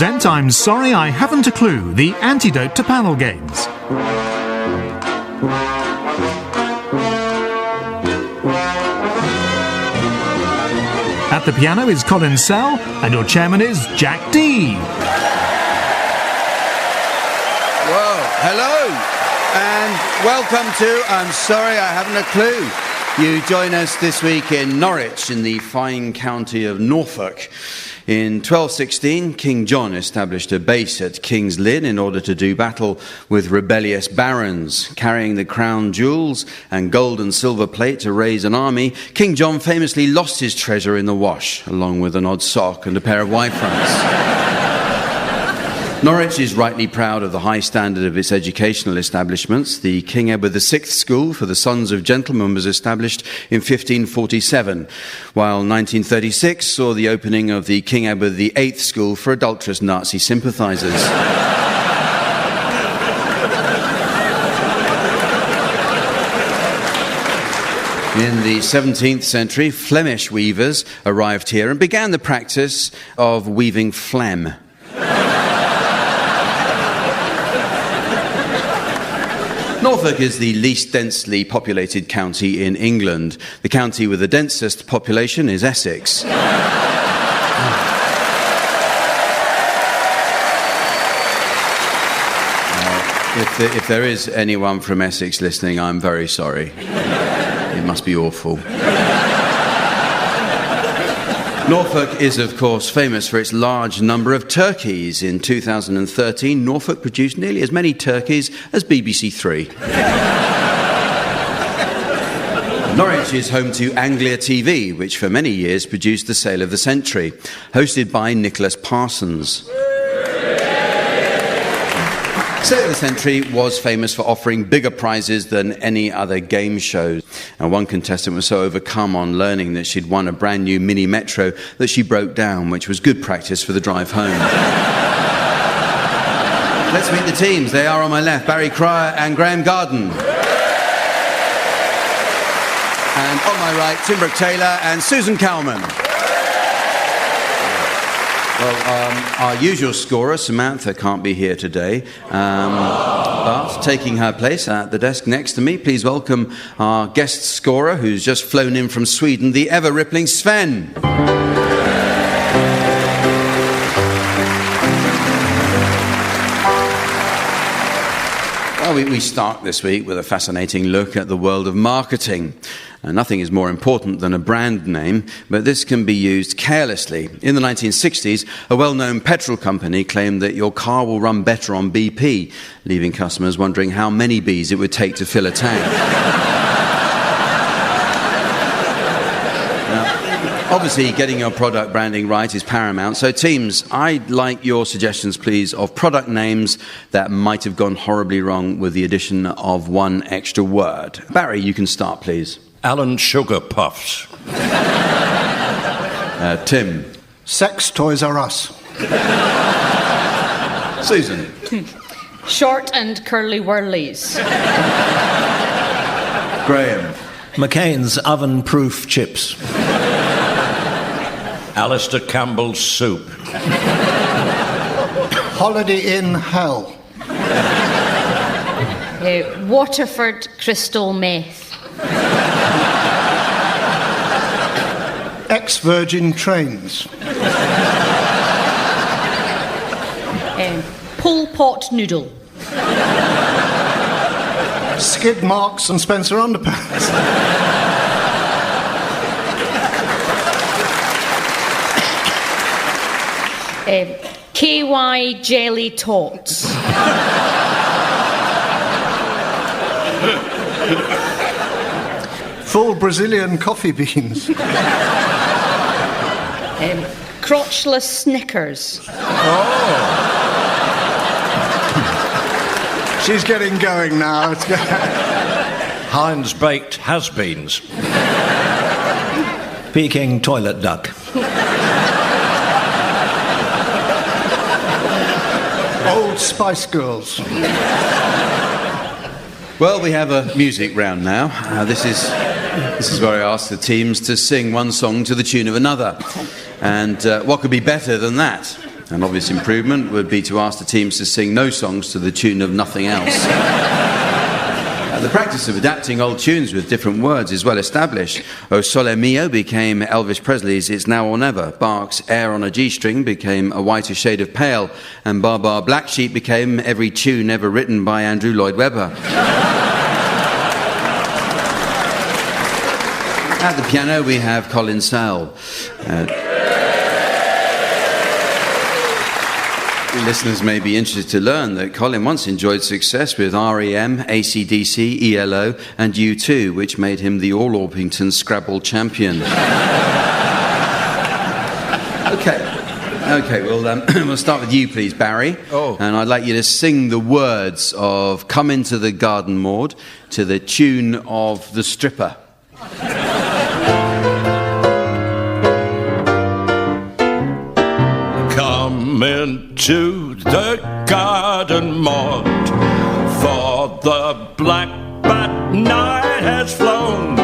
present I'm Sorry I Haven't a Clue, the antidote to panel games. At the piano is Colin Sell, and your chairman is Jack D. Well, hello, and welcome to I'm Sorry I Haven't a Clue. You join us this week in Norwich, in the fine county of Norfolk. In 1216, King John established a base at King's Lynn in order to do battle with rebellious barons. Carrying the crown jewels and gold and silver plate to raise an army, King John famously lost his treasure in the wash, along with an odd sock and a pair of Y-fronts. Norwich is rightly proud of the high standard of its educational establishments. The King Edward VI School for the Sons of Gentlemen was established in 1547, while 1936 saw the opening of the King Edward VIII School for adulterous Nazi sympathisers. In the 17th century, Flemish weavers arrived here and began the practice of weaving phlegm. Norfolk is the least densely populated county in England. The county with the densest population is Essex. If there is anyone from Essex listening, I'm very sorry. It must be awful. Norfolk is, of course, famous for its large number of turkeys. In 2013, Norfolk produced nearly as many turkeys as BBC Three. Norwich is home to Anglia TV, which for many years produced The Sale of the Century, hosted by Nicholas Parsons. Sale of the Century was famous for offering bigger prizes than any other game show. And one contestant was so overcome on learning that she'd won a brand new mini metro that she broke down, which was good practice for the drive home. Let's meet the teams. They are on my left, Barry Cryer and Graham Garden. And on my right, Tim Brooke-Taylor and Susan Cowman. Well, our usual scorer, Samantha, can't be here today, but taking her place at the desk next to me, please welcome our guest scorer, who's just flown in from Sweden, the ever-rippling Sven. Well, we start this week with a fascinating look at the world of marketing. Nothing is more important than a brand name, but this can be used carelessly. In the 1960s, a well-known petrol company claimed that your car will run better on BP, leaving customers wondering how many Bs it would take to fill a tank. Now, obviously, getting your product branding right is paramount. So, teams, I'd like your suggestions, please, of product names that might have gone horribly wrong with the addition of one extra word. Barry, you can start, please. Alan Sugar Puffs. Tim. Sex Toys R Us. Susan. Short and curly whirlies. Graham. McCain's oven-proof chips. Alistair Campbell's soup. Holiday Inn Hell. Waterford crystal meth. Ex-Virgin Trains. Pol Pot noodle. Skid Marks and Spencer Underpants. KY Jelly Tots. Full Brazilian coffee beans. Crotchless Snickers. Oh. She's getting going now. Heinz baked has-beens. Peking toilet duck. Old Spice Girls. Well, we have a music round now. This is where I ask the teams to sing one song to the tune of another. And what could be better than that? An obvious improvement would be to ask the teams to sing no songs to the tune of nothing else. The practice of adapting old tunes with different words is well established. O Sole Mio became Elvis Presley's It's Now or Never. Bach's Air on a G-string became A Whiter Shade of Pale. And Bar Bar Black Sheep became Every Tune Ever Written by Andrew Lloyd Webber. At the piano we have Colin Sell. Listeners may be interested to learn that Colin once enjoyed success with R.E.M., AC/DC, ELO and U2, which made him the All Orpington Scrabble champion. Okay, we'll start with you, please, Barry. Oh. And I'd like you to sing the words of Come Into the Garden, Maud, to the tune of The Stripper. Come into the garden, Maud, for the black bat night has flown.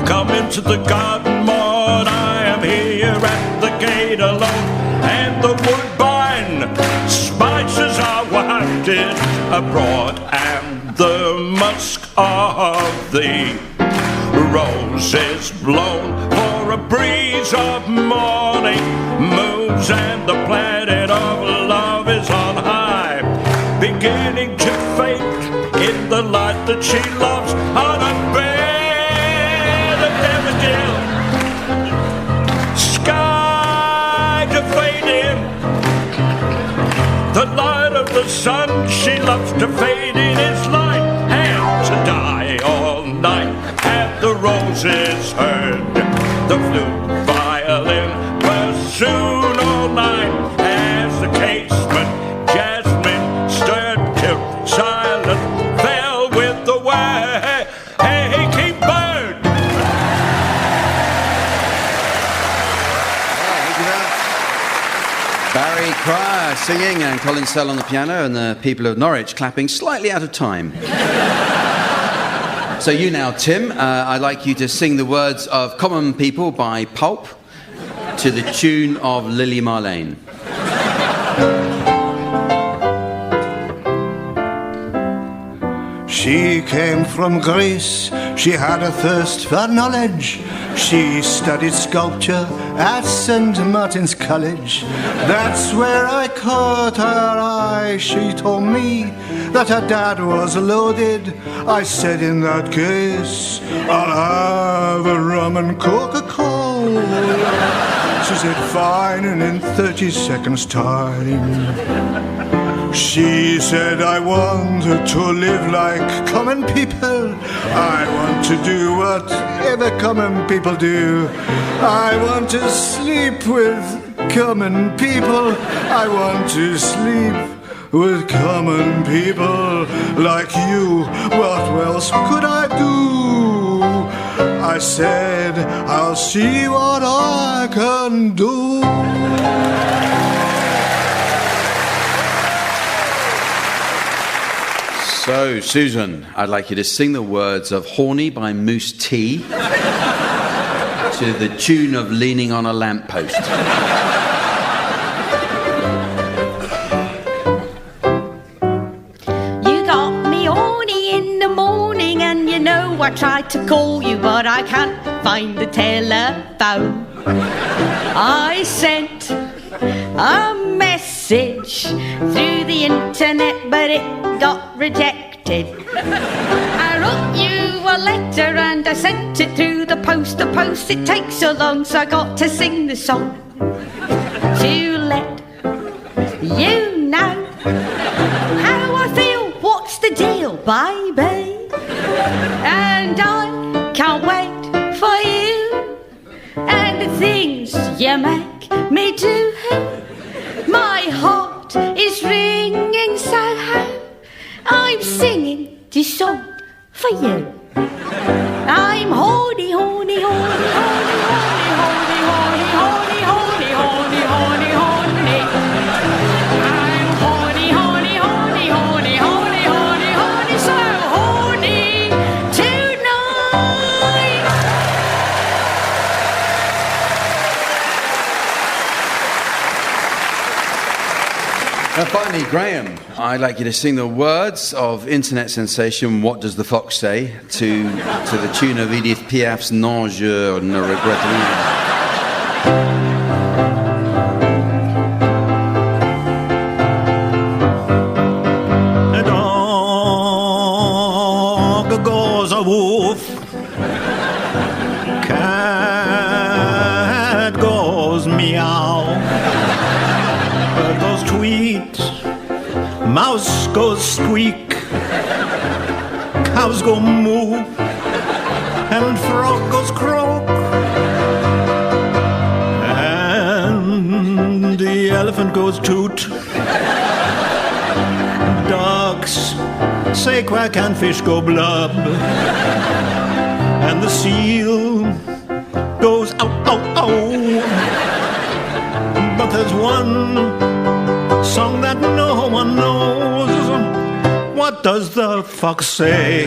Come into the garden, Maud, I am here at the gate alone, and the woodbine spices are wafted abroad, and the musk of the rose is blown, for a breeze of morning moves, and the planet of love is on high, beginning to fade in the light that she loves on a bed of daffodil. Sky to fade in, the light of the sun she loves to fade in its light, and to die all night. And the roses heard, the flute, violin, bassoon all night, as the casement jasmine stirred till silence fell with the waking bird. Barry Cryer singing and Colin Sell on the piano, and the people of Norwich clapping slightly out of time. So you now, Tim, I'd like you to sing the words of Common People by Pulp to the tune of Lily Marlene. She came from Greece, she had a thirst for knowledge. She studied sculpture at St. Martin's College. That's where I caught her eye. She told me that her dad was loaded. I said, in that case, I'll have a rum and Coca-Cola. She said, fine, and in 30 seconds time, she said, I want to live like common people. I want to do whatever common people do. I want to sleep with common people. I want to sleep with common people like you. What else could I do? I said, I'll see what I can do. So, Susan, I'd like you to sing the words of Horny by Moose T to the tune of Leaning on a Lamppost. You got me horny in the morning, and you know I tried to call you, but I can't find the telephone. I sent a message through the internet, but it got rejected. I wrote you a letter and I sent it through the post. The post, it takes so long, so I got to sing the song to let you know how I feel. What's the deal, baby? And I can't wait for you and the things you make me do. My heart is ringing so high. I'm singing this song for you. I'm horny, horny, horny, horny, horny, horny, horny, horny, horny, horny, horny, horny. I'm horny, horny, horny, horny, horny, horny, horny, so horny tonight. Finally, Graham, I'd like you to sing the words of internet sensation What Does the Fox Say to the tune of Edith Piaf's Non, je ne regrette rien. Cat goes meow, bird goes tweet, mouse goes squeak, cows go moo, and frog goes croak, and the elephant goes toot. Ducks say quack and fish go blub, and the seal goes ow, ow, ow. But there's one song that no one knows. What does the fox say?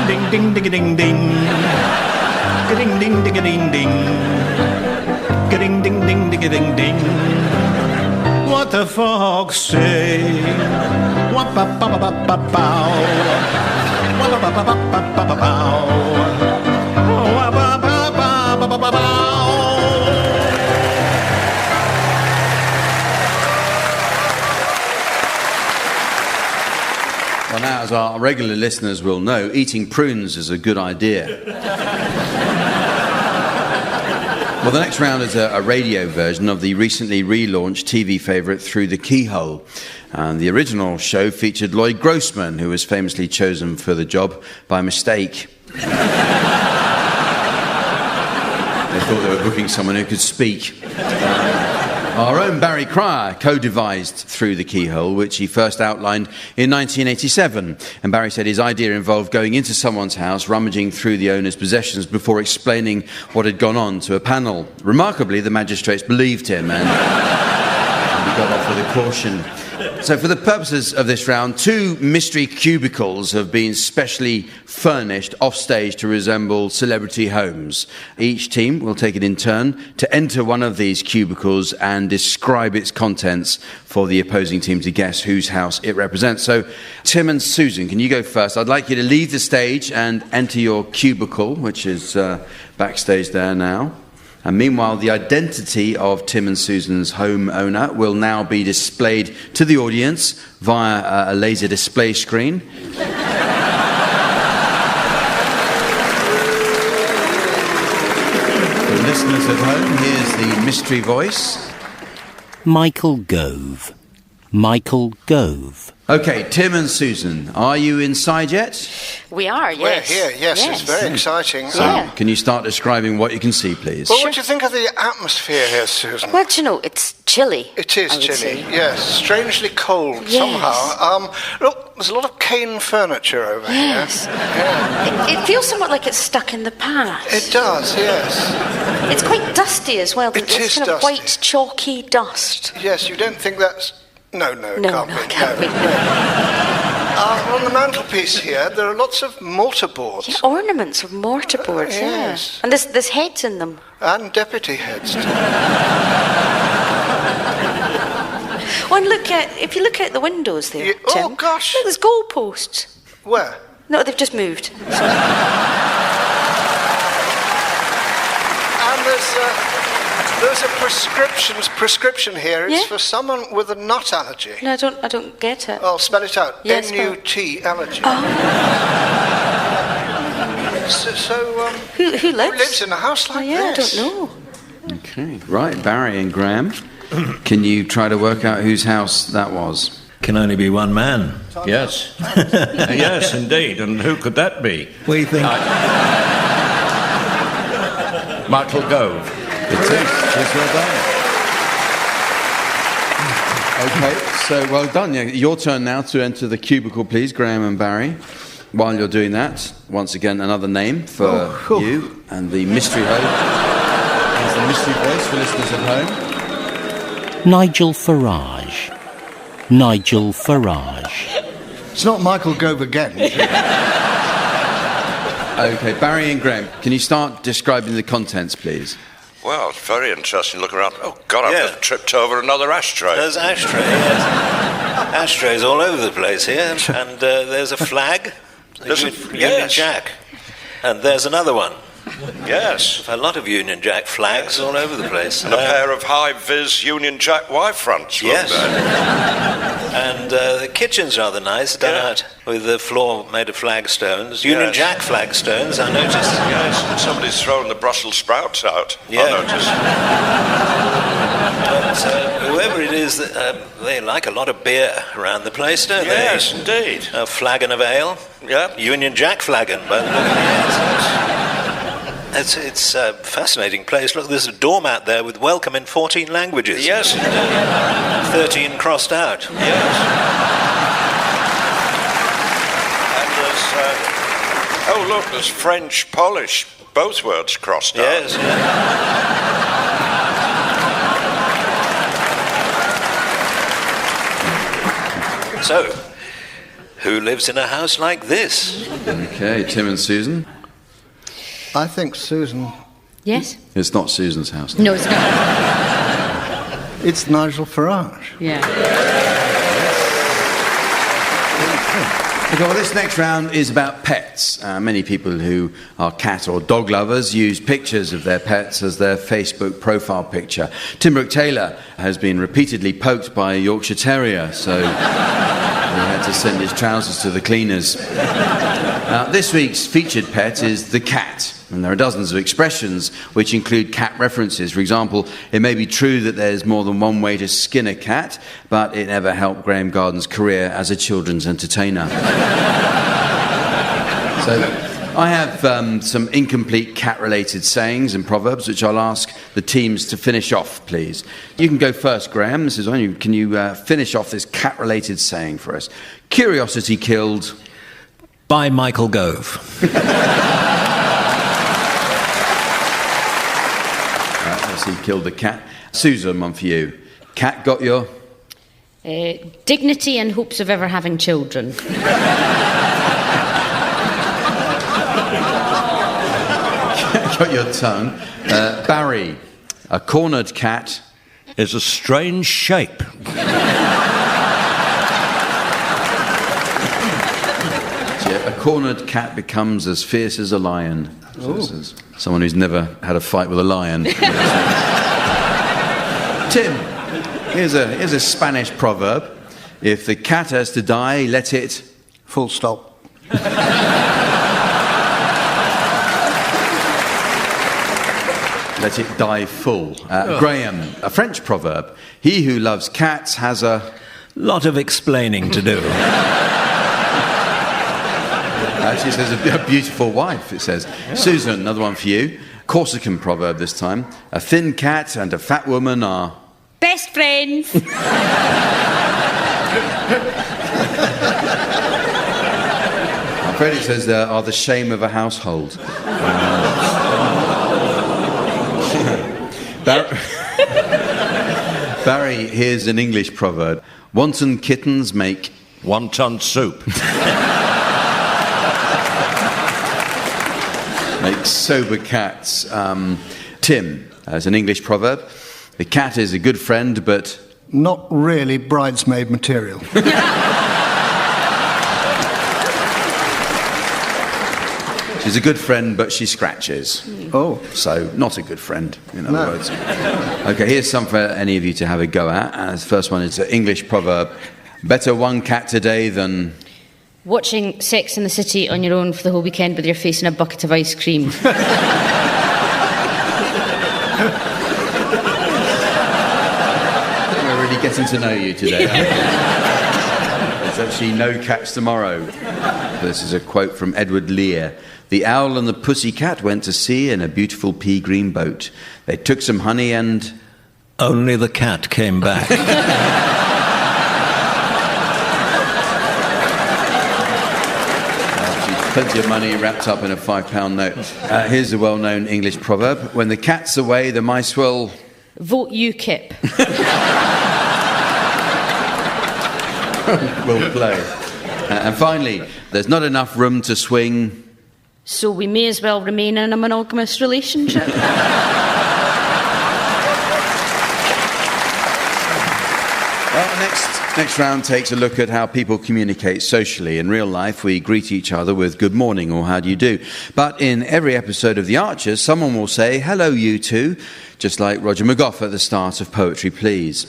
Ding, ding, ding, ding, ding, ding. Ding, ding, ding, ding, ding. Ding, ding, ding, ding, ding, ding. What the fox say? Wap, ba, ba, ba, ba, ba, bow. Wap, ba, ba, ba, ba, ba, ba, bow. Wap, ba, ba, ba, ba, ba, ba, bow. Well, now, as our regular listeners will know, eating prunes is a good idea. Well, the next round is a radio version of the recently relaunched TV favourite Through the Keyhole. And the original show featured Lloyd Grossman, who was famously chosen for the job by mistake. They thought they were booking someone who could speak. Our own Barry Cryer co-devised Through the Keyhole, which he first outlined in 1987. And Barry said his idea involved going into someone's house, rummaging through the owner's possessions before explaining what had gone on to a panel. Remarkably, the magistrates believed him and he got off with a caution. So for the purposes of this round, 2 mystery cubicles have been specially furnished offstage to resemble celebrity homes. Each team will take it in turn to enter one of these cubicles and describe its contents for the opposing team to guess whose house it represents. So, Tim and Susan, can you go first? I'd like you to leave the stage and enter your cubicle, which is backstage there now. And meanwhile, the identity of Tim and Susan's home owner will now be displayed to the audience via a laser display screen. For listeners at home, here's the mystery voice. Michael Gove. Michael Gove. OK, Tim and Susan, are you inside yet? We are, yes. We're here, yes. It's very exciting. Yeah. Can you start describing what you can see, please? Well, what do you think of the atmosphere here, Susan? Well, do you know, it's chilly. It is I would chilly, say. yes. Strangely cold Yes. somehow. Look, there's a lot of cane furniture over Yes. here. Yeah. It feels somewhat like it's stuck in the past. It does, yes. It's quite dusty as well. It It's is kind of dusty. white, chalky dust. Yes, you don't think that's... No, it No, can't no, be. it can't be. On the mantelpiece here, there are lots of mortar boards. Yeah, ornaments of mortarboards, yes. yeah. And there's heads in them. And deputy heads, too. Oh, and if you look out the windows there, Yeah, oh, Tim, gosh. look, there's goalposts. Where? No, they've just moved. And there's a prescription here. It's Yeah? for someone with a nut allergy. No, I don't get it. Oh, spell it out. Yes, spell it. N-U-T, allergy. Oh. Who lives? Who lives in a house like I this? don't know. OK, right, Barry and Graham, can you try to work out whose house that was? Can only be one man. Yes. Yes, indeed. And who could that be? We think... Michael Gove. It is. Yes, well done. OK, so well done. Yeah, your turn now to enter the cubicle, please, Graham and Barry. While you're doing that, once again, another name for you and the mystery host. Here's the mystery voice for listeners at home. Nigel Farage. Nigel Farage. It's not Michael Gove again. OK, Barry and Graham, can you start describing the contents, please? Well, it's very interesting looking around. Oh, God, I've Yeah. just tripped over another ashtray. There's ashtray, yes. Ashtrays all over the place here. And there's a flag. There's a- Union yes. Jack. And there's another one. Yes. A lot of Union Jack flags all over the place. And a pair of high-vis Union Jack Y-fronts. Yes. Look there. And the kitchen's rather nice, done Yeah. out with the floor made of flagstones. Union Yes. Jack flagstones, I noticed. Yes, and somebody's thrown the Brussels sprouts out. Yeah. I noticed. But whoever it is, they like a lot of beer around the place, don't Yes, they? indeed. A flagon of ale. Yeah. Union Jack flagon, but it's a fascinating place. Look, there's a doormat there with welcome in 14 languages. Yes, indeed. 13 crossed out. Yes. And there's, oh, look, there's French, Polish, both words crossed out. Yes. So, who lives in a house like this? Okay, Tim and Susan. I think Susan. Yes? It's not Susan's house. No, it's not. It's Nigel Farage. Yeah. Okay, well, this next round is about pets. Many people who are cat or dog lovers use pictures of their pets as their Facebook profile picture. Tim Brooke-Taylor has been repeatedly poked by a Yorkshire Terrier, so he had to send his trousers to the cleaners. This week's featured pet is the cat. And there are dozens of expressions which include cat references. For example, it may be true that there's more than one way to skin a cat, but it never helped Graham Garden's career as a children's entertainer. So I have some incomplete cat-related sayings and proverbs which I'll ask the teams to finish off, please. You can go first, Graham. This is on you. Can you finish off this cat-related saying for us? Curiosity killed. By Michael Gove. He killed the cat. Susan, one for you. Cat got your... Dignity and hopes of ever having children. got your tongue. Barry, a cornered cat... Is a strange shape. A cornered cat becomes as fierce as a lion. Says someone who's never had a fight with a lion. Tim, here's a Spanish proverb. If the cat has to die, let it... Full stop. Let it die full. Graham, a French proverb. He who loves cats has a... Lot of explaining to do. Actually, it says a beautiful wife, it says. Susan, another one for you. Corsican proverb this time. A thin cat and a fat woman are... Best friends. I'm afraid it says are the shame of a household. Barry, here's an English proverb. Wanton kittens make... Wonton soup. Make sober cats. Tim, as an English proverb, the cat is a good friend, but... Not really bridesmaid material. She's a good friend, but she scratches. Oh. So, not a good friend, in other words. Okay, here's some for any of you to have a go at. The first one is an English proverb. Better one cat today than... Watching Sex in the City on your own for the whole weekend with your face in a bucket of ice cream. We're really getting to know you today. There's actually no cats tomorrow. This is a quote from Edward Lear. The owl and the pussycat went to sea in a beautiful pea green boat. They took some honey and... Only the cat came back. Plenty of money wrapped up in a £5 note. Here's a well-known English proverb. When the cat's away, the mice will... Vote UKIP. will play. And finally, there's not enough room to swing... So we may as well remain in a monogamous relationship. Next round takes a look at how people communicate socially. In real life, we greet each other with good morning or how do you do. But in every episode of The Archers, someone will say, hello, you two, just like Roger McGough at the start of Poetry Please.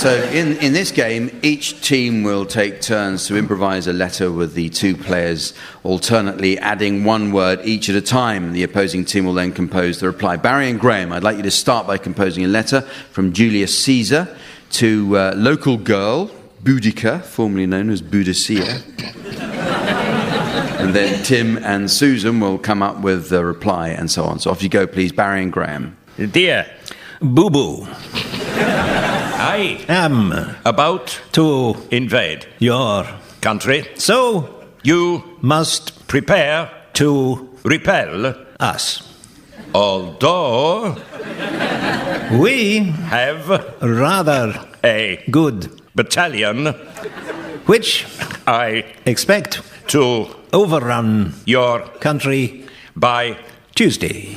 So in this game, each team will take turns to improvise a letter with the two players alternately adding one word each at a time. The opposing team will then compose the reply. Barry and Graham, I'd like you to start by composing a letter from Julius Caesar to local girl, Boudica, formerly known as Boudicca. And then Tim and Susan will come up with the reply and so on. So off you go, please, Barry and Graham. Dear Boo-Boo, I am about to invade your country. So You must prepare to repel, us. although We have rather a good, battalion which I expect to overrun your country by Tuesday.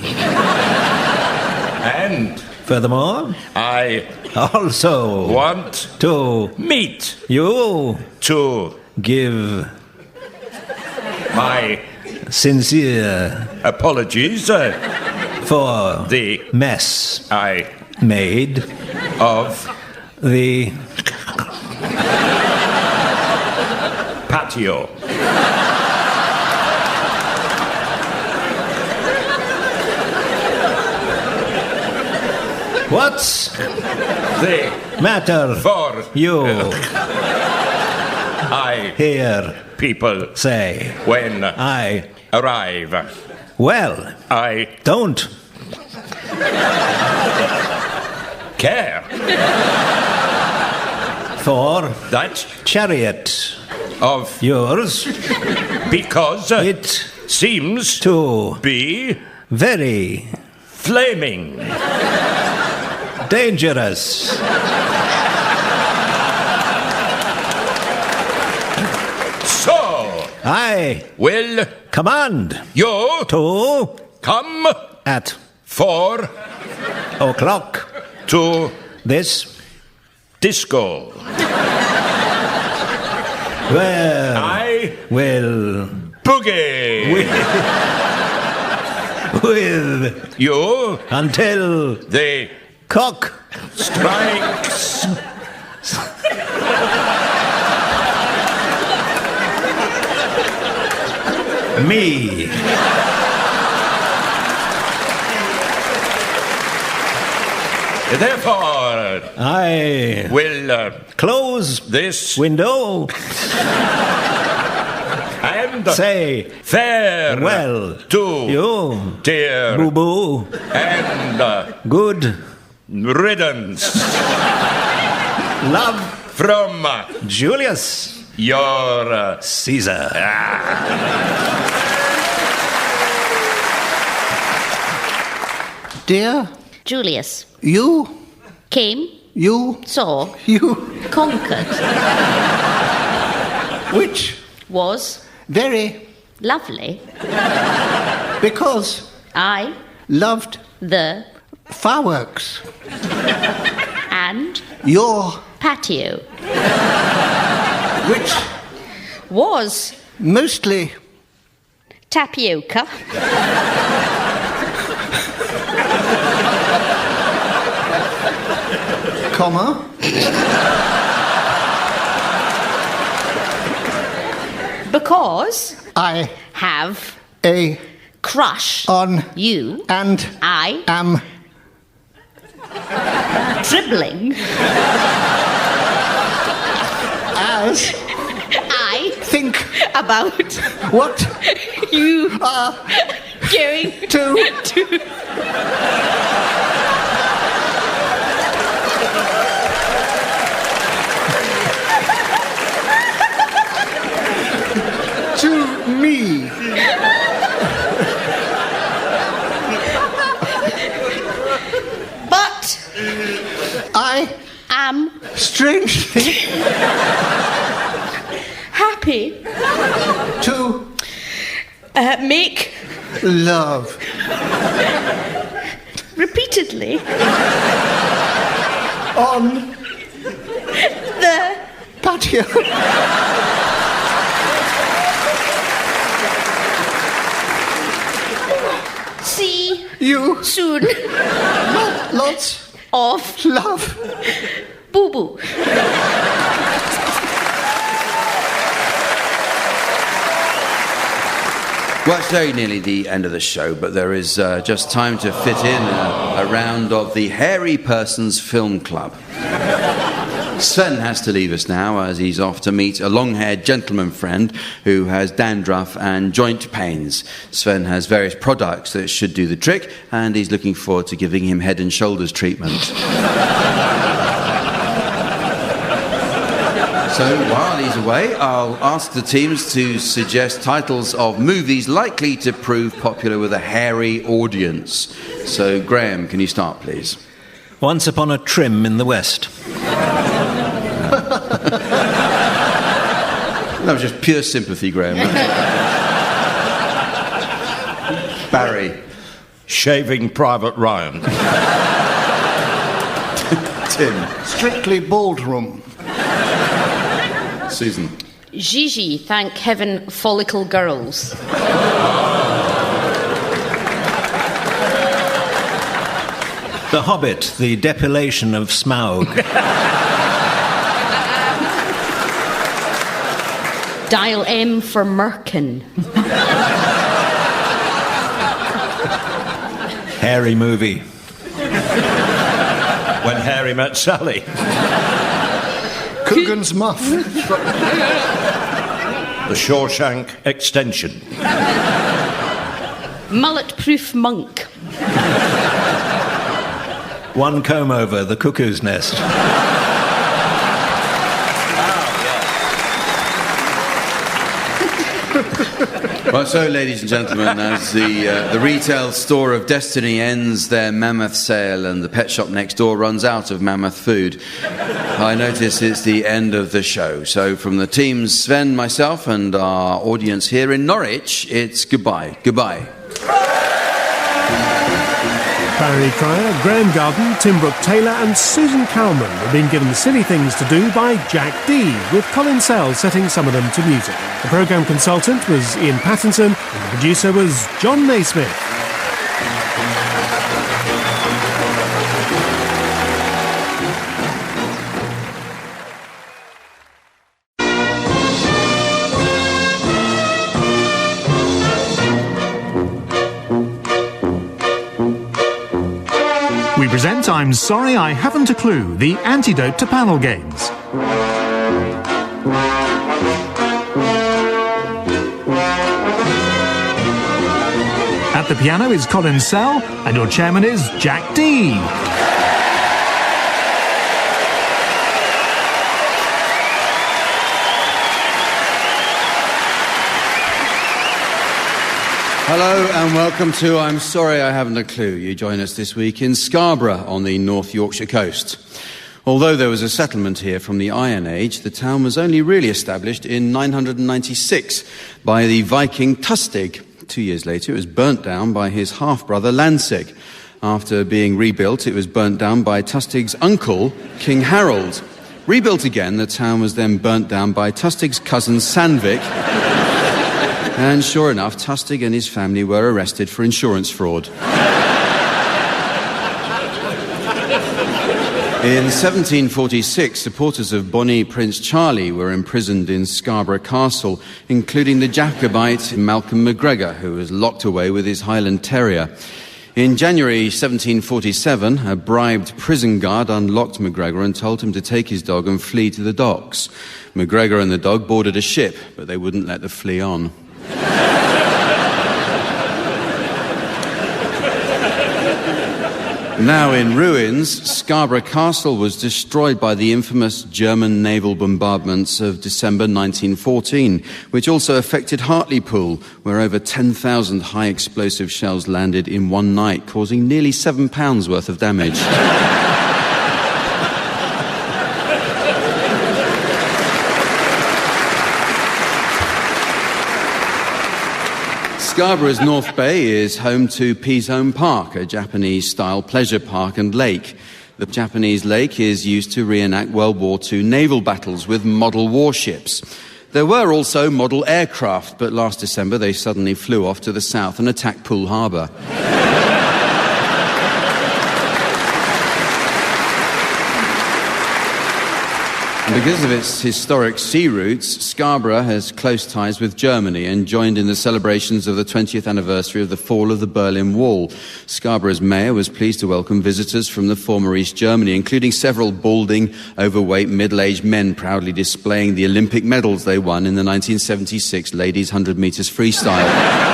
and Furthermore, I also want to meet you to give my sincere apologies for the mess I made of the patio. What's The matter for you I hear people say? when I arrive. well I don't care for that chariot of yours. because It seems to be very flaming. dangerous. So I will command you to come at 4 o'clock to this disco. where I will boogie with you until the cock strikes me. Therefore I will close this window, and say farewell to to you, dear boo-boo, and good riddance love from Julius your Caesar. Dear, Julius you, came, you, saw, you, conquered, which was very, lovely. because I, loved the, fireworks, and your, patio. which Was mostly tapioca. comma, Because I have a crush on you. and I am dribbling. as I think about what you are going to to me. But I am strangely happy to make love repeatedly On The patio. see You soon lots of love. boo-boo. Well, it's very nearly the end of the show, but there is just time to fit in a round of the Hairy Persons Film Club. Sven has to leave us now as he's off to meet a long-haired gentleman friend who has dandruff and joint pains. Sven has various products that should do the trick, and he's looking forward to giving him head and shoulders treatment. So while he's away, I'll ask the teams to suggest titles of movies likely to prove popular with a hairy audience. So, Graham, can you start, please? Once Upon a Trim in the West. That was just pure sympathy, Graham. Barry. Shaving Private Ryan. Tim. Strictly Baldroom. Susan. Gigi, thank heaven, follicle girls. The Hobbit, the depilation of Smaug. Dial M for Merkin. Hairy movie. When Harry Met Sally. Coogan's Muff. The Shawshank Extension. Mullet-proof monk. One Comb Over, the Cuckoo's Nest. Well, so, ladies and gentlemen, as the retail store of destiny ends their mammoth sale and the pet shop next door runs out of mammoth food, I notice it's the end of the show. So from the teams, Sven, myself, and our audience here in Norwich, it's goodbye. Goodbye. Barry Cryer, Graham Garden, Tim Brooke-Taylor and Susan Cowman have been given silly things to do by Jack D, with Colin Sell setting some of them to music. The programme consultant was Ian Pattinson and the producer was John Naismith. We present I'm Sorry I Haven't a Clue, the antidote to panel games. At the piano is Colin Sell, and your chairman is Jack D. Hello and welcome to I'm Sorry I Haven't a Clue. You join us this week in Scarborough on the North Yorkshire coast. Although there was a settlement here from the Iron Age, the town was only really established in 996 by the Viking Tustig. 2 years later it was burnt down by his half-brother Lansig. After being rebuilt, it was burnt down by Tustig's uncle, King Harold. Rebuilt again, the town was then burnt down by Tustig's cousin Sandvik. And sure enough, Tustig and his family were arrested for insurance fraud. In 1746, supporters of Bonnie Prince Charlie were imprisoned in Scarborough Castle, including the Jacobite Malcolm MacGregor, who was locked away with his Highland Terrier. In January 1747, a bribed prison guard unlocked MacGregor and told him to take his dog and flee to the docks. MacGregor and the dog boarded a ship, but they wouldn't let the flea on. Now in ruins, Scarborough Castle was destroyed by the infamous German naval bombardments of December 1914, which also affected Hartlepool, where over 10,000 high-explosive shells landed in one night, causing nearly £7 worth of damage. Scarborough's North Bay is home to Pease Home Park, a Japanese-style pleasure park and lake. The Japanese lake is used to reenact World War II naval battles with model warships. There were also model aircraft, but last December they suddenly flew off to the south and attacked Poole Harbour. And because of its historic sea routes, Scarborough has close ties with Germany and joined in the celebrations of the 20th anniversary of the fall of the Berlin Wall. Scarborough's mayor was pleased to welcome visitors from the former East Germany, including several balding, overweight, middle-aged men proudly displaying the Olympic medals they won in the 1976 ladies' 100 metres freestyle.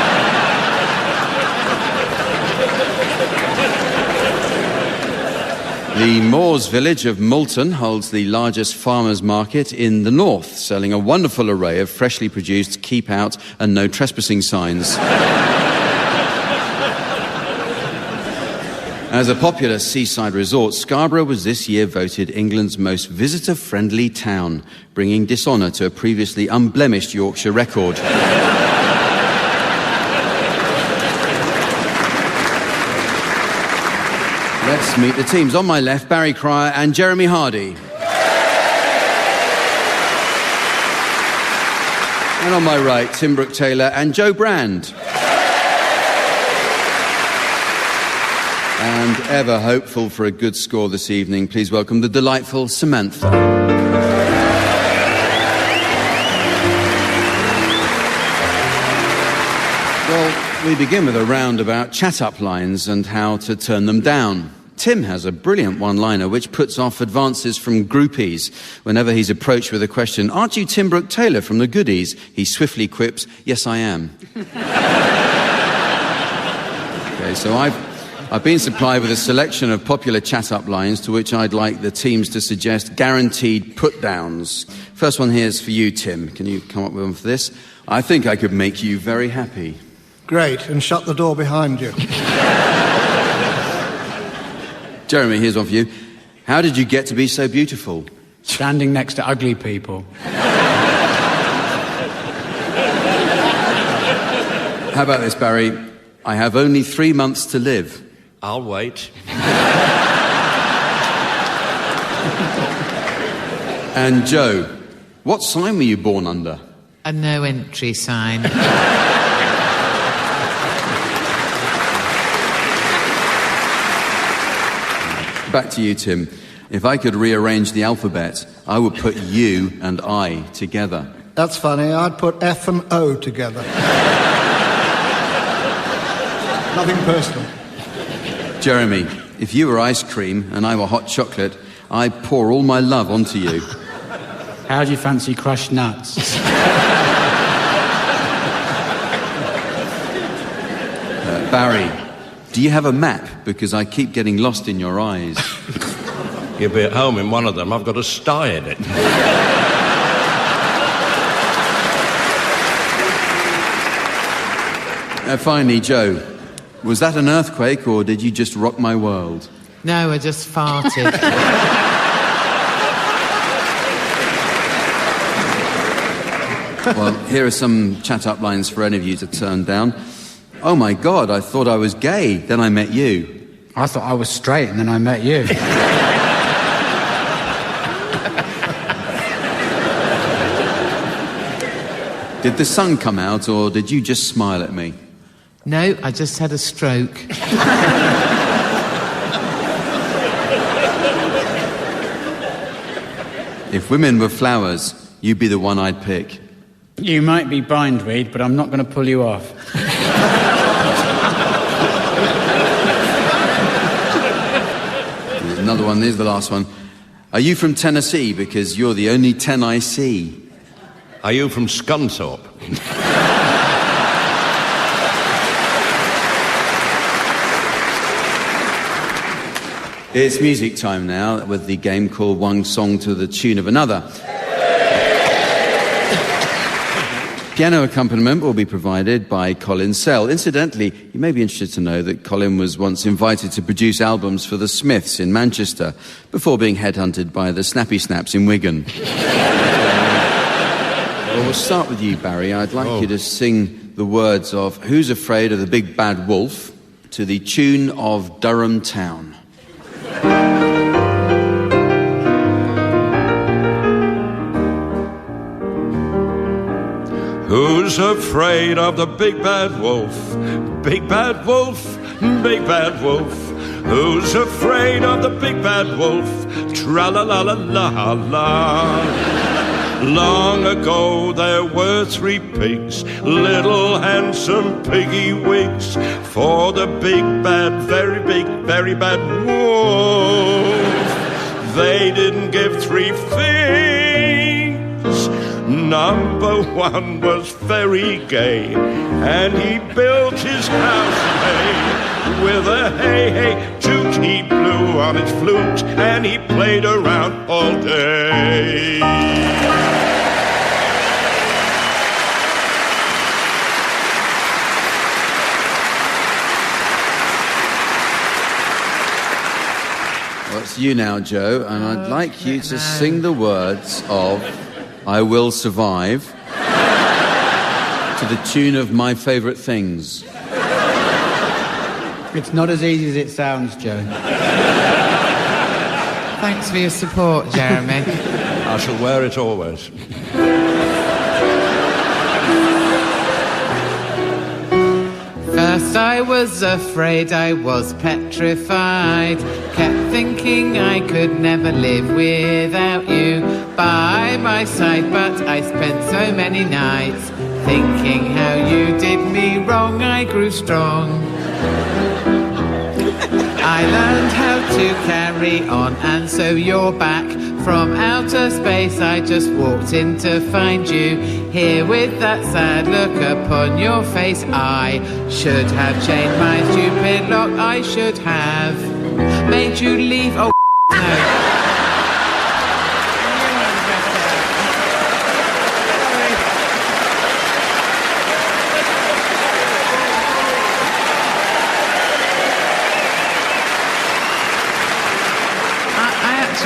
The Moors village of Moulton holds the largest farmers' market in the north, selling a wonderful array of freshly produced keep out and no trespassing signs. As a popular seaside resort, Scarborough was this year voted England's most visitor-friendly town, bringing dishonour to a previously unblemished Yorkshire record. Let's meet the teams. On my left, Barry Cryer and Jeremy Hardy. And on my right, Tim Brooke-Taylor and Joe Brand. And ever hopeful for a good score this evening, please welcome the delightful Samantha. Well, we begin with a round about chat-up lines and how to turn them down. Tim has a brilliant one-liner which puts off advances from groupies. Whenever he's approached with a question, "Aren't you Tim Brooke-Taylor from the Goodies?" he swiftly quips, "Yes, I am." Okay, so I've been supplied with a selection of popular chat-up lines to which I'd like the teams to suggest guaranteed put-downs. First one here is for you, Tim. Can you come up with one for this? "I think I could make you very happy." Great, and shut the door behind you. Jeremy, here's one for you. "How did you get to be so beautiful?" Standing next to ugly people. How about this, Barry? "I have only 3 months to live." I'll wait. And Joe, "What sign were you born under?" A no entry sign. Back to you, Tim. "If I could rearrange the alphabet, I would put you and I together." That's funny. I'd put F and O together. Nothing personal. Jeremy, "If you were ice cream and I were hot chocolate, I'd pour all my love onto you." How do you fancy crushed nuts? Barry, "Do you have a map? Because I keep getting lost in your eyes." You'll be at home in one of them. I've got a sty in it. Finally, Joe, "Was that an earthquake or did you just rock my world?" No, I just farted. Well, here are some chat-up lines for any of you to turn down. "Oh my God, I thought I was gay, then I met you." I thought I was straight and then I met you. "Did the sun come out or did you just smile at me?" No, I just had a stroke. "If women were flowers, you'd be the one I'd pick." You might be bindweed, but I'm not going to pull you off. There's another one, here's the last one. "Are you from Tennessee? Because you're the only 10 I see." Are you from Scunthorpe? It's music time now with the game called One Song to the Tune of Another. Piano accompaniment will be provided by Colin Sell. Incidentally, you may be interested to know that Colin was once invited to produce albums for the Smiths in Manchester before being headhunted by the Snappy Snaps in Wigan. Well, we'll start with you, Barry. I'd like you to sing the words of "Who's Afraid of the Big Bad Wolf" to the tune of Durham Town. Who's afraid of the big bad wolf? Big bad wolf, big bad wolf. Who's afraid of the big bad wolf? Tra-la-la-la-la-la. Long ago there were 3 pigs, little handsome piggy wigs, for the big bad, very big, very bad wolf. They didn't give 3 figs. Number 1 was very gay, and he built his house of hay with a hey toot. He blew on his flute and he played around all day. Well, it's you now, Joe, and I'd like you to sing the words of I Will Survive to the tune of My Favourite Things. It's not as easy as it sounds, Joe. Thanks for your support, Jeremy. I shall wear it always. First I was afraid, I was petrified. Kept thinking I could never live without you by my side. But I spent so many nights thinking how you did me wrong. I grew strong. I learned how to carry on, and so you're back from outer space. I just walked in to find you here with that sad look upon your face. I should have changed my stupid lock. I should have made you leave. Oh, no.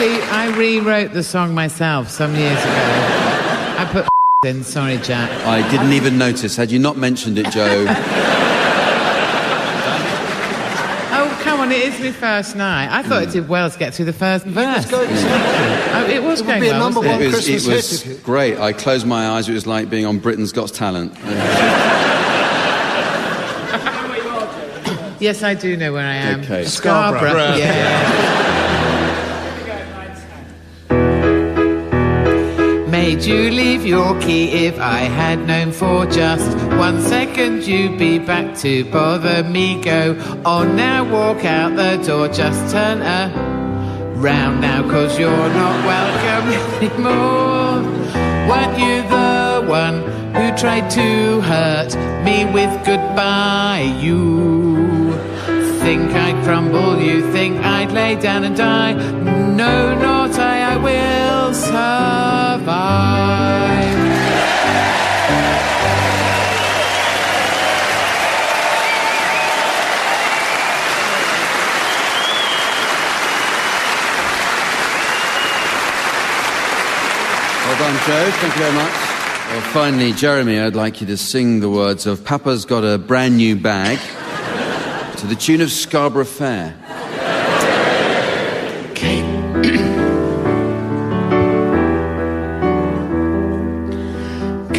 I rewrote the song myself some years ago. I put in, sorry, Jack. I didn't even notice. Had you not mentioned it, Joe? Oh, come on, it is my first night. I thought it did well to get through the first verse. It was going be a well, number wasn't one it? Christmas It was hit. great. I closed my eyes. It was like being on Britain's Got Talent. Yes, I do know where I am. Okay. Scarborough. Yeah. Made you leave your key. If I had known for just 1 second you'd be back to bother me. Go on now, walk out the door, just turn around now, 'cause you're not welcome anymore. Weren't you the one who tried to hurt me with goodbye? You think I'd crumble, you think I'd lay down and die. No, not I will survive. Well done, Joe. Thank you very much. Well, finally, Jeremy, I'd like you to sing the words of Papa's Got a Brand New Bag to the tune of Scarborough Fair. Okay.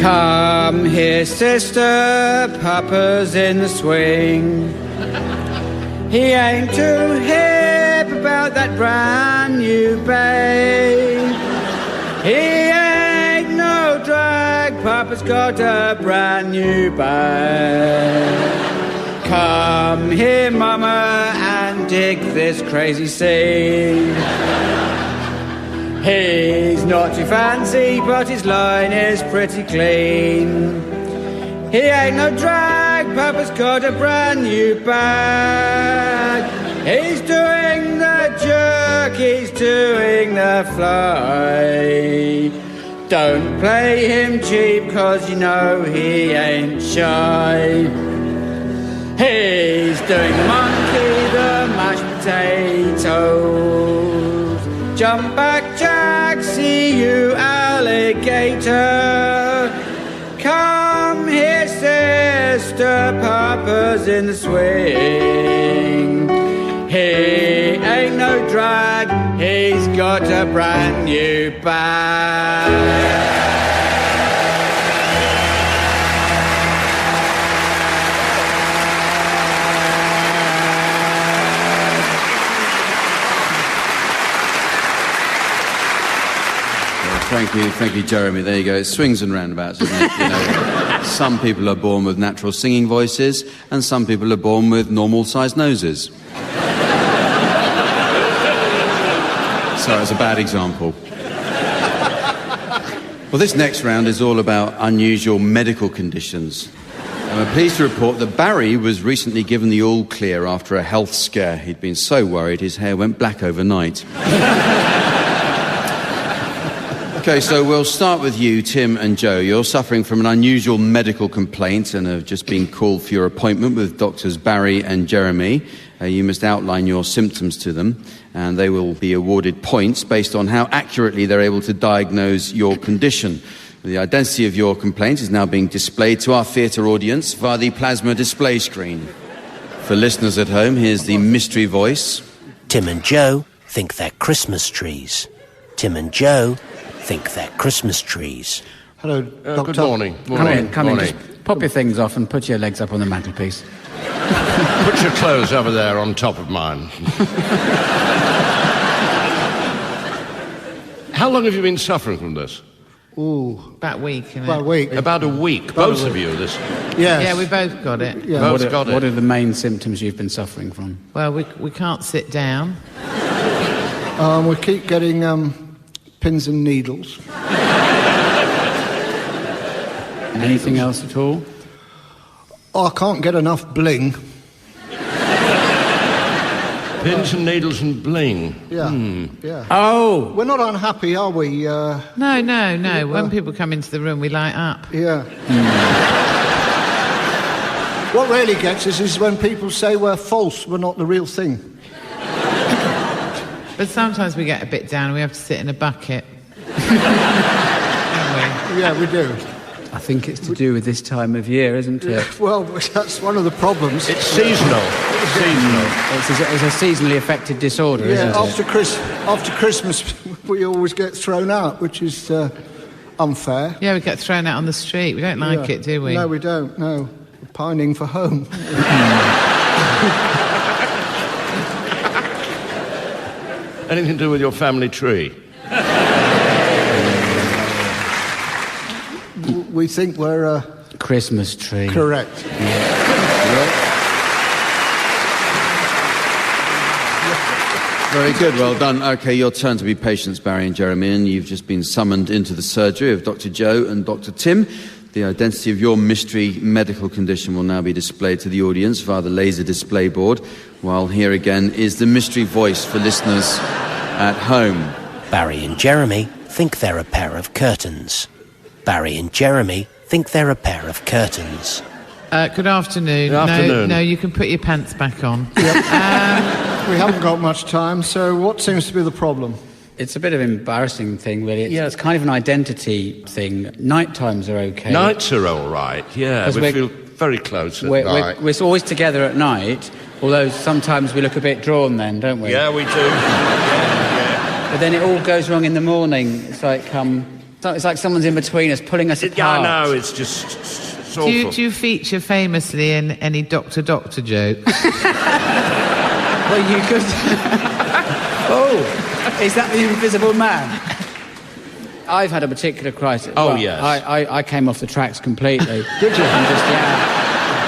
Come here, sister, Papa's in the swing. He ain't too hip about that brand new babe. He ain't no drag, Papa's got a brand new bag. Come here, Mama, and dig this crazy scene. He's not too fancy, but his line is pretty clean. He ain't no drag, Papa's got a brand new bag. He's doing the jerk, he's doing the fly. Don't play him cheap, 'cause you know he ain't shy. He's doing the monkey, the mashed potatoes. Jump back, Jack, see you, alligator. Come here, sister, Papa's in the swing. He ain't no drag, he's got a brand new bag. Thank you, Jeremy. There you go. It swings and roundabouts, isn't it? You know, some people are born with natural singing voices, and some people are born with normal-sized noses. Sorry, it's a bad example. Well, this next round is all about unusual medical conditions. I'm pleased to report that Barry was recently given the all clear after a health scare. He'd been so worried his hair went black overnight. OK, so we'll start with you, Tim and Joe. You're suffering from an unusual medical complaint and have just been called for your appointment with doctors Barry and Jeremy. You must outline your symptoms to them, and they will be awarded points based on how accurately they're able to diagnose your condition. The identity of your complaint is now being displayed to our theatre audience via the plasma display screen. For listeners at home, here's the mystery voice. Tim and Joe think they're Christmas trees. Tim and Joe think they're Christmas trees. Hello, Doctor. Good morning. Come in. Just pop your things off and put your legs up on the mantelpiece. Put your clothes over there on top of mine. How long have you been suffering from this? Ooh. About a week, isn't it? About a week. About a week. Both of you, this. Yes. Yeah, we both got it. Yeah. What are the main symptoms you've been suffering from? Well, we can't sit down. We keep getting pins and needles. Anything else at all? I can't get enough bling. Pins and needles and bling. Yeah. Yeah. Oh! We're not unhappy, are we? No. When people come into the room, we light up. Yeah. What really gets us is when people say we're false, we're not the real thing. But sometimes we get a bit down and we have to sit in a bucket. Don't we? Yeah, we do. I think it's to do with this time of year, isn't it? Well, that's one of the problems. It's seasonal. It's a seasonally affected disorder, isn't it? After Christmas, we always get thrown out, which is unfair. Yeah, we get thrown out on the street. We don't like it, do we? No, we don't. No. We're pining for home. Anything to do with your family tree? We think we're a Christmas tree. Correct. Very good, well done. OK, your turn to be patients, Barry and Jeremy, and you've just been summoned into the surgery of Dr. Joe and Dr. Tim. The identity of your mystery medical condition will now be displayed to the audience via the laser display board, while here again is the mystery voice for listeners at home. Barry and Jeremy think they're a pair of curtains. Barry and Jeremy think they're a pair of curtains. Good afternoon. Good afternoon. No, you can put your pants back on. We haven't got much time, so what seems to be the problem? It's a bit of an embarrassing thing, really. It's kind of an identity thing. Night times are okay. Nights are all right, yeah. We feel very close at night. We're always together at night, although sometimes we look a bit drawn then, don't we? Yeah, we do. Yeah. But then it all goes wrong in the morning. It's like someone's in between us, pulling us apart. Yeah, I know, it's just... It's awful. Do you feature famously in any Doctor jokes? Well, you could... Oh, is that the Invisible Man? I've had a particular crisis. Oh, well, yes. I came off the tracks completely. Did you?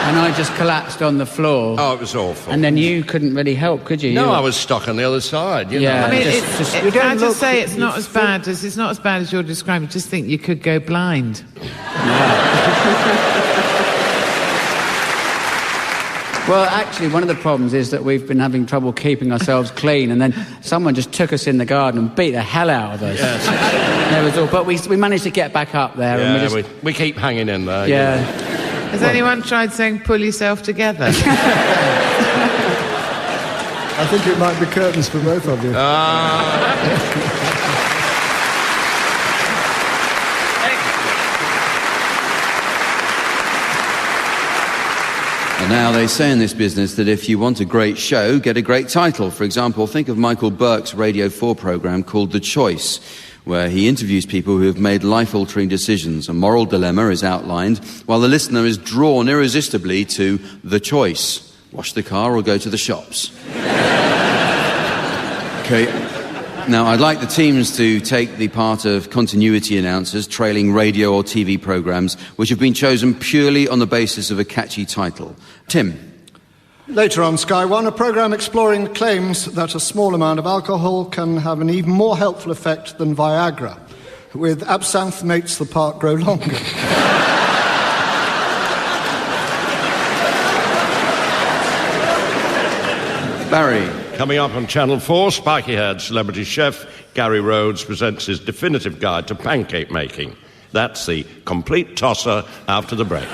And I just collapsed on the floor. Oh, it was awful. And then you couldn't really help, could you? No, I was stuck on the other side, you know. I mean, can I just say it's not as bad as you're describing. Just think you could go blind. Well, actually, one of the problems is that we've been having trouble keeping ourselves clean, and then someone just took us in the garden and beat the hell out of us. Yes. But we managed to get back up there. Yeah, and we keep hanging in there. Yeah. You know. Has anyone tried saying, pull yourself together? I think it might be curtains for both of you. And now they say in this business that if you want a great show, get a great title. For example, think of Michael Burke's Radio 4 programme called The Choice, where he interviews people who have made life-altering decisions. A moral dilemma is outlined, while the listener is drawn irresistibly to the choice. Wash the car or go to the shops. OK. Now, I'd like the teams to take the part of continuity announcers trailing radio or TV programmes which have been chosen purely on the basis of a catchy title. Tim. Later on Sky One, a programme exploring the claims that a small amount of alcohol can have an even more helpful effect than Viagra. With absinthe makes the part grow longer. Barry. Coming up on Channel 4, spiky-haired celebrity chef Gary Rhodes presents his definitive guide to pancake making. That's the complete tosser after the break.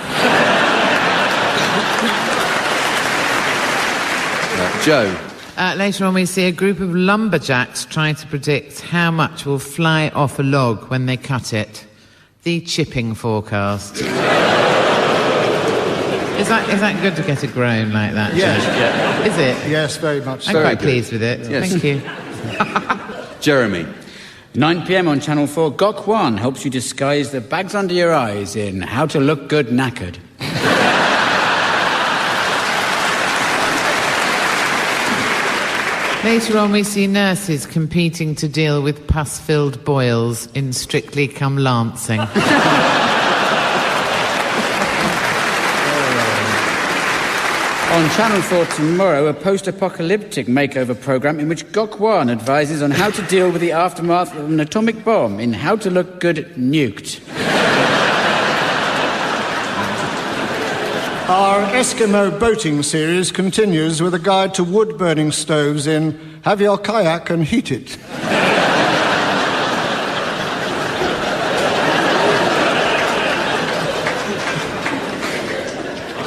Joe. Later on, we see a group of lumberjacks trying to predict how much will fly off a log when they cut it. The chipping forecast. Is that good to get a groan like that? Yes. Yeah. Is it? Yes, very much. I'm quite pleased with it. Yes. Thank you. Jeremy. 9 p.m. on Channel 4, Gok 1 helps you disguise the bags under your eyes in How to Look Good Knackered. Later on, we see nurses competing to deal with pus-filled boils in Strictly Come Lancing. On Channel 4 tomorrow, a post-apocalyptic makeover programme in which Gok 1 advises on how to deal with the aftermath of an atomic bomb in How to Look Good Nuked. Our Eskimo boating series continues with a guide to wood-burning stoves in Have Your Kayak and Heat It.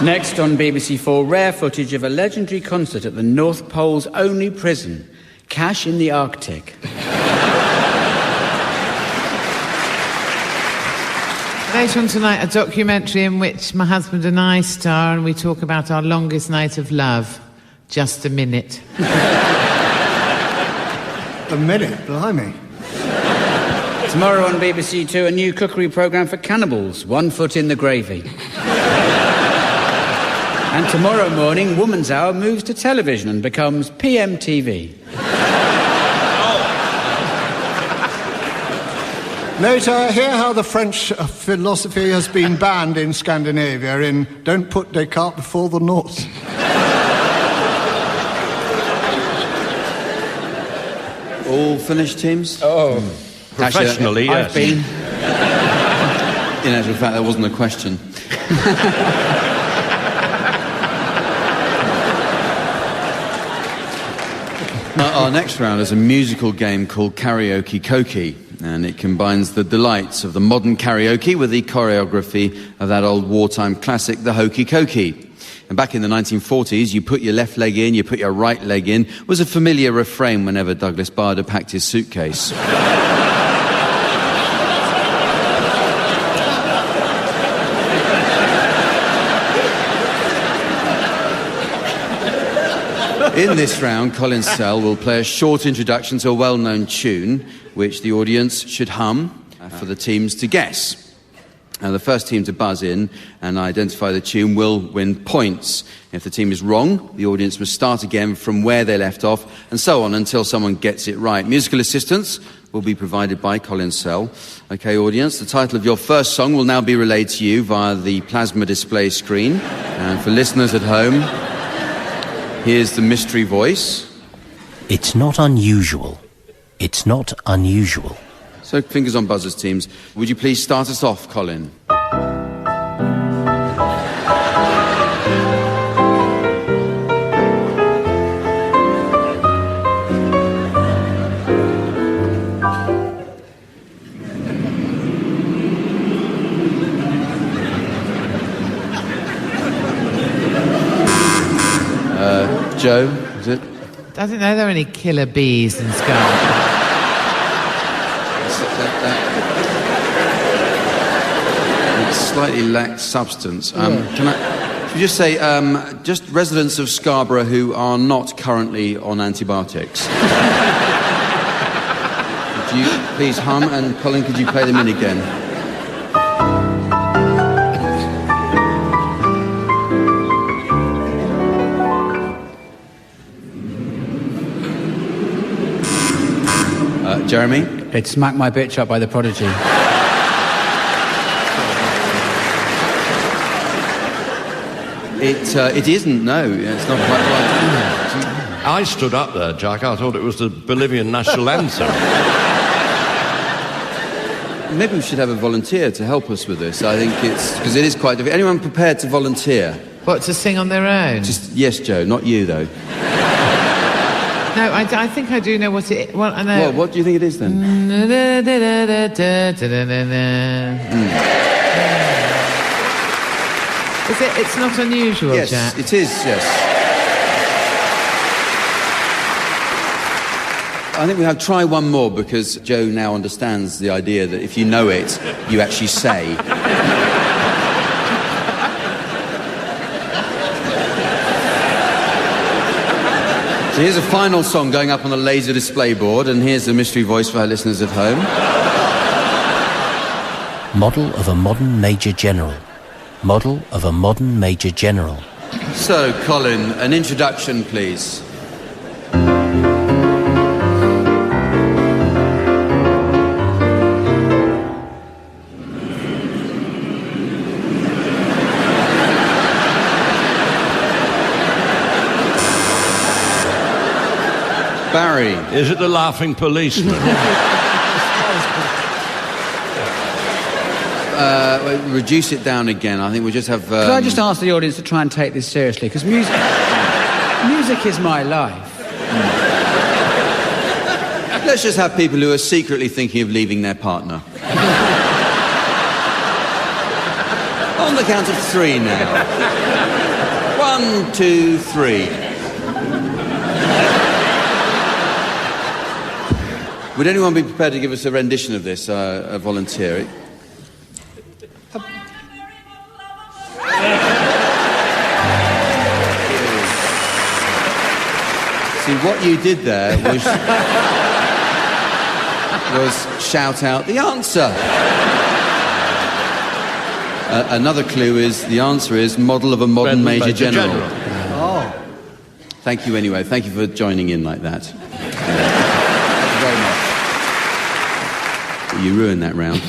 Next on BBC4, rare footage of a legendary concert at the North Pole's only prison, Cash in the Arctic. Later on tonight, a documentary in which my husband and I star, and we talk about our longest night of love. Just a minute. A minute? Blimey. Tomorrow on BBC Two, a new cookery programme for cannibals, One Foot in the Gravy. And tomorrow morning, Woman's Hour moves to television and becomes PMTV. Later, hear how the French philosophy has been banned in Scandinavia in Don't Put Descartes Before the North. All finished, teams? Oh. Professionally, Actually, yes. I've been... In actual fact, that wasn't a question. Our next round is a musical game called Karaoke Koki, and it combines the delights of the modern karaoke with the choreography of that old wartime classic, the Hokey Koki. And back in the 1940s, you put your left leg in, you put your right leg in, was a familiar refrain whenever Douglas Bader packed his suitcase. In this round, Colin Sell will play a short introduction to a well-known tune, which the audience should hum for the teams to guess. And the first team to buzz in and identify the tune will win points. If the team is wrong, the audience must start again from where they left off, and so on until someone gets it right. Musical assistance will be provided by Colin Sell. Okay, audience, the title of your first song will now be relayed to you via the plasma display screen. And for listeners at home, here's the mystery voice. It's not unusual. It's not unusual. So, fingers on buzzers, teams. Would you please start us off, Colin? Joe, is it? I didn't know there were any killer bees in Scotland. It slightly lacks substance. Can you just say, just residents of Scarborough who are not currently on antibiotics? Would you please hum, and Colin, could you play them in again? Jeremy? It's Smack My Bitch Up by The Prodigy. It isn't, no. It's not quite right. I stood up there, Jack. I thought it was the Bolivian national anthem. Maybe we should have a volunteer to help us with this. I think it's... Because it is quite difficult. Anyone prepared to volunteer? What, to sing on their own? Yes, Joe, not you, though. No, I think I do know what it is. Well, I know. What do you think it is, then? Is it? It's not unusual, yes, Jack? It is, yes. I think we have to try one more, because Joe now understands the idea that if you know it, you actually say. So here's a final song going up on the laser display board, and here's the mystery voice for our listeners at home. Model of a modern Major General. Model of a modern Major General. So, Colin, an introduction, please. Barry. Is it the laughing policeman? Reduce it down again. I think we just have... Could I just ask the audience to try and take this seriously? Because music is my life. Let's just have people who are secretly thinking of leaving their partner. On the count of 3 now. 1, 2, 3. Would anyone be prepared to give us a rendition of this, a volunteer? See, what you did there was shout out the answer. Another clue is the answer is model of a modern Major General. Oh. Thank you anyway. Thank you for joining in like that. Thank you very much. You ruined that round.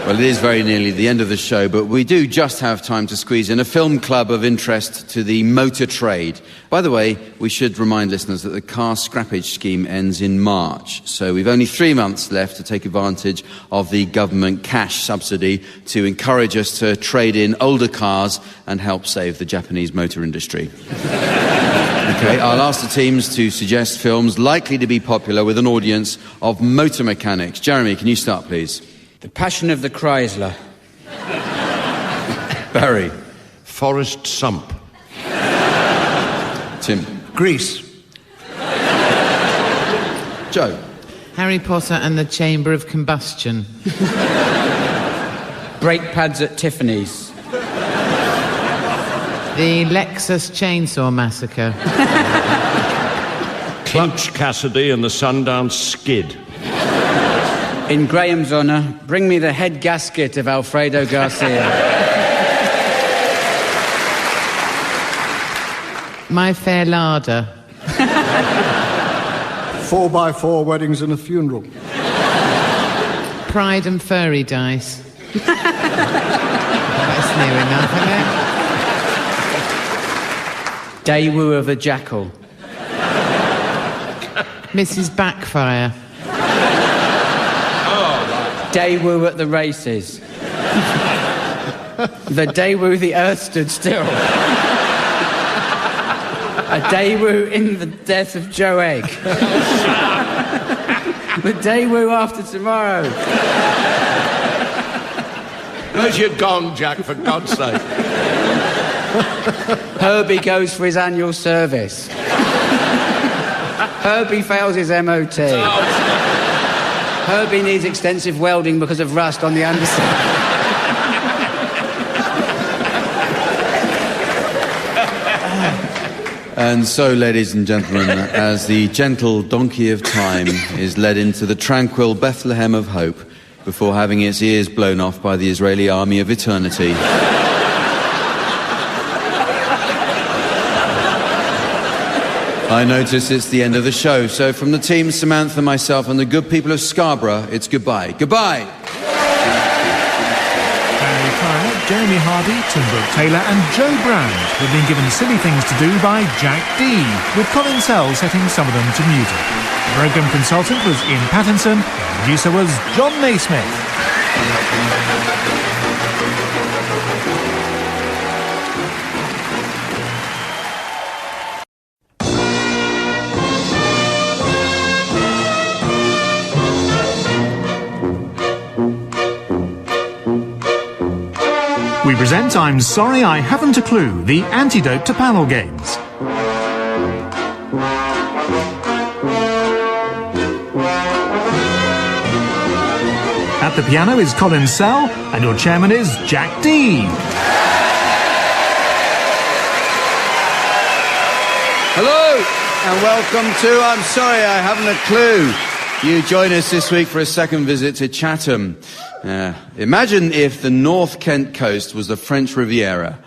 Well, it is very nearly the end of the show, but we do just have time to squeeze in a film club of interest to the motor trade. By the way, we should remind listeners that the car scrappage scheme ends in March, so we've only 3 months left to take advantage of the government cash subsidy to encourage us to trade in older cars and help save the Japanese motor industry. Okay, I'll ask the teams to suggest films likely to be popular with an audience of motor mechanics. Jeremy, can you start, please? The Passion of the Chrysler. Barry. Forest Sump. Tim. Grease. Joe. Harry Potter and the Chamber of Combustion. Brake pads at Tiffany's. The Lexus Chainsaw Massacre. Clutch Cassidy and the Sundance Skid. In Graham's honour, bring me the head gasket of Alfredo Garcia. My Fair Larder. 4x4 weddings and a funeral. Pride and Furry Dice. That's near enough, isn't it? Daewoo of a Jackal. Mrs. Backfire. Daewoo at the races. The Daewoo the earth stood still. A Daewoo in the death of Joe Egg. The Daewoo after tomorrow. Where's your gong, Jack, for God's sake? Herbie goes for his annual service. Herbie fails his MOT. Herbie needs extensive welding because of rust on the underside. And so, ladies and gentlemen, as the gentle donkey of time is led into the tranquil Bethlehem of hope before having its ears blown off by the Israeli army of eternity. I notice it's the end of the show. So from the team, Samantha, myself, and the good people of Scarborough, it's goodbye. Goodbye! Barry Cryer, Jeremy Hardy, Tim Brooke Taylor and Joe Brand have been given silly things to do by Jack D, with Colin Sell setting some of them to music. The programme consultant was Ian Pattinson, the producer was John Naismith. We present I'm Sorry I Haven't a Clue, the antidote to panel games. At the piano is Colin Sell, and your chairman is Jack D. Hello, and welcome to I'm Sorry I Haven't a Clue. You join us this week for a second visit to Chatham. Imagine if the North Kent coast was the French Riviera.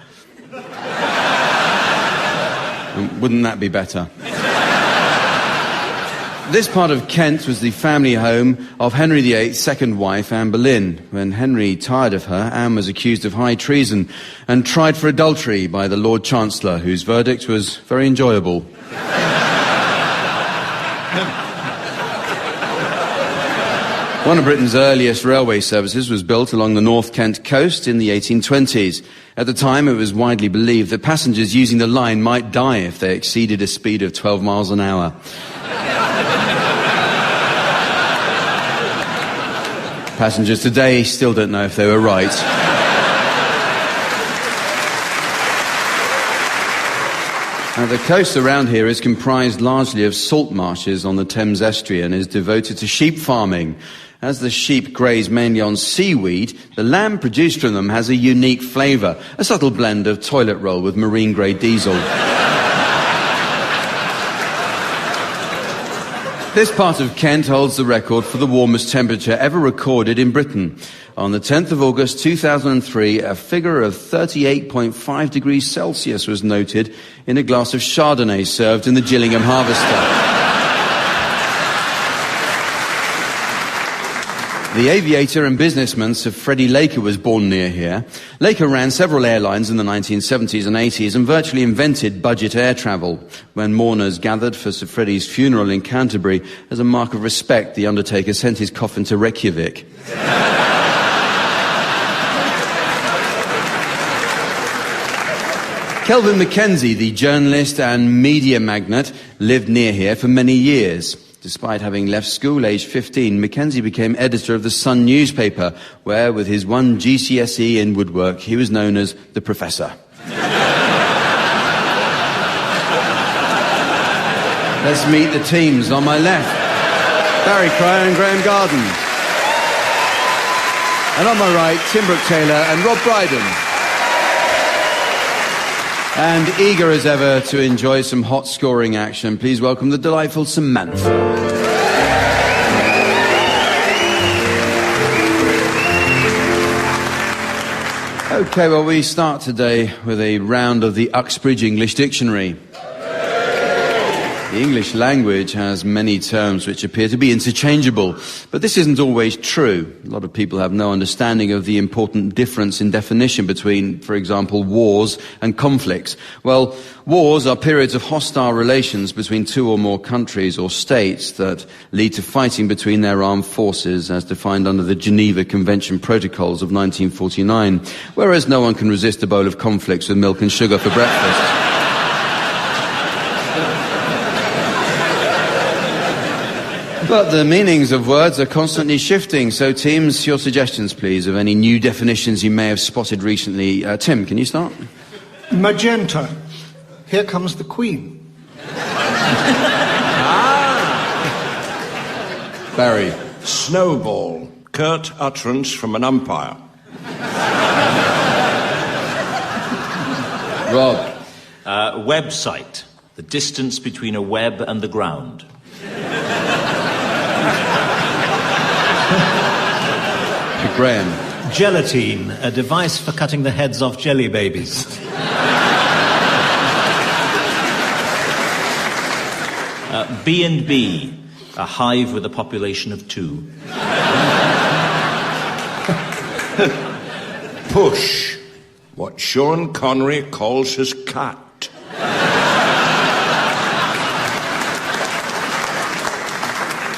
Wouldn't that be better? This part of Kent was the family home of Henry VIII's second wife, Anne Boleyn. When Henry tired of her, Anne was accused of high treason and tried for adultery by the Lord Chancellor, whose verdict was very enjoyable. One of Britain's earliest railway services was built along the North Kent coast in the 1820s. At the time, it was widely believed that passengers using the line might die if they exceeded a speed of 12 miles an hour. Passengers today still don't know if they were right. Now, the coast around here is comprised largely of salt marshes on the Thames estuary and is devoted to sheep farming. As the sheep graze mainly on seaweed, the lamb produced from them has a unique flavour, a subtle blend of toilet roll with marine-grade diesel. This part of Kent holds the record for the warmest temperature ever recorded in Britain. On the 10th of August 2003, a figure of 38.5 degrees Celsius was noted in a glass of Chardonnay served in the Gillingham Harvester. The aviator and businessman Sir Freddie Laker was born near here. Laker ran several airlines in the 1970s and 80s and virtually invented budget air travel. When mourners gathered for Sir Freddie's funeral in Canterbury, as a mark of respect, the undertaker sent his coffin to Reykjavik. Kelvin Mackenzie, the journalist and media magnate, lived near here for many years. Despite having left school aged 15, Mackenzie became editor of the Sun newspaper, where, with his one GCSE in woodwork, he was known as the Professor. Let's meet the teams. On my left, Barry Cryer and Graham Garden. And on my right, Tim Brooke Taylor and Rob Brydon. And eager as ever to enjoy some hot scoring action, please welcome the delightful Samantha. Okay, well, we start today with a round of the Uxbridge English Dictionary. The English language has many terms which appear to be interchangeable, but this isn't always true. A lot of people have no understanding of the important difference in definition between, for example, wars and conflicts. Well, wars are periods of hostile relations between two or more countries or states that lead to fighting between their armed forces as defined under the Geneva Convention Protocols of 1949, whereas no one can resist a bowl of conflicts with milk and sugar for breakfast. But the meanings of words are constantly shifting, so teams, your suggestions, please, of any new definitions you may have spotted recently. Tim, can you start? Magenta. Here comes the Queen. Barry. Snowball. Curt utterance from an umpire. Rob. Website. The distance between a web and the ground. Graham. Gelatine, a device for cutting the heads off jelly babies. B&B, a hive with a population of 2. Push, what Sean Connery calls his cat.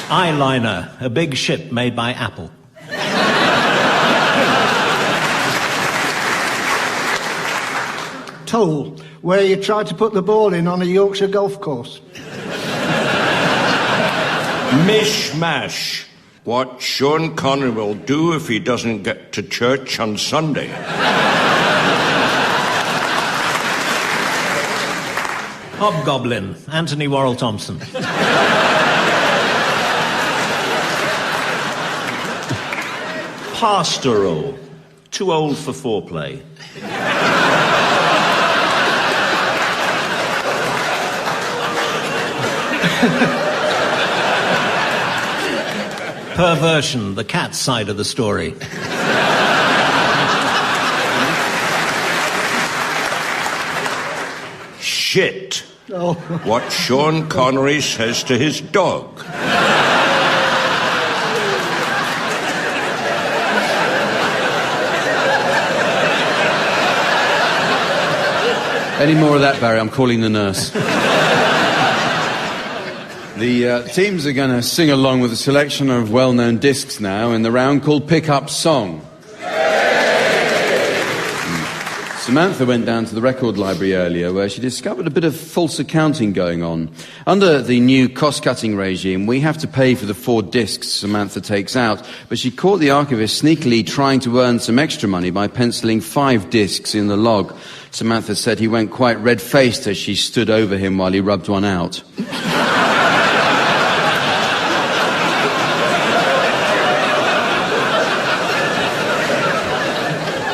Eyeliner, a big ship made by Apple. Toll, where you try to put the ball in on a Yorkshire golf course. Mishmash, what Sean Connery will do if he doesn't get to church on Sunday. Hobgoblin, Anthony Worrell Thompson. Pastoral, too old for foreplay. Perversion, the cat side of the story. Shit, Oh. what Sean Connery says to his dog. Any more of that, Barry? I'm calling the nurse. The teams are going to sing along with a selection of well-known discs now in the round called Pick Up Song. Samantha went down to the record library earlier where she discovered a bit of false accounting going on. Under the new cost-cutting regime, we have to pay for the 4 discs Samantha takes out, but she caught the archivist sneakily trying to earn some extra money by penciling 5 discs in the log. Samantha said he went quite red-faced as she stood over him while he rubbed one out.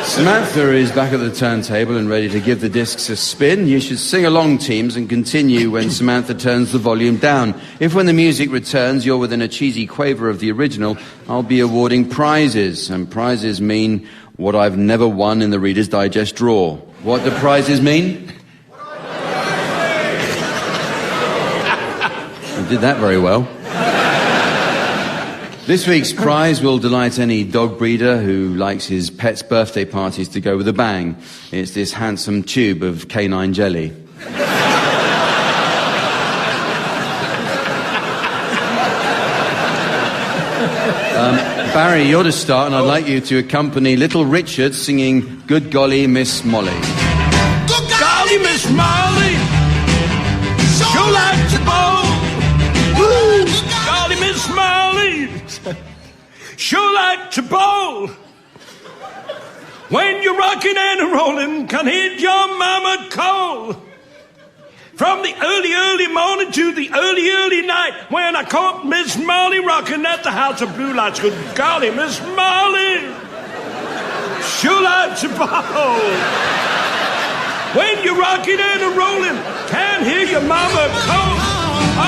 Samantha is back at the turntable and ready to give the discs a spin. You should sing along, teams, and continue when Samantha turns the volume down. If when the music returns you're within a cheesy quaver of the original, I'll be awarding prizes. And prizes mean what I've never won in the Reader's Digest draw. What do prizes mean? I did that very well. This week's prize will delight any dog breeder who likes his pet's birthday parties to go with a bang. It's this handsome tube of canine jelly. Barry, you're to start, and I'd like you to accompany Little Richard singing Good Golly, Miss Molly. Good golly, Miss Molly, sure like to bowl. Good golly, Miss Molly, sure like to bowl. When you're rocking and rolling, can hit your mama cold. From the early morning to the early night, when I caught Miss Molly rocking at the House of Blue Lights. Good golly, Miss Molly, sure like to bowl. When you're rocking and rolling, can't hear your mama cold. Oh!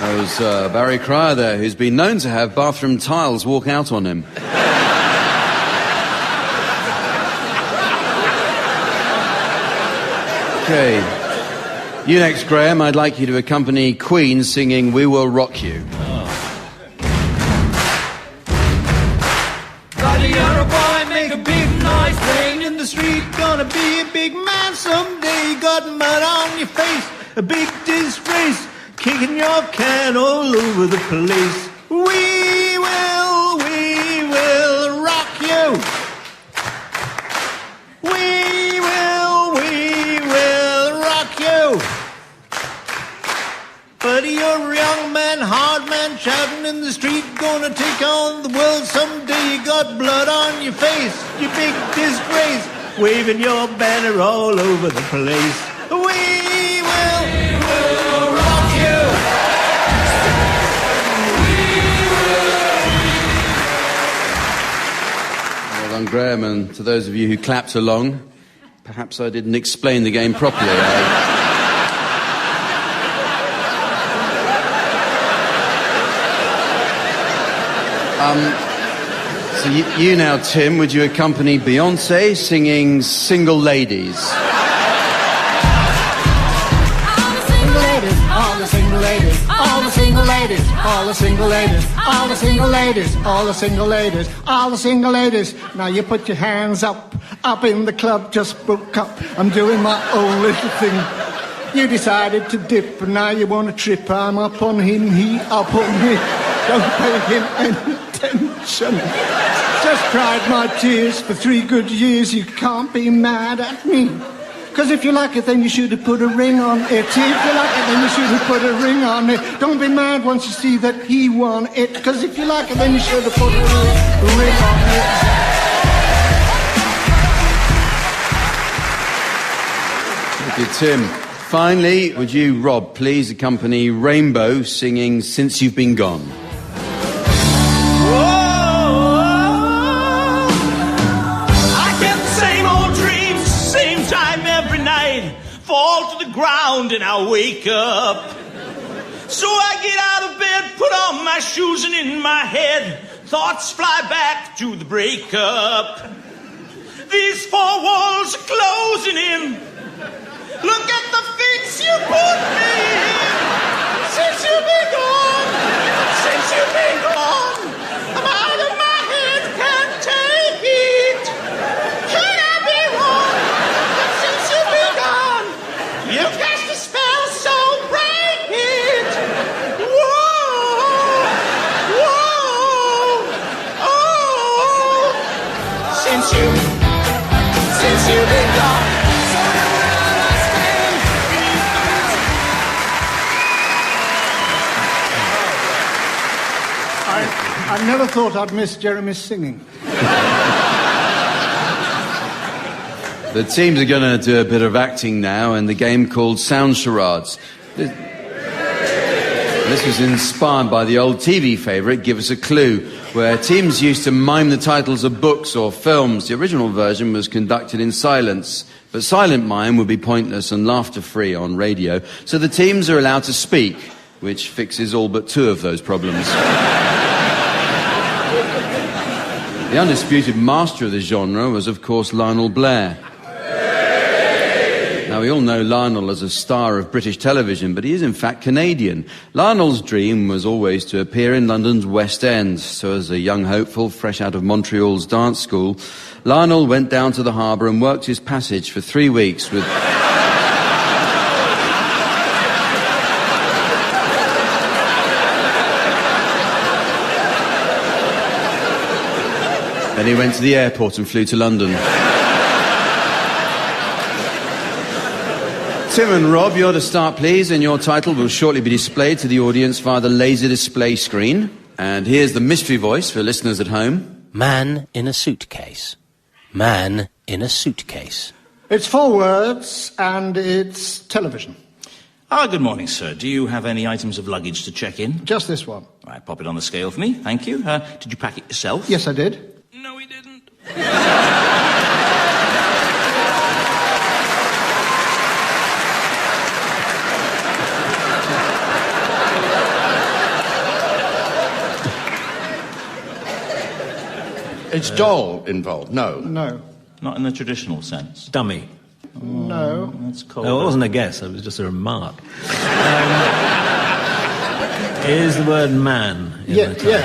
That was Barry Cryer there, who's been known to have bathroom tiles walk out on him. Okay. You next, Graham. I'd like you to accompany Queen singing We Will Rock You. Buddy, you're a boy, make a big noise, playing in the street, gonna be a big man someday. Got mud on your face, a big disgrace, kicking your can all over the place. We will rock you. We will rock you. Buddy, you're a young man, hard man, shouting in the street, gonna take on the world someday. You got blood on your face, you big disgrace, waving your banner all over the place. We will rock you. Well done, Graham, and to those of you who clapped along, perhaps I didn't explain the game properly. So you now, Tim, would you accompany Beyonce singing Single Ladies? All the single ladies, all the single ladies, all the single ladies, all the single ladies, all the single ladies, all the single ladies. Now you put your hands up in the club, just broke up. I'm doing my own little thing. You decided to dip, and now you want to trip. I'm up on him, he up on me. Don't pay him any attention. Just cried my tears for 3 good years. You can't be mad at me. Because if you like it, then you should have put a ring on it. If you like it, then you should have put a ring on it. Don't be mad once you see that he won it. Because if you like it, then you should have put a ring on it. Thank you, Tim. Finally, would you, Rob, please accompany Rainbow singing Since You've Been Gone? Fall to the ground and I wake up. So I get out of bed, put on my shoes, and in my head thoughts fly back to the breakup. These 4 walls are closing in. Look at the fix you put me in. Since you've been gone, since you've been gone, I'm out of my head, can't take it. Can I be wrong? But since you've been gone, you cast a spell, so break it. Whoa, whoa, oh. Since you've been gone. I never thought I'd miss Jeremy's singing. The teams are going to do a bit of acting now in the game called Sound Charades. This was inspired by the old TV favourite, Give Us a Clue, where teams used to mime the titles of books or films. The original version was conducted in silence, but silent mime would be pointless and laughter-free on radio, so the teams are allowed to speak, which fixes all but 2 of those problems. The undisputed master of the genre was, of course, Lionel Blair. Now, we all know Lionel as a star of British television, but he is in fact Canadian. Lionel's dream was always to appear in London's West End. So as a young hopeful, fresh out of Montreal's dance school, Lionel went down to the harbour and worked his passage for 3 weeks with... Then he went to the airport and flew to London. Tim and Rob, you're to start, please, and your title will shortly be displayed to the audience via the laser display screen. And here's the mystery voice for listeners at home. Man in a suitcase. Man in a suitcase. It's 4 words, and it's television. Good morning, sir. Do you have any items of luggage to check in? Just this one. Right, pop it on the scale for me. Thank you. Did you pack it yourself? Yes, I did. No, he didn't. It's doll involved? No. No. Not in the traditional sense. Dummy. No. That's cold. No, it wasn't a guess, it was just a remark. Is the word man in the title?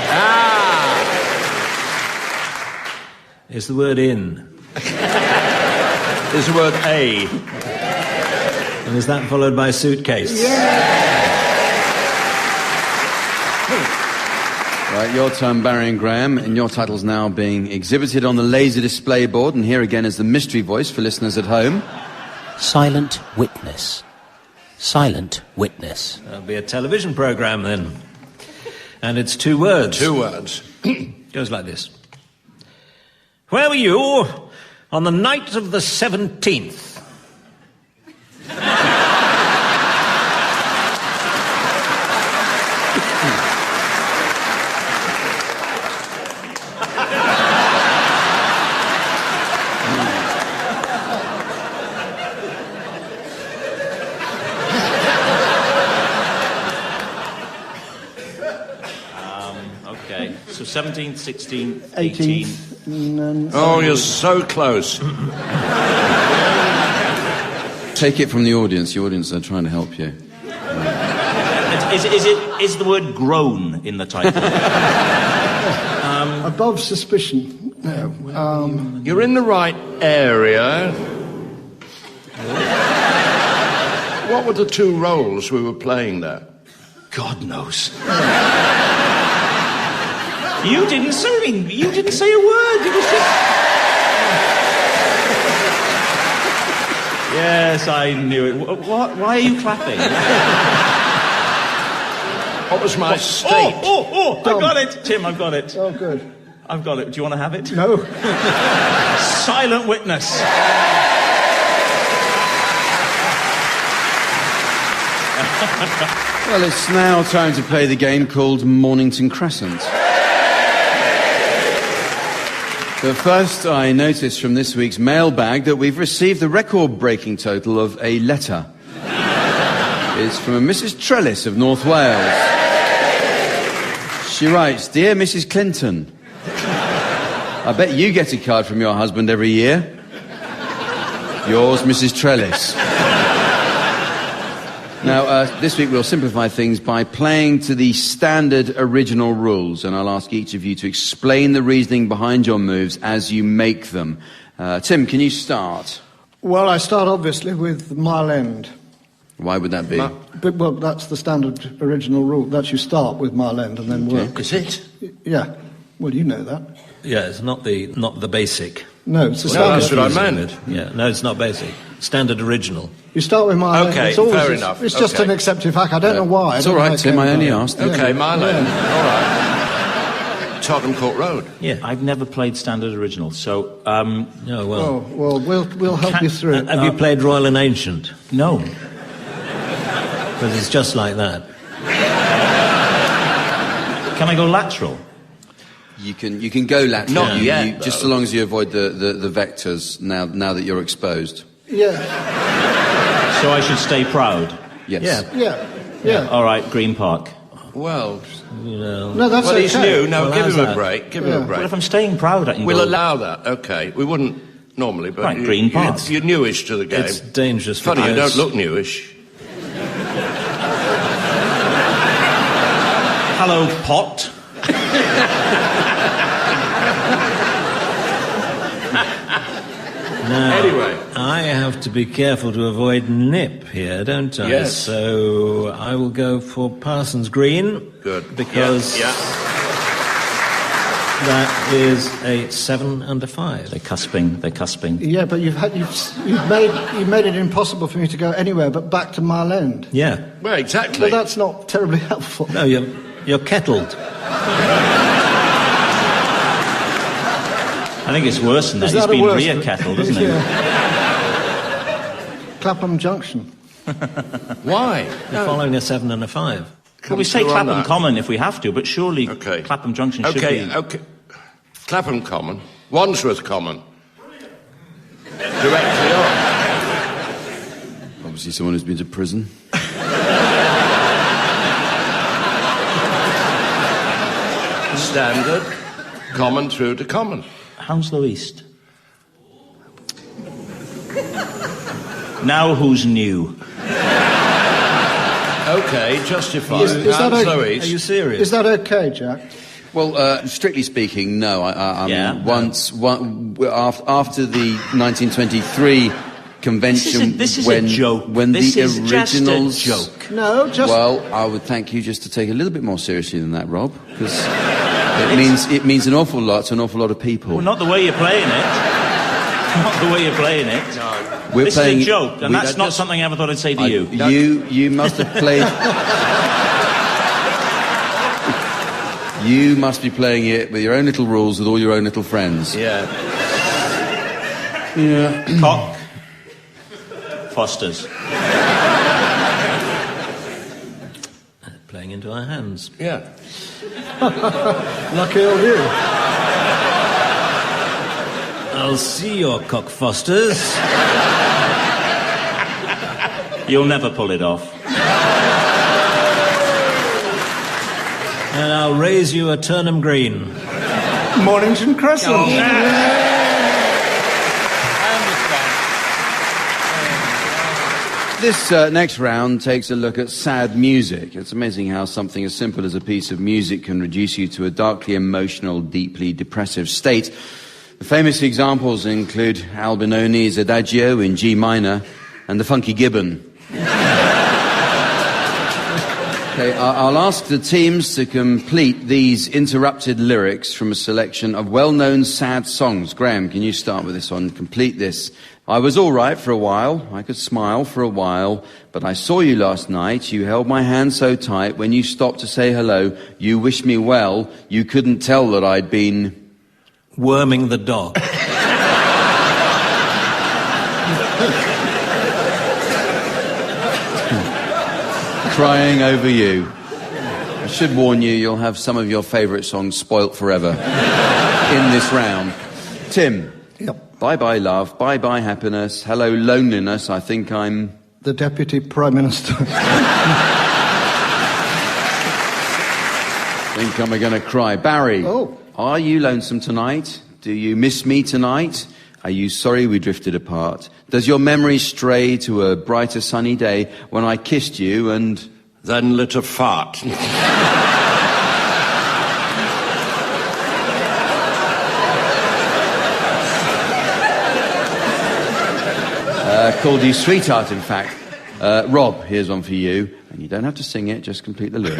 Is the word in? Is the word a? And is that followed by suitcase? Right, your turn, Barry and Graham, and your title's now being exhibited on the laser display board, and here again is the mystery voice for listeners at home. Silent witness. Silent witness. That'll be a television programme then. And it's 2 words. 2 words. Goes like this. Where were you on the night of the 17th? So 17th, 16th, 18th. 18th. Oh, you're so close. Take it from the audience. The audience are trying to help you. Is the word groan in the title? Above suspicion. No. You're in the right area. What were the two roles we were playing there? God knows. You didn't say anything. You didn't say a word. It was just... Yes, I knew it. What? Why are you clapping? What was my state? Oh, I got it. Tim, I've got it. Oh, good. I've got it. Do you want to have it? No. Silent witness. Well, it's now time to play the game called Mornington Crescent. But first, I noticed from this week's mailbag that we've received the record-breaking total of a letter. It's from a Mrs. Trellis of North Wales. She writes, "Dear Mrs. Clinton, I bet you get a card from your husband every year. Yours, Mrs. Trellis." Now, this week we'll simplify things by playing to the standard original rules, and I'll ask each of you to explain the reasoning behind your moves as you make them. Tim, can you start? Well, I start obviously with Mile End. Why would that be? Well, that's the standard original rule. That you start with Mile End and then work. Is it? Yeah. Well, you know that. Yeah, it's not the basic. No, it's the Well, standard. that's what I meant. Yeah, no, it's not basic. Standard original. You start with Mile End. Okay, It's always fair enough. It's just Okay. an accepted fact. I don't know why. It's all right, Tim, I only asked. Okay, Mile End. All right. Tottenham Court Road. Yeah, I've never played standard original, so Oh, well. Oh, well, we'll help you through it. Have you played Royal and Ancient? no. Because it's just like that. Can I go lateral? You can go lateral. Not yet, just though. so long as you avoid the vectors now that you're exposed. Yeah. So I should stay proud. Yes. Yeah. All right, Green Park. Well, No, that's well, okay. he's new. No, Well, give how's him a that? break. Give him a But break. if I'm staying proud, I can We'll go... allow that. Okay. We wouldn't normally, but Right, Green Park. You're newish to the game. It's dangerous. Funny, you because- don't look newish. Hello, pot. Now, Anyway. I have to be careful to avoid nip here, don't I? Yes. So I will go for Parsons Green. Good. Because Yeah. that is a 7 under 5. They're cusping. Yeah, but you've made it impossible for me to go anywhere but back to Mile End. Yeah. Well, exactly. Well, that's not terribly helpful. No, you're kettled. I think it's worse than that. Is He's that a been worse- rear kettled, isn't he? Yeah. Clapham Junction. Why? You're following a 7 and a 5. Well, we say through on Clapham that. Common if we have to, but surely Okay. Clapham Junction should Okay, be... okay. Clapham Common. Wandsworth Common. Directly on. Obviously someone who's been to prison. Standard. Common through to common. Hounslow East. Now who's new? Okay, justified. Is that Hounslow okay? East. Are you serious? Is that okay, Jack? Well, strictly speaking, no. I Yeah. mean, after the 1923 convention, This is when a joke. when This the is originals, just a joke. No, just... Well, I would thank you just to take it a little bit more seriously than that, Rob, because it means an awful lot to an awful lot of people. Well, not the way you're playing it. Not the way you're playing it. We're This playing is a joke, and that's not just- something I ever thought I'd say to you. You must have played. You must be playing it with your own little rules, with all your own little friends. Yeah. Yeah. Cock. Foster's. Playing into our hands. Yeah. Lucky old you. I'll see your cockfosters. You'll never pull it off. And I'll now raise you a Turnham Green. Mornington Crescent. Oh. This next round takes a look at sad music. It's amazing how something as simple as a piece of music can reduce you to a darkly emotional, deeply depressive state. The famous examples include Albinoni's Adagio in G minor and the Funky Gibbon. Okay, I'll ask the teams to complete these interrupted lyrics from a selection of well-known sad songs. Graham, can you start with this one? Complete this. I was all right for a while. I could smile for a while. But I saw you last night. You held my hand so tight. When you stopped to say hello, you wished me well. You couldn't tell that I'd been... worming the dog. Crying over you. I should warn you, you'll have some of your favourite songs spoilt forever in this round. Tim. Yep. Bye-bye love, bye-bye happiness, hello loneliness, I think I'm... The Deputy Prime Minister. think I'm gonna cry. Barry. Oh. Are you lonesome tonight? Do you miss me tonight? Are you sorry we drifted apart? Does your memory stray to a brighter sunny day when I kissed you and... then lit a fart? Called you sweetheart, in fact. Rob, here's one for you. And you don't have to sing it, just complete the lyrics.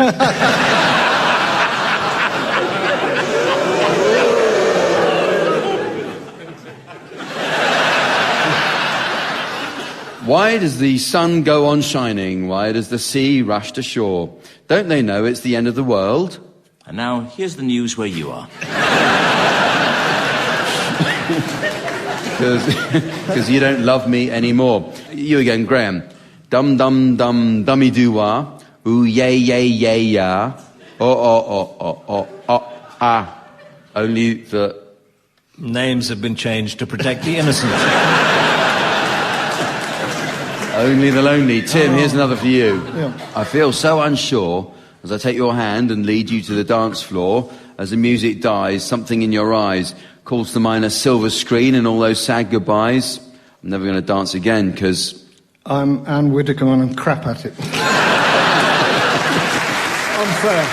Why does the sun go on shining? Why does the sea rush to shore? Don't they know it's the end of the world? And now, here's the news where you are. Because you don't love me anymore. You again, Graham. Dum dum dum dummy doo wah. Ooh yay yay yay ya. Ah. Only the... Names have been changed to protect the innocent. Only the lonely. Tim, here's another for you. Yeah. I feel so unsure as I take your hand and lead you to the dance floor. As the music dies, something in your eyes calls to mind a silver screen and all those sad goodbyes. I'm never going to dance again because... I'm Anne Widdecombe and crap at it. Unfair.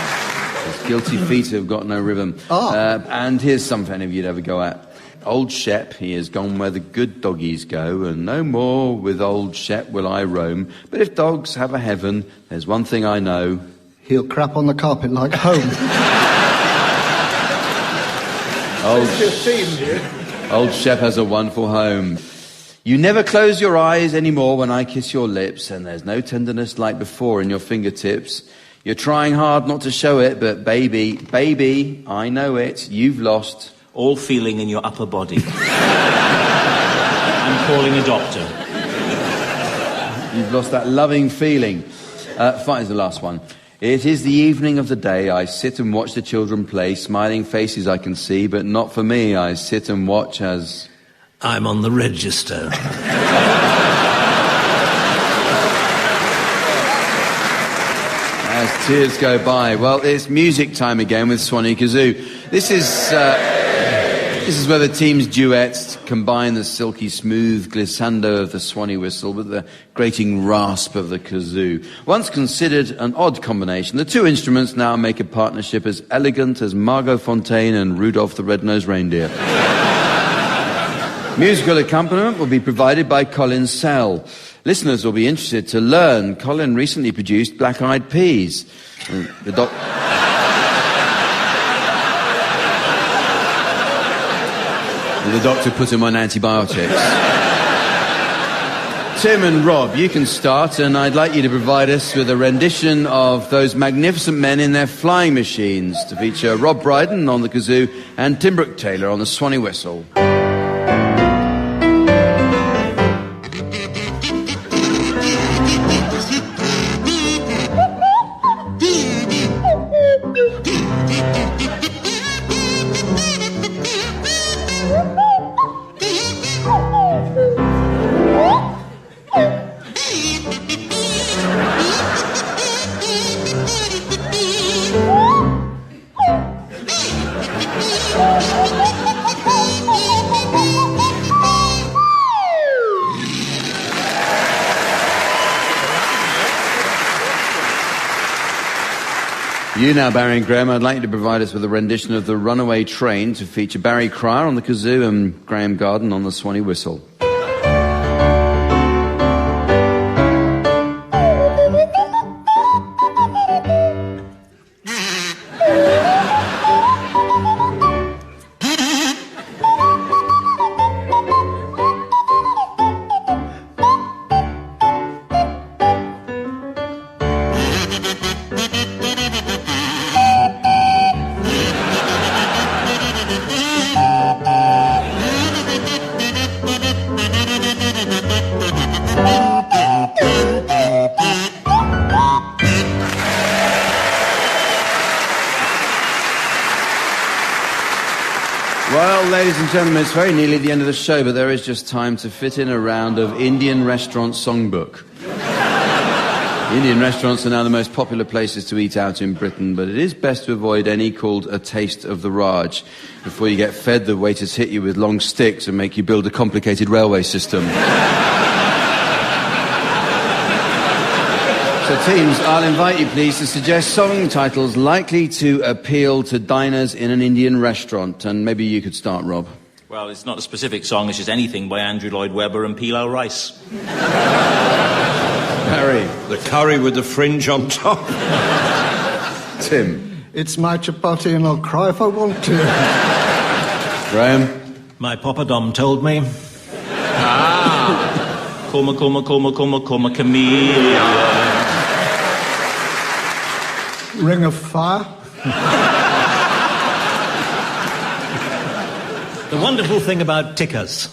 His guilty feet have got no rhythm. And here's something if you'd ever go at. Old Shep, he has gone where the good doggies go, and no more with old Shep will I roam. But if dogs have a heaven, there's one thing I know. He'll crap on the carpet like home. Old Shep has a wonderful home. You never close your eyes anymore when I kiss your lips, and there's no tenderness like before in your fingertips. You're trying hard not to show it, but baby, I know it, you've lost... all feeling in your upper body. I'm calling a doctor. You've lost that loving feeling. Fine is the last one. It is the evening of the day. I sit and watch the children play. Smiling faces I can see, but not for me. I sit and watch as... I'm on the register. As tears go by. Well, it's music time again with Swanee Kazoo. This is where the team's duets combine the silky smooth glissando of the Swanee whistle with the grating rasp of the kazoo. Once considered an odd combination, the two instruments now make a partnership as elegant as Margot Fontaine and Rudolph the Red-Nosed Reindeer. Musical accompaniment will be provided by Colin Sell. Listeners will be interested to learn Colin recently produced Black Eyed Peas. The doctor put him on antibiotics. Tim and Rob, you can start, and I'd like you to provide us with a rendition of those magnificent men in their flying machines to feature Rob Brydon on the kazoo and Tim Brooke Taylor on the Swanee whistle. You now, Barry and Graham, I'd like you to provide us with a rendition of The Runaway Train to feature Barry Cryer on the kazoo and Graham Garden on the Swanee whistle. Well, ladies and gentlemen, it's very nearly the end of the show, but there is just time to fit in a round of Indian Restaurant Songbook. Indian restaurants are now the most popular places to eat out in Britain, but it is best to avoid any called a taste of the Raj. Before you get fed, the waiters hit you with long sticks and make you build a complicated railway system. So teams, I'll invite you please to suggest song titles likely to appeal to diners in an Indian restaurant. And maybe you could start, Rob. Well, it's not a specific song, it's just anything by Andrew Lloyd Webber and Pilau Rice. Harry. The curry with the fringe on top. Tim. It's my chapati and I'll cry if I want to. Graham. My poppadom told me. Coma, chameleon. Ring of Fire. The wonderful thing about tikkers.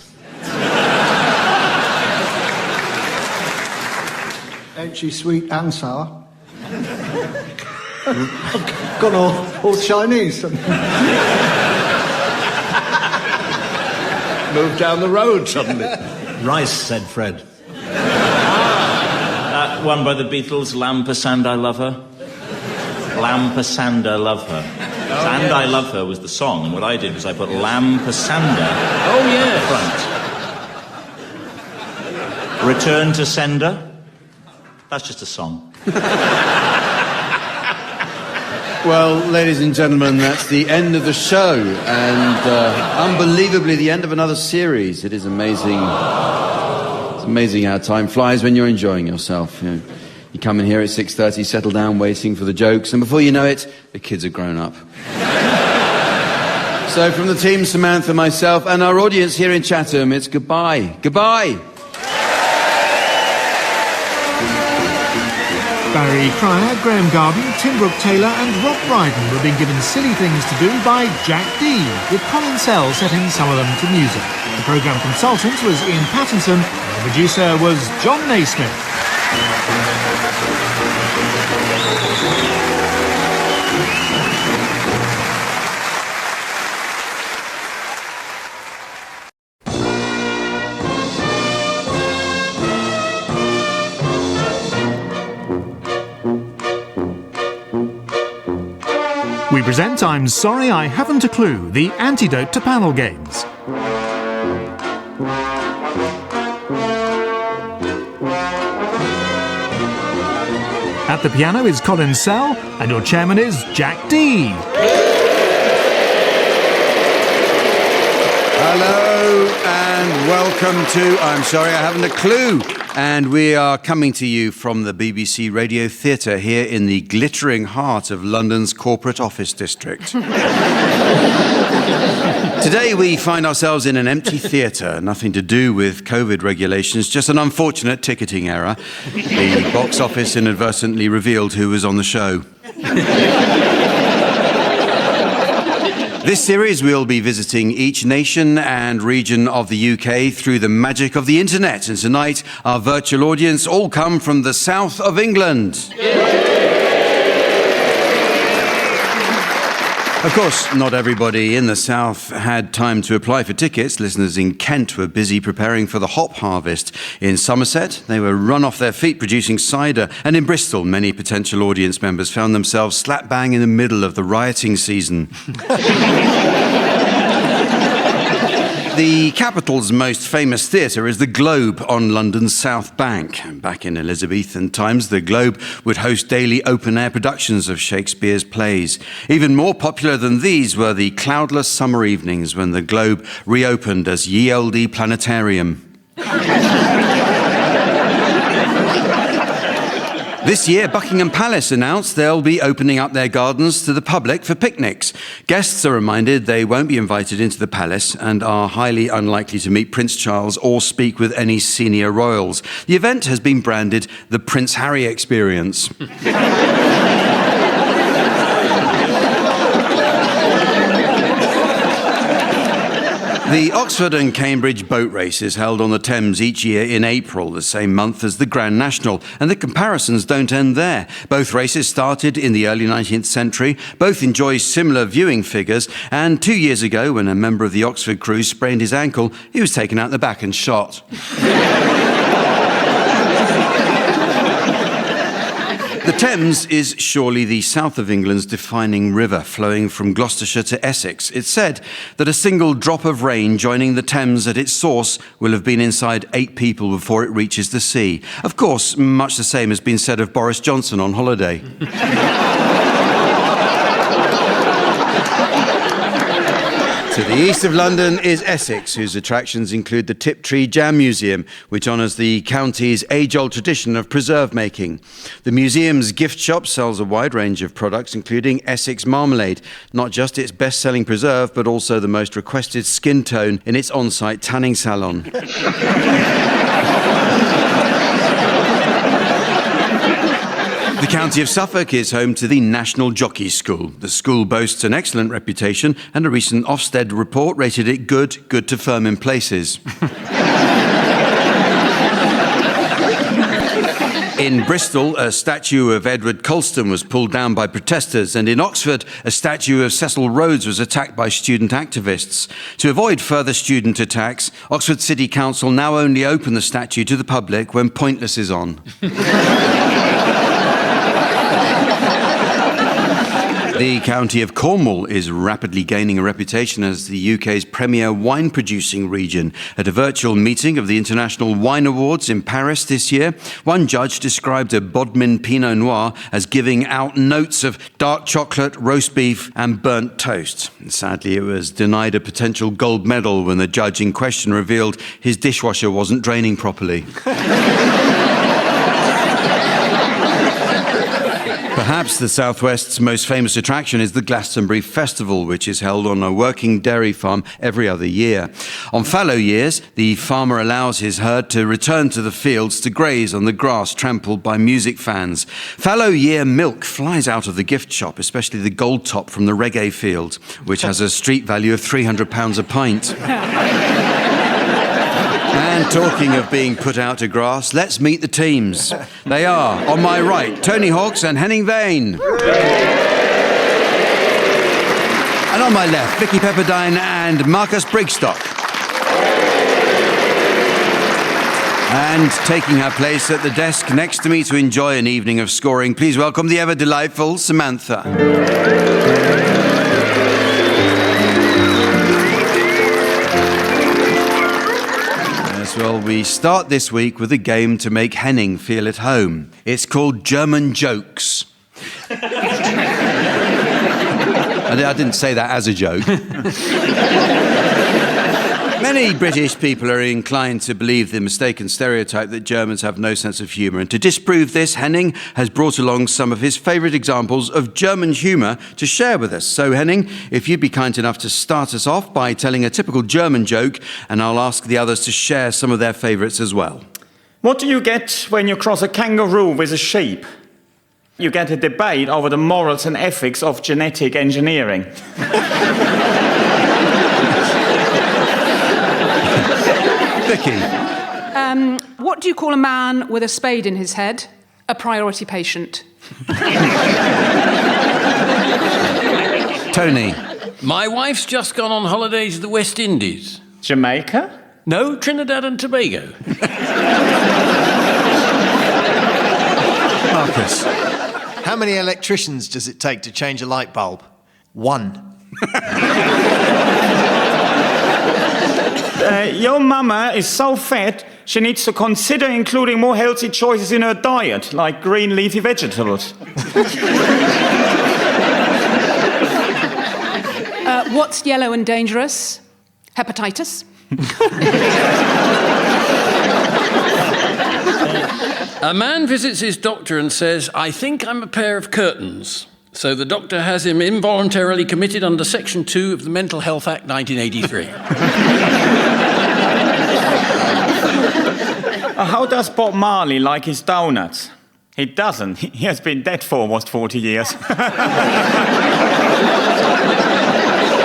Ain't she sweet and sour? Gone all Chinese. Moved down the road suddenly. Rice, said Fred. That one by the Beatles, Lamp and I Love Her. Lamp and I Love Her. And I Love Her was the song, and what I did was I put Lamp Sanda front. Return to Sender. That's just a song. Well, ladies and gentlemen, that's the end of the show, and unbelievably the end of another series. It is amazing. It's amazing how time flies when you're enjoying yourself. You come in here at 6:30, settle down, waiting for the jokes, and before you know it, the kids are grown up. So from the team, Samantha, myself, and our audience here in Chatham, it's goodbye. Goodbye! Barry Cryer, Graham Garden, Tim Brooke-Taylor and Rob Brydon were being given silly things to do by Jack D, with Colin Sell setting some of them to music. The programme consultant was Ian Pattinson, and the producer was John Naismith. We present I'm Sorry I Haven't a Clue, the antidote to panel games. At the piano is Colin Sell, and your chairman is Jack D. Hello and welcome to I'm Sorry I Haven't a Clue. And we are coming to you from the BBC Radio Theatre here in the glittering heart of London's corporate office district. Today we find ourselves in an empty theatre, nothing to do with COVID regulations, just an unfortunate ticketing error. The box office inadvertently revealed who was on the show. This series we'll be visiting each nation and region of the UK through the magic of the internet. And tonight our virtual audience all come from the south of England. Of course, not everybody in the south had time to apply for tickets. Listeners in Kent were busy preparing for the hop harvest. In Somerset, they were run off their feet producing cider. And in Bristol, many potential audience members found themselves slap bang in the middle of the rioting season. The capital's most famous theatre is the Globe on London's South Bank. Back in Elizabethan times, the Globe would host daily open-air productions of Shakespeare's plays. Even more popular than these were the cloudless summer evenings when the Globe reopened as Ye Olde Planetarium. This year, Buckingham Palace announced they'll be opening up their gardens to the public for picnics. Guests are reminded they won't be invited into the palace and are highly unlikely to meet Prince Charles or speak with any senior royals. The event has been branded the Prince Harry Experience. The Oxford and Cambridge boat race is held on the Thames each year in April, the same month as the Grand National, and the comparisons don't end there. Both races started in the early 19th century, both enjoy similar viewing figures, and 2 years ago, when a member of the Oxford crew sprained his ankle, he was taken out the back and shot. The Thames is surely the south of England's defining river, flowing from Gloucestershire to Essex. It's said that a single drop of rain joining the Thames at its source will have been inside 8 people before it reaches the sea. Of course, much the same has been said of Boris Johnson on holiday. To the east of London is Essex, whose attractions include the Tiptree Jam Museum, which honours the county's age-old tradition of preserve making. The museum's gift shop sells a wide range of products, including Essex marmalade, not just its best-selling preserve, but also the most requested skin tone in its on-site tanning salon. The county of Suffolk is home to the National Jockey School. The school boasts an excellent reputation, and a recent Ofsted report rated it good to firm in places. In Bristol, a statue of Edward Colston was pulled down by protesters, and in Oxford, a statue of Cecil Rhodes was attacked by student activists. To avoid further student attacks, Oxford City Council now only open the statue to the public when Pointless is on. The county of Cornwall is rapidly gaining a reputation as the UK's premier wine-producing region. At a virtual meeting of the International Wine Awards in Paris this year, one judge described a Bodmin Pinot Noir as giving out notes of dark chocolate, roast beef and burnt toast. Sadly, it was denied a potential gold medal when the judge in question revealed his dishwasher wasn't draining properly. Perhaps the Southwest's most famous attraction is the Glastonbury Festival, which is held on a working dairy farm every other year. On fallow years, the farmer allows his herd to return to the fields to graze on the grass trampled by music fans. Fallow year milk flies out of the gift shop, especially the gold top from the reggae field, which has a street value of £300 a pint. And talking of being put out to grass, let's meet the teams. They are, on my right, Tony Hawks and Henning Vane. And on my left, Vicky Pepperdine and Marcus Brigstock. And taking her place at the desk next to me to enjoy an evening of scoring, please welcome the ever-delightful Samantha. Well, we start this week with a game to make Henning feel at home. It's called German Jokes. I didn't say that as a joke. Many British people are inclined to believe the mistaken stereotype that Germans have no sense of humour. And to disprove this, Henning has brought along some of his favourite examples of German humour to share with us. So, Henning, if you'd be kind enough to start us off by telling a typical German joke, and I'll ask the others to share some of their favourites as well. What do you get when you cross a kangaroo with a sheep? You get a debate over the morals and ethics of genetic engineering. Vicky. What do you call a man with a spade in his head? A priority patient. Tony. My wife's just gone on holiday to the West Indies. Jamaica? No, Trinidad and Tobago. Marcus. How many electricians does it take to change a light bulb? 1. Your mama is so fat, she needs to consider including more healthy choices in her diet, like green leafy vegetables. What's yellow and dangerous? Hepatitis. A man visits his doctor and says, "I think I'm a pair of curtains." So the doctor has him involuntarily committed under Section 2 of the Mental Health Act 1983. How does Bob Marley like his donuts? He doesn't. He has been dead for almost 40 years.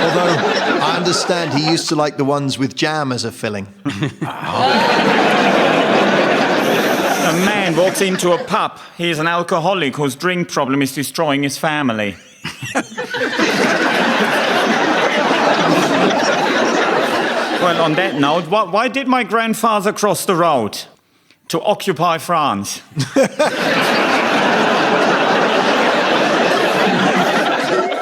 Although, I understand he used to like the ones with jam as a filling. A man walks into a pub. He is an alcoholic whose drink problem is destroying his family. Well, on that note, why did my grandfather cross the road? To occupy France.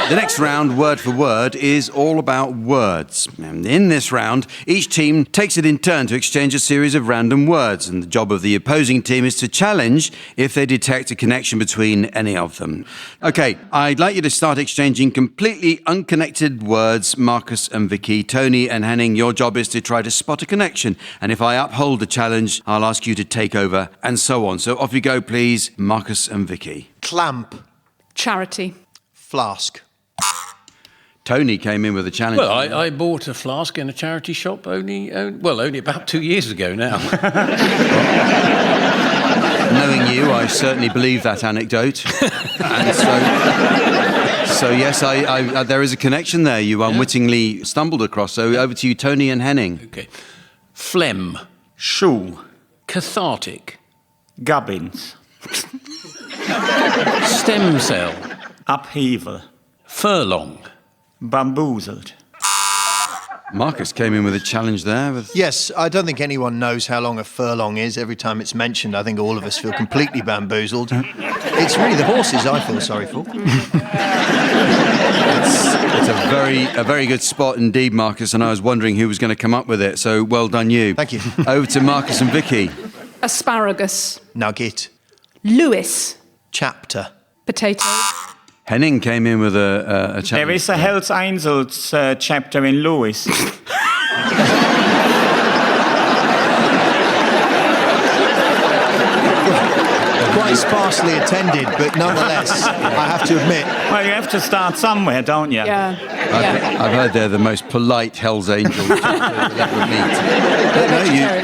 The next round, word for word, is all about words. And in this round, each team takes it in turn to exchange a series of random words, and the job of the opposing team is to challenge if they detect a connection between any of them. Okay, I'd like you to start exchanging completely unconnected words, Marcus and Vicky. Tony and Henning, your job is to try to spot a connection, and if I uphold the challenge, I'll ask you to take over, and so on. So off you go, please, Marcus and Vicky. Clamp. Charity. Flask. Tony came in with a challenge. Well, I bought a flask in a charity shop only about 2 years ago now. Knowing you, I certainly believe that anecdote. And so yes, I there is a connection there you unwittingly stumbled across. So over to you, Tony and Henning. Okay. Phlegm. Shoe. Cathartic. Gubbins. Stem cell. Upheaval. Furlong. Bamboozled. Marcus came in with a challenge there. Yes, I don't think anyone knows how long a furlong is. Every time it's mentioned, I think all of us feel completely bamboozled. It's really the horses I feel sorry for. It's a very good spot indeed, Marcus, and I was wondering who was going to come up with it, so well done you. Thank you. Over to Marcus and Vicky. Asparagus. Nugget. Lewis. Chapter. Potato. Henning came in with a challenge. There is a Hells Angels chapter in Lewis. Quite sparsely attended, but nonetheless, I have to admit. Well, you have to start somewhere, don't you? Yeah. I've heard they're the most polite Hells Angels chapter you'll ever meet. No,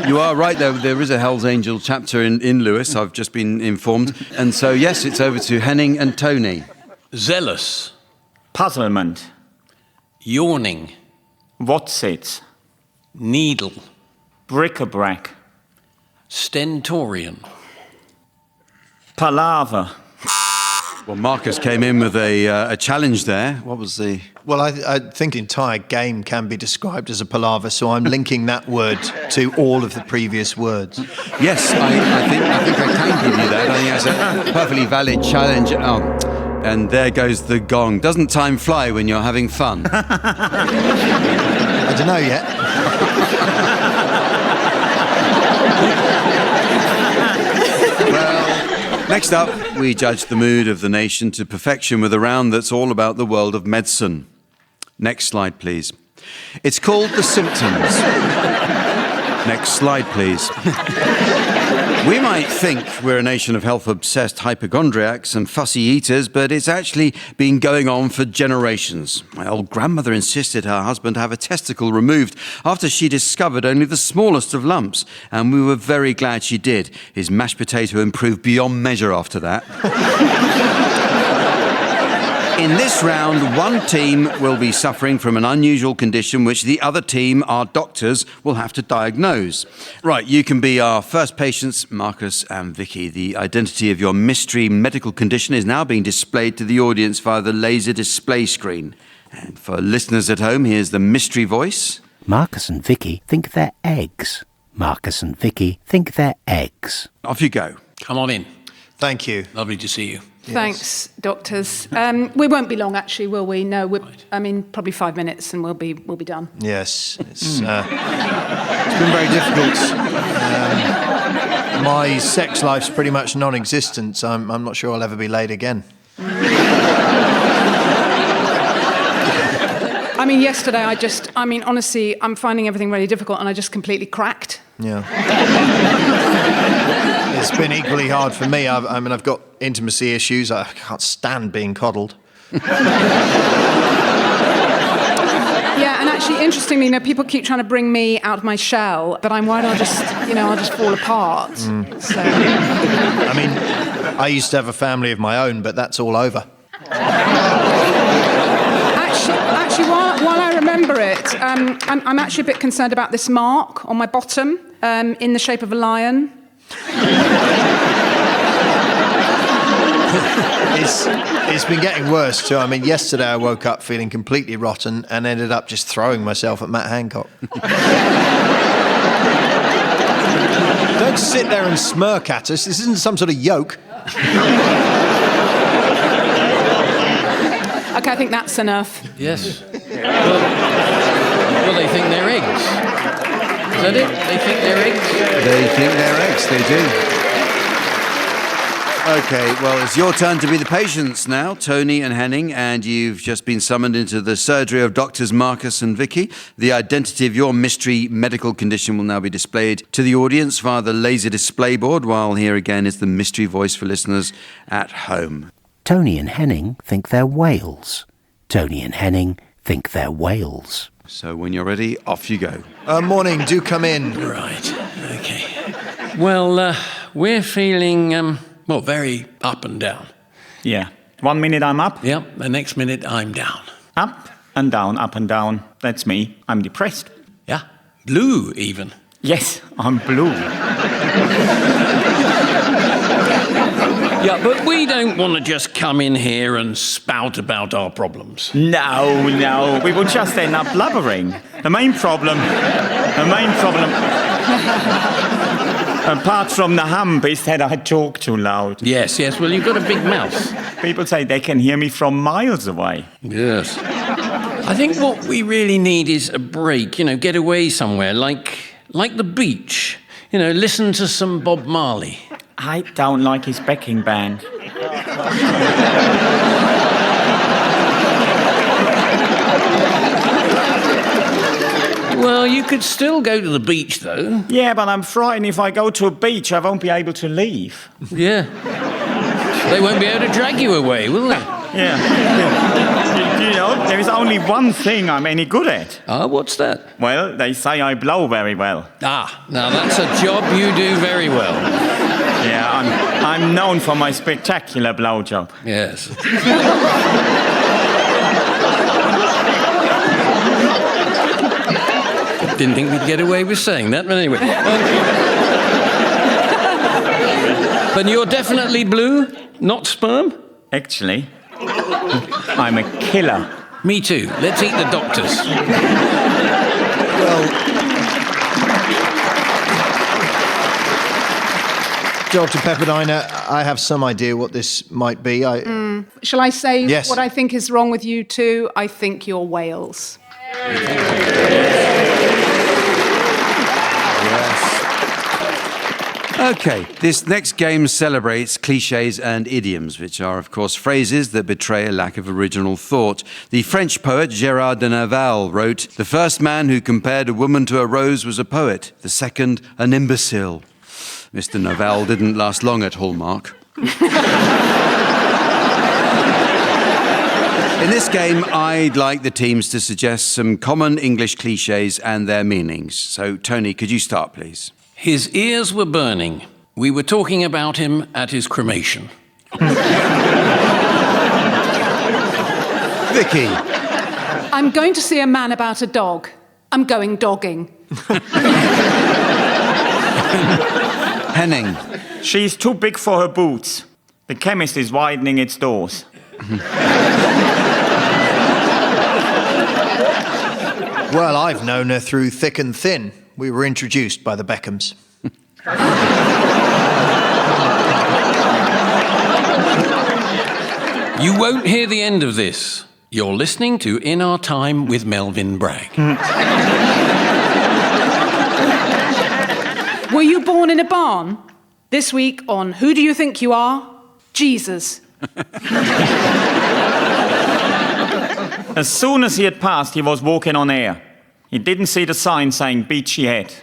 you are right, there is a Hells Angel chapter in Lewis, I've just been informed. And so, yes, it's over to Henning and Tony. Zealous. Puzzlement. Yawning. What's it? Needle. Bric-a-brac. Stentorian. Palaver. Well, Marcus came in with a challenge there. What was the... Well, I think the entire game can be described as a palaver, so I'm linking that word to all of the previous words. Yes, I think I can give you that. I think that's a perfectly valid challenge. Oh, and there goes the gong. Doesn't time fly when you're having fun? I don't know yet. Well, next up, we judge the mood of the nation to perfection with a round that's all about the world of medicine. Next slide, please. It's called The Symptoms. Next slide, please. We might think we're a nation of health-obsessed hypochondriacs and fussy eaters, but it's actually been going on for generations. My old grandmother insisted her husband have a testicle removed after she discovered only the smallest of lumps, and we were very glad she did. His mashed potato improved beyond measure after that. In this round, one team will be suffering from an unusual condition which the other team, our doctors, will have to diagnose. Right, you can be our first patients, Marcus and Vicky. The identity of your mystery medical condition is now being displayed to the audience via the laser display screen. And for listeners at home, here's the mystery voice. Marcus and Vicky think they're eggs. Marcus and Vicky think they're eggs. Off you go. Come on in. Thank you. Lovely to see you. Thanks, doctors. We won't be long, actually, will we? No, probably 5 minutes and we'll be done. Yes, it's been very difficult. My sex life's pretty much non-existent. I'm not sure I'll ever be laid again. Yesterday honestly, I'm finding everything really difficult and I just completely cracked. Yeah. It's been equally hard for me. I've got intimacy issues. I can't stand being coddled. Yeah, and actually, interestingly, people keep trying to bring me out of my shell, but I'm worried I'll just fall apart. So. I used to have a family of my own, but that's all over. Actually, while I remember it, I'm actually a bit concerned about this mark on my bottom, in the shape of a lion. It's been getting worse too. Yesterday I woke up feeling completely rotten and ended up just throwing myself at Matt Hancock. Don't sit there and smirk at us. This isn't some sort of yoke. Okay, I think that's enough. Yes. Well, they think they're eggs. Is that it? They think they're eggs? They think they're eggs, they do. Okay, well, it's your turn to be the patients now, Tony and Henning, and you've just been summoned into the surgery of Doctors Marcus and Vicky. The identity of your mystery medical condition will now be displayed to the audience via the laser display board, while here again is the mystery voice for listeners at home. Tony and Henning think they're whales. Tony and Henning think they're whales. So when you're ready, off you go. Morning, do come in. Right, okay. Well, we're feeling, very up and down. Yeah. 1 minute I'm up. Yep, the next minute I'm down. Up and down, up and down. That's me. I'm depressed. Yeah, blue even. Yes, I'm blue. Yeah, but we don't want to just come in here and spout about our problems. No, we will just end up blubbering. The main problem, apart from the hump, is that I talk too loud. Yes, well, you've got a big mouth. People say they can hear me from miles away. Yes. I think what we really need is a break, get away somewhere, like the beach. Listen to some Bob Marley. I don't like his backing band. Well, you could still go to the beach, though. Yeah, but I'm frightened if I go to a beach, I won't be able to leave. Yeah. They won't be able to drag you away, will they? Yeah. There is only one thing I'm any good at. Ah, what's that? Well, they say I blow very well. Ah, now that's a job you do very well. Yeah, I'm known for my spectacular blowjob. Yes. Didn't think we'd get away with saying that, but anyway. But you're definitely blue, not sperm? Actually, I'm a killer. Me too. Let's eat the doctors. Well, Dr. Pepperdine, I have some idea what this might be. Shall I say Yes. what I think is wrong with you two? I think you're whales. Okay, this next game celebrates cliches and idioms, which are, of course, phrases that betray a lack of original thought. The French poet Gérard de Nerval wrote, "The first man who compared a woman to a rose was a poet, the second an imbecile." Mr. Nerval didn't last long at Hallmark. In this game, I'd like the teams to suggest some common English cliches and their meanings. So, Tony, could you start, please? His ears were burning. We were talking about him at his cremation. Vicky. I'm going to see a man about a dog. I'm going dogging. Henning. She's too big for her boots. The chemist is widening its doors. Well, I've known her through thick and thin. We were introduced by the Beckhams. You won't hear the end of this. You're listening to In Our Time with Melvin Bragg. Were you born in a barn? This week on Who Do You Think You Are? Jesus. As soon as he had passed, he was walking on air. He didn't see the sign saying beachy head.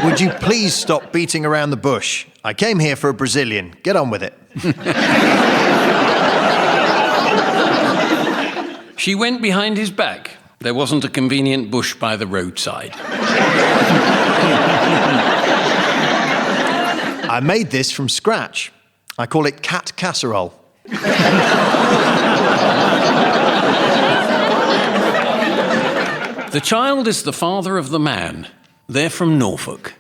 Would you please stop beating around the bush? I came here for a Brazilian. Get on with it. She went behind his back. There wasn't a convenient bush by the roadside. I made this from scratch. I call it cat casserole. The child is the father of the man. They're from Norfolk.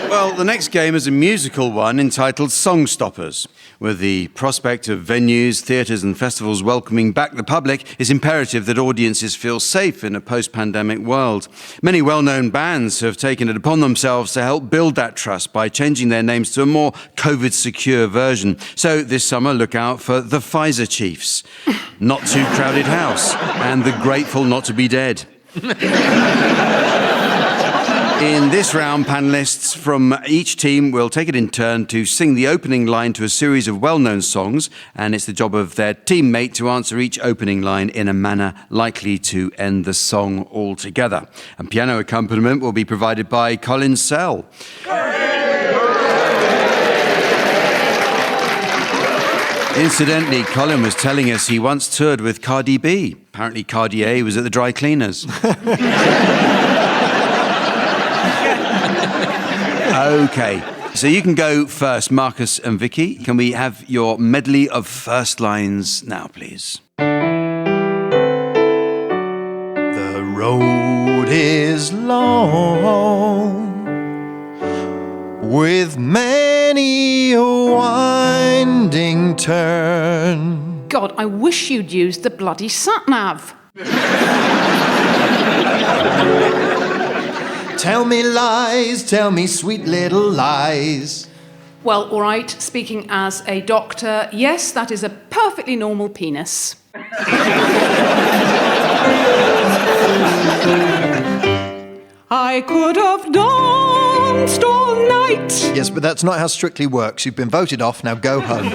Well, the next game is a musical one entitled Song Stoppers. With the prospect of venues, theatres and festivals welcoming back the public, it's imperative that audiences feel safe in a post-pandemic world. Many well-known bands have taken it upon themselves to help build that trust by changing their names to a more COVID-secure version. So this summer, look out for the Pfizer Chiefs, Not Too Crowded House, and The Grateful Not to Be Dead. In this round, panellists from each team will take it in turn to sing the opening line to a series of well-known songs, and it's the job of their teammate to answer each opening line in a manner likely to end the song altogether. And piano accompaniment will be provided by Colin Sell. Incidentally, Colin was telling us he once toured with Cardi B. Apparently Cartier was at the dry cleaners. Okay, so you can go first, Marcus and Vicky. Can we have your medley of first lines now, please? The road is long, with many a winding turn. God, I wish you'd used the bloody sat-nav. Tell me lies, tell me sweet little lies. Well, all right, speaking as a doctor, yes, that is a perfectly normal penis. I could have danced all night. Yes, but that's not how Strictly works. You've been voted off, now go home.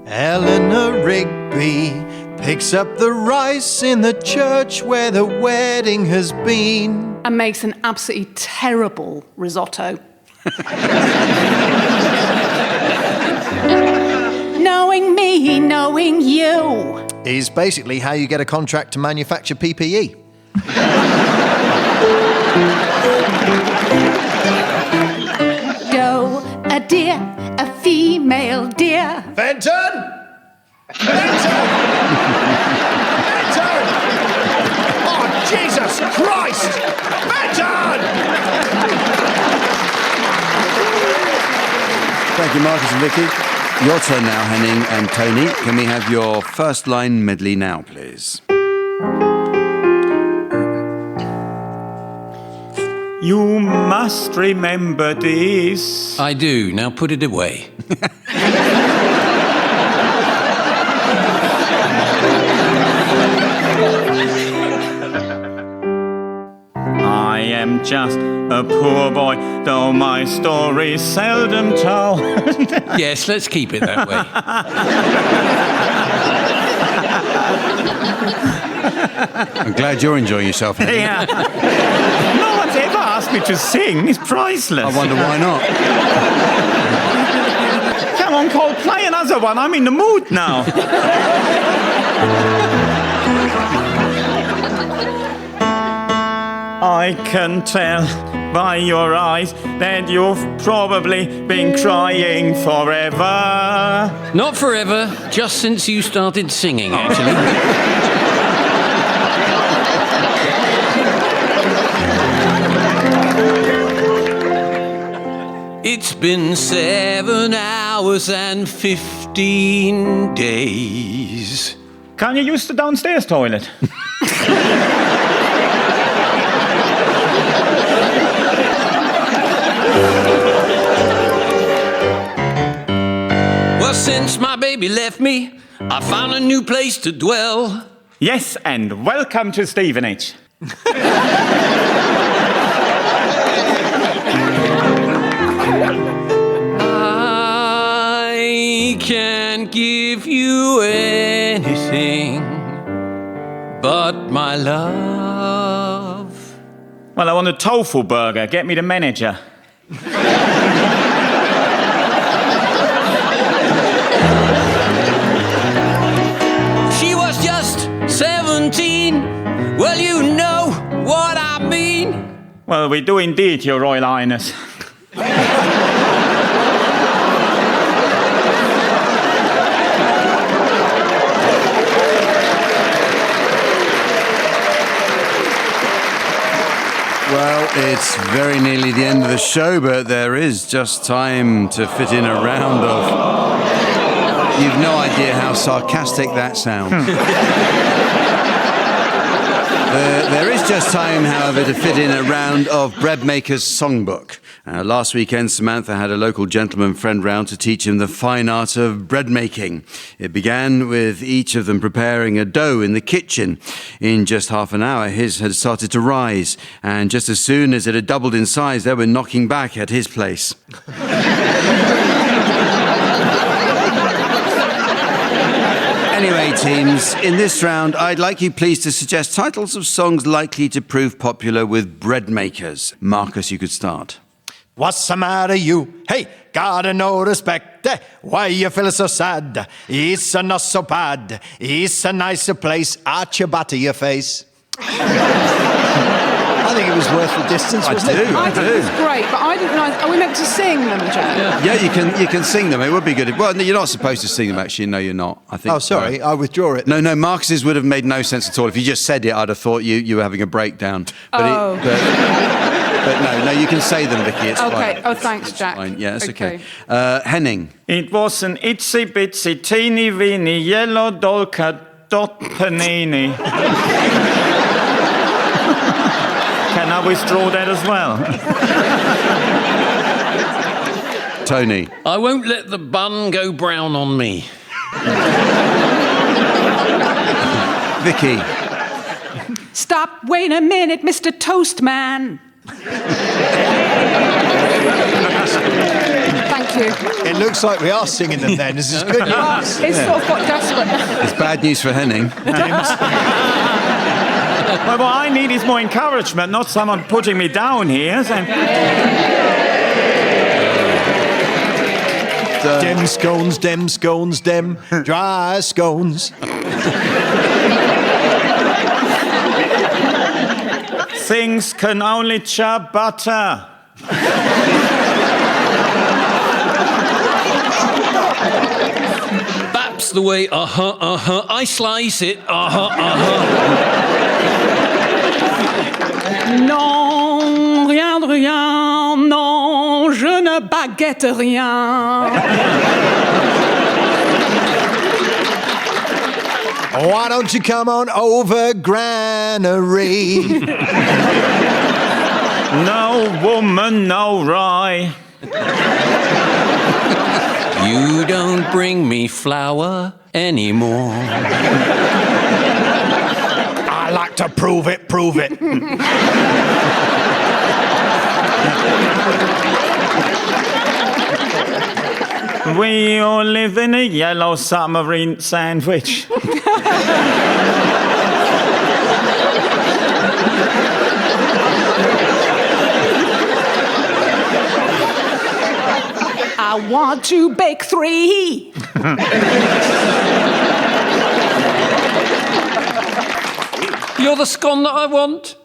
Eleanor Rigby picks up the rice in the church where the wedding has been. And makes an absolutely terrible risotto. Knowing me, knowing you. Is basically how you get a contract to manufacture PPE. Doe, a deer, a female deer. Fenton! Fenton! Fenton! Oh, Jesus Christ! Fenton! Thank you, Marcus and Vicky. Your turn now, Henning and Tony. Can we have your first line medley now, please? You must remember this. I do. Now put it away. I am just a poor boy, though my story's seldom told. Yes, let's keep it that way. I'm glad you're enjoying yourself, Henning. Yeah. No one's ever asked me to sing. It's priceless. I wonder why not. Come on, Cole, play another one. I'm in the mood now. I can tell by your eyes that you've probably been crying forever. Not forever, just since you started singing, actually. It's been 7 hours and 50 15 days. Can you use the downstairs toilet? Well, since my baby left me, I found a new place to dwell. Yes, and welcome to Stevenage. I can't give you anything but my love. Well, I want a tofu burger. Get me the manager. She was just 17. Well, you know what I mean. Well, we do indeed, Your Royal Highness. Well, it's very nearly the end of the show, but there is just time to fit in a round of... You've no idea how sarcastic that sounds. There is just time, however, to fit in a round of Breadmaker's Songbook. Last weekend, Samantha had a local gentleman friend round to teach him the fine art of bread making. It began with each of them preparing a dough in the kitchen. In just half an hour, his had started to rise, and just as soon as it had doubled in size, they were knocking back at his place. Anyway, teams, in this round, I'd like you please to suggest titles of songs likely to prove popular with bread makers. Marcus, you could start. What's the matter, you? Hey, gotta no respect. Why you feeling so sad? It's not so bad. It's a nicer place. Arch your butt to your face. I think it was worth the distance, wasn't it? I think it was great, but I didn't realise... Are we meant to sing them, Jack? Yeah, you can sing them. It would be good. Well, no, you're not supposed to sing them, actually. No, you're not. I think. Oh, sorry. I withdraw it. No, Marcus's would have made no sense at all. If you just said it, I'd have thought you were having a breakdown. But but no, you can say them, Vicky. It's okay. fine. Oh, thanks, Jack. Fine. Yeah, it's okay. Henning. It was an itsy bitsy teeny weeny yellow dolka dot panini. Can I withdraw that as well? Tony. I won't let the bun go brown on me. Vicky. Stop, wait a minute, Mr. Toastman. Thank you. It looks like we are singing them then. This is good news. It's sort of got desperate. It's bad news for Henning. Well, what I need is more encouragement, not someone putting me down here. Dem scones, dem scones, dem dry scones. Things can only chop butter. That's the way, I slice it, Non, rien de rien, non, je ne baguette rien. Why don't you come on over, Granary? No woman, no rye. You don't bring me flour anymore. I like to prove it, prove it. We all live in a yellow submarine sandwich. I want to bake 3. You're the scone that I want.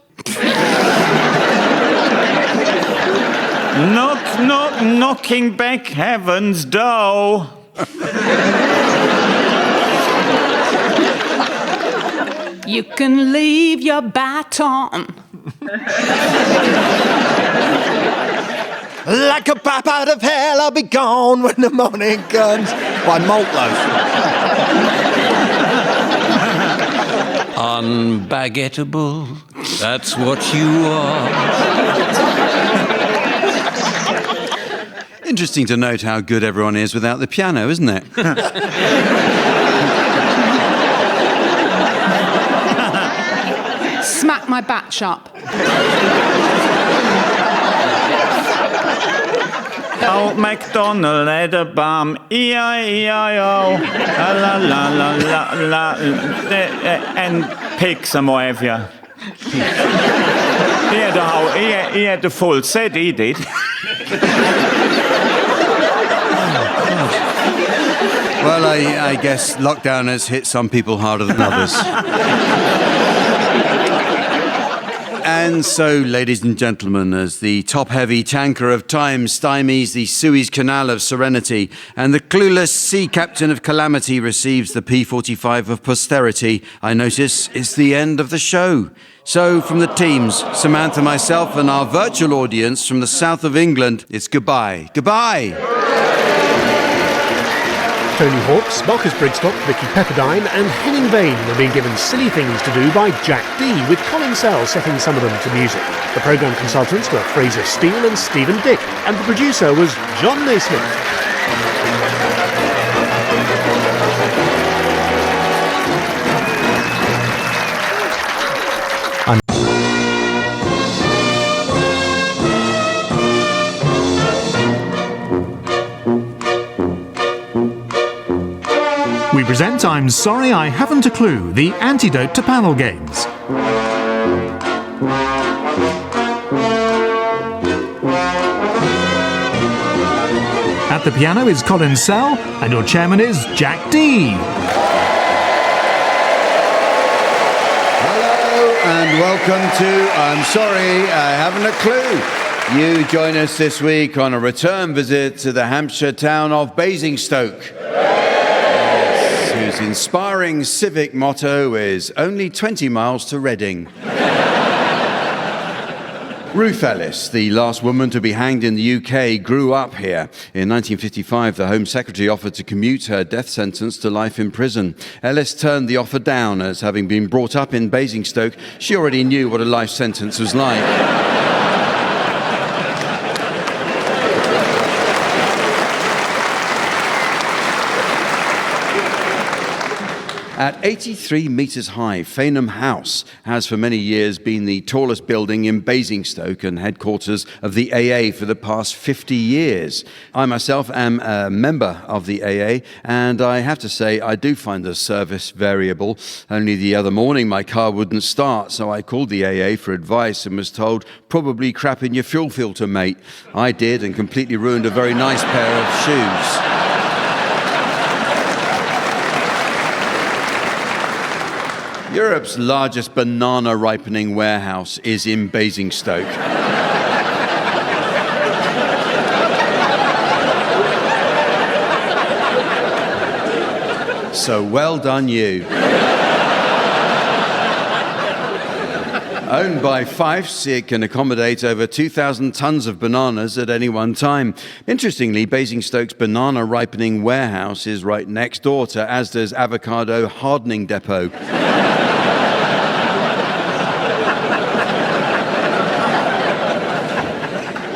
Knock, knock, knocking back heaven's door. You can leave your baton. Like a pap out of hell, I'll be gone when the morning comes. By Maltloaf. Unbaguettable, that's what you are. Interesting to note how good everyone is without the piano, isn't it? Smack my batch up. Old MacDonald had a bum, E-I-E-I-O, la la la la la, and pigs and what have you. He had the full set, he did. Well, I guess lockdown has hit some people harder than others. And so, ladies and gentlemen, as the top-heavy tanker of time stymies the Suez Canal of serenity, and the clueless sea captain of calamity receives the P-45 of posterity, I notice it's the end of the show. So, from the teams, Samantha, myself, and our virtual audience from the south of England, it's goodbye. Goodbye! Tony Hawks, Marcus Brigstock, Vicky Pepperdine and Henning Vane were being given silly things to do by Jack D, with Colin Sell setting some of them to music. The programme consultants were Fraser Steele and Stephen Dick, and the producer was John Naismith. We present I'm Sorry I Haven't a Clue, the antidote to panel games. At the piano is Colin Sell, and your chairman is Jack D. Hello and welcome to I'm Sorry I Haven't a Clue. You join us this week on a return visit to the Hampshire town of Basingstoke, whose inspiring civic motto is only 20 miles to Reading. Ruth Ellis, the last woman to be hanged in the UK, grew up here. In 1955, the Home Secretary offered to commute her death sentence to life in prison. Ellis turned the offer down, as having been brought up in Basingstoke, she already knew what a life sentence was like. At 83 metres high, Fainham House has for many years been the tallest building in Basingstoke and headquarters of the AA for the past 50 years. I myself am a member of the AA, and I have to say I do find the service variable. Only the other morning my car wouldn't start, so I called the AA for advice and was told, probably crap in your fuel filter, mate. I did, and completely ruined a very nice pair of shoes. Europe's largest banana ripening warehouse is in Basingstoke. So well done you. Owned by Fifes, it can accommodate over 2,000 tonnes of bananas at any one time. Interestingly, Basingstoke's banana ripening warehouse is right next door to Asda's avocado hardening depot.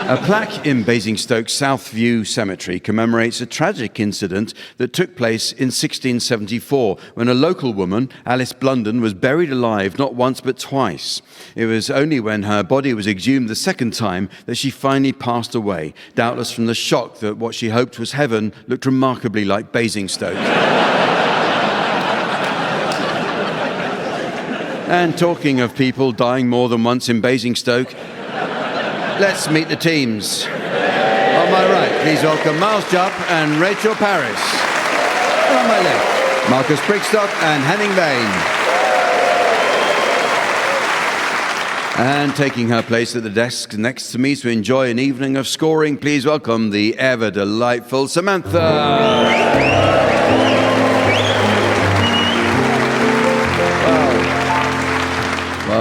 A plaque in Basingstoke's Southview Cemetery commemorates a tragic incident that took place in 1674 when a local woman, Alice Blunden, was buried alive not once but twice. It was only when her body was exhumed the second time that she finally passed away, doubtless from the shock that what she hoped was heaven looked remarkably like Basingstoke. And talking of people dying more than once in Basingstoke, let's meet the teams. On my right, please welcome Miles Jupp and Rachel Paris. And on my left, Marcus Brigstock and Henning Vane. And taking her place at the desk next to me to enjoy an evening of scoring, please welcome the ever delightful Samantha.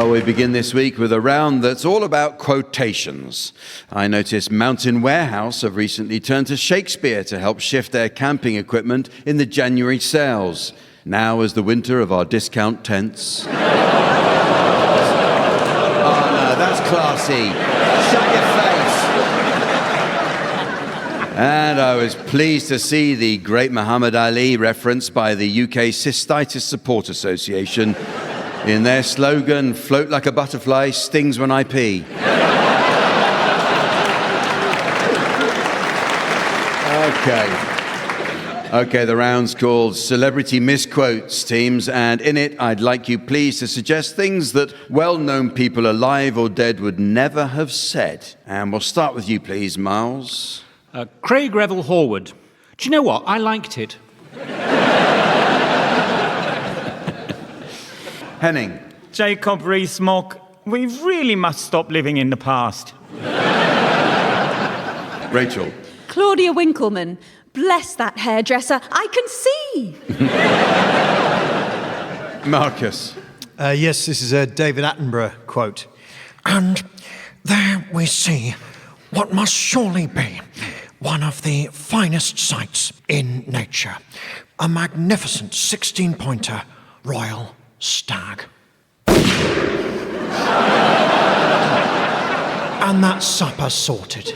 Well, we begin this week with a round that's all about quotations. I noticed Mountain Warehouse have recently turned to Shakespeare to help shift their camping equipment in the January sales. Now is the winter of our discount tents. Oh, no, that's classy. Shut your face. And I was pleased to see the great Muhammad Ali referenced by the UK Cystitis Support Association in their slogan, "Float like a butterfly, stings when I pee." Okay, the round's called Celebrity Misquotes, teams, and in it, I'd like you please to suggest things that well-known people alive or dead would never have said. And we'll start with you, please, Miles. Craig Revel Horwood. Do you know what? I liked it. Henning. Jacob Rees-Mogg. We really must stop living in the past. Rachel. Claudia Winkleman. Bless that hairdresser. I can see. Marcus. Yes, this is a David Attenborough quote. And there we see what must surely be one of the finest sights in nature. A magnificent 16-pointer royal stag. And that supper sorted.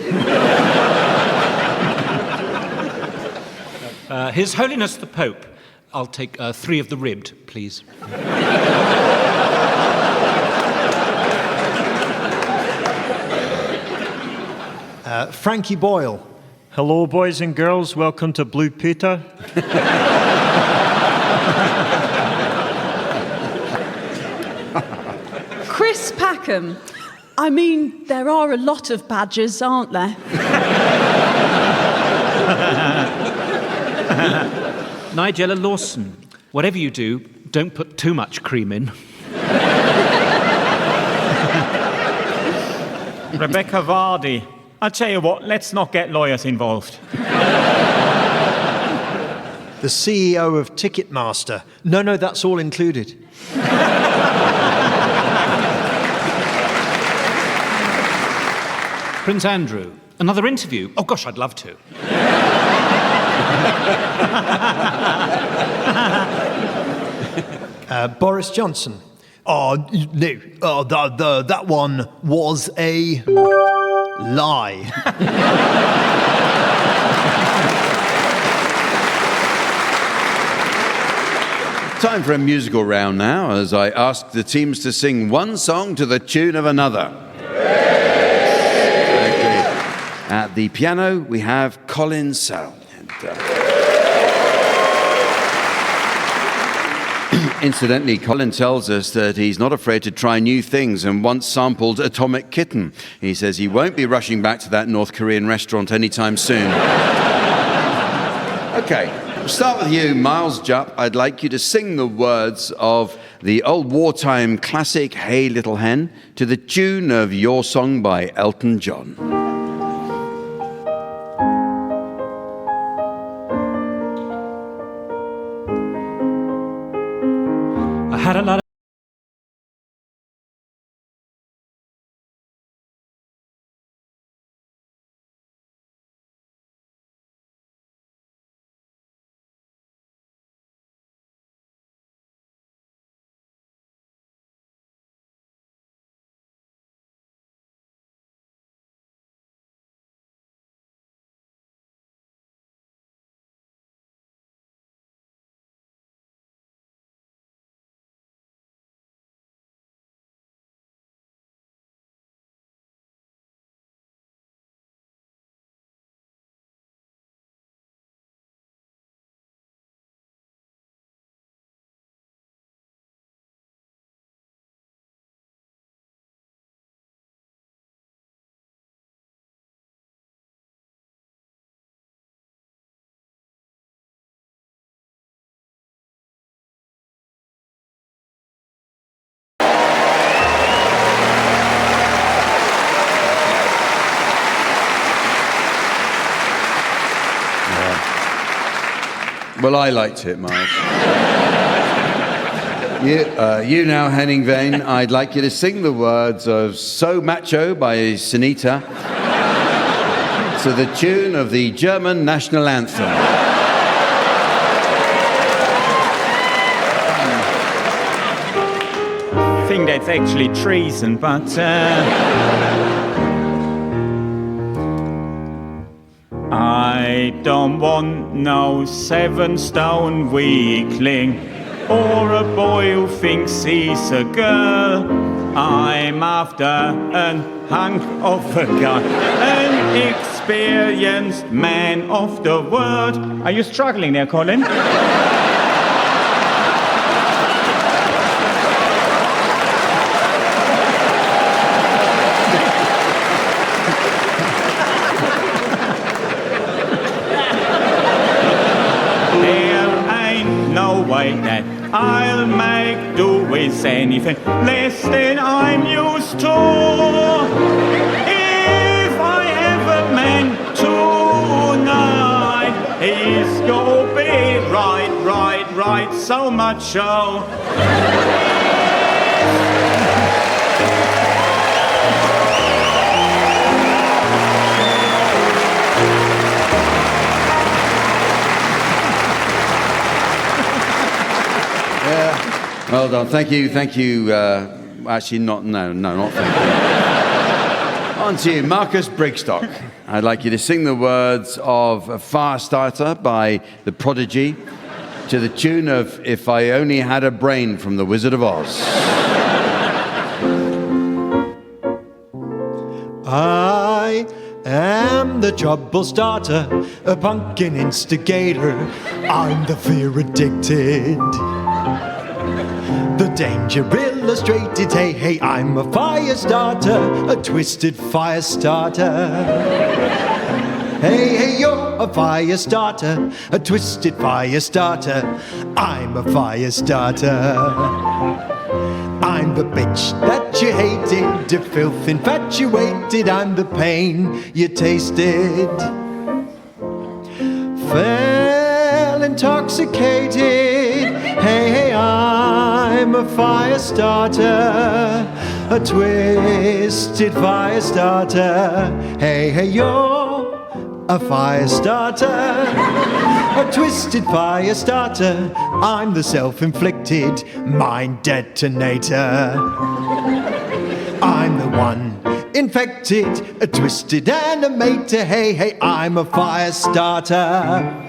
His Holiness the Pope. I'll take 3 of the ribbed, please. Frankie Boyle. Hello, boys and girls. Welcome to Blue Peter. Chris Packham. I mean, there are a lot of badgers, aren't there? Nigella Lawson. Whatever you do, don't put too much cream in. Rebecca Vardy. I'll tell you what, let's not get lawyers involved. The CEO of Ticketmaster. No, that's all included. Prince Andrew. Another interview? Oh, gosh, I'd love to. Boris Johnson. Oh, no. Oh, that one was a lie. Time for a musical round now, as I ask the teams to sing one song to the tune of another. Okay. At the piano, we have Colin Sell. Incidentally, Colin tells us that he's not afraid to try new things and once sampled Atomic Kitten. He says he won't be rushing back to that North Korean restaurant anytime soon. Okay, we'll start with you, Miles Jupp. I'd like you to sing the words of the old wartime classic Hey Little Hen to the tune of Your Song by Elton John. Had a lot of Well, I liked it, Miles. You now, Henning Vane, I'd like you to sing the words of So Macho by Sunita to the tune of the German national anthem. I think that's actually treason, but... I don't want no 7-stone weakling or a boy who thinks he's a girl. I'm after an hunk of a guy, an experienced man of the world. Are you struggling there, Colin? That I'll make do with anything less than I'm used to. If I ever meant tonight, he's gonna be right, so much so. Well done. Thank you. Actually, not thank you. On to you, Marcus Brigstock. I'd like you to sing the words of Firestarter by The Prodigy to the tune of If I Only Had a Brain from The Wizard of Oz. I am the trouble starter, a pumpkin instigator. I'm the fear addicted, the danger illustrated. Hey, I'm a fire starter, a twisted fire starter. Hey, you're a fire starter, a twisted fire starter. I'm a fire starter. I'm the bitch that you hated, the filth infatuated. I'm the pain you tasted. Fell intoxicated. Hey, I'm a fire starter, a twisted fire starter. Hey, you're a fire starter, a twisted fire starter. I'm the self-inflicted mind detonator. I'm the one infected, a twisted animator. Hey, I'm a fire starter.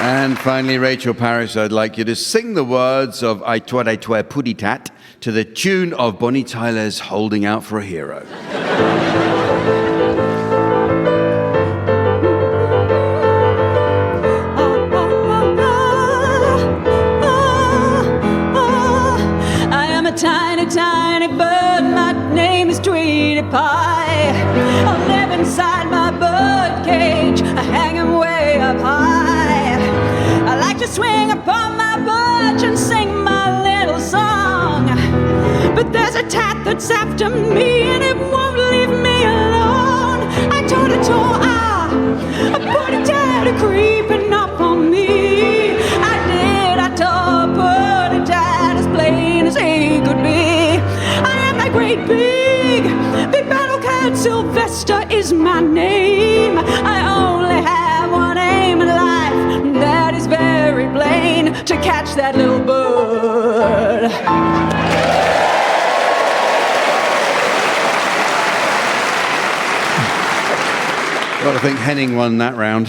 And finally, Rachel Parrish, I'd like you to sing the words of I Twa Puddy Tat to the tune of Bonnie Tyler's Holding Out for a Hero. I am a tiny, tiny bird. My name is Tweety Pie. I live inside my bird cage, hanging way up high. I like to swing upon my perch and sing my little song. But there's a tat that's after me and it won't leave me alone. I told it to a putty tat creeping up on me. I told putty tat as plain as he could be. I am that great big battle cat. Sylvester is my name. I only have one aim in life, that is very plain, to catch that little bird. Well, I think Henning won that round.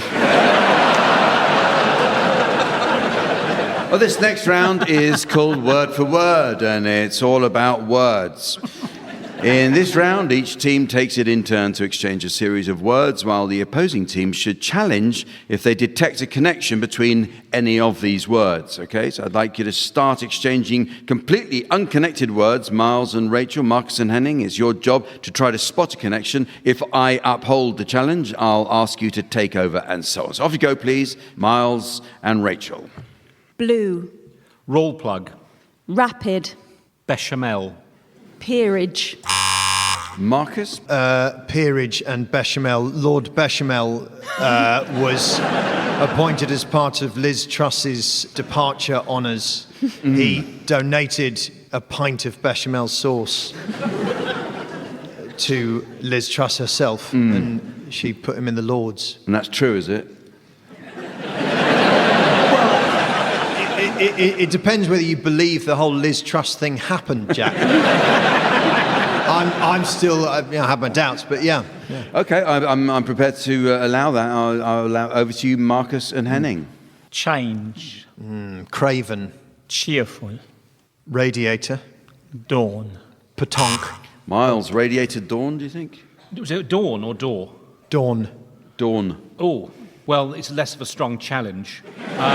Well, this next round is called Word for Word, and it's all about words. In this round, each team takes it in turn to exchange a series of words, while the opposing team should challenge if they detect a connection between any of these words. Okay, so I'd like you to start exchanging completely unconnected words. Miles and Rachel, Marcus and Henning, it's your job to try to spot a connection. If I uphold the challenge, I'll ask you to take over, and so on. So off you go, please, Miles and Rachel. Blue. Roll plug. Rapid. Bechamel. Peerage. Marcus? Peerage and Bechamel. Lord Bechamel was appointed as part of Liz Truss's departure honours. He donated a pint of bechamel sauce to Liz Truss herself, and she put him in the Lords. And that's true, is it? It depends whether you believe the whole Liz Truss thing happened, Jack. I'm still, I have my doubts, but yeah. Okay, I'm prepared to allow that. I'll allow over to you, Marcus and Henning. Change. Craven. Cheerful. Radiator. Dawn. Patonk. Miles, radiator dawn, do you think? Was it dawn or door? Dawn. Dawn. Oh, well, it's less of a strong challenge. But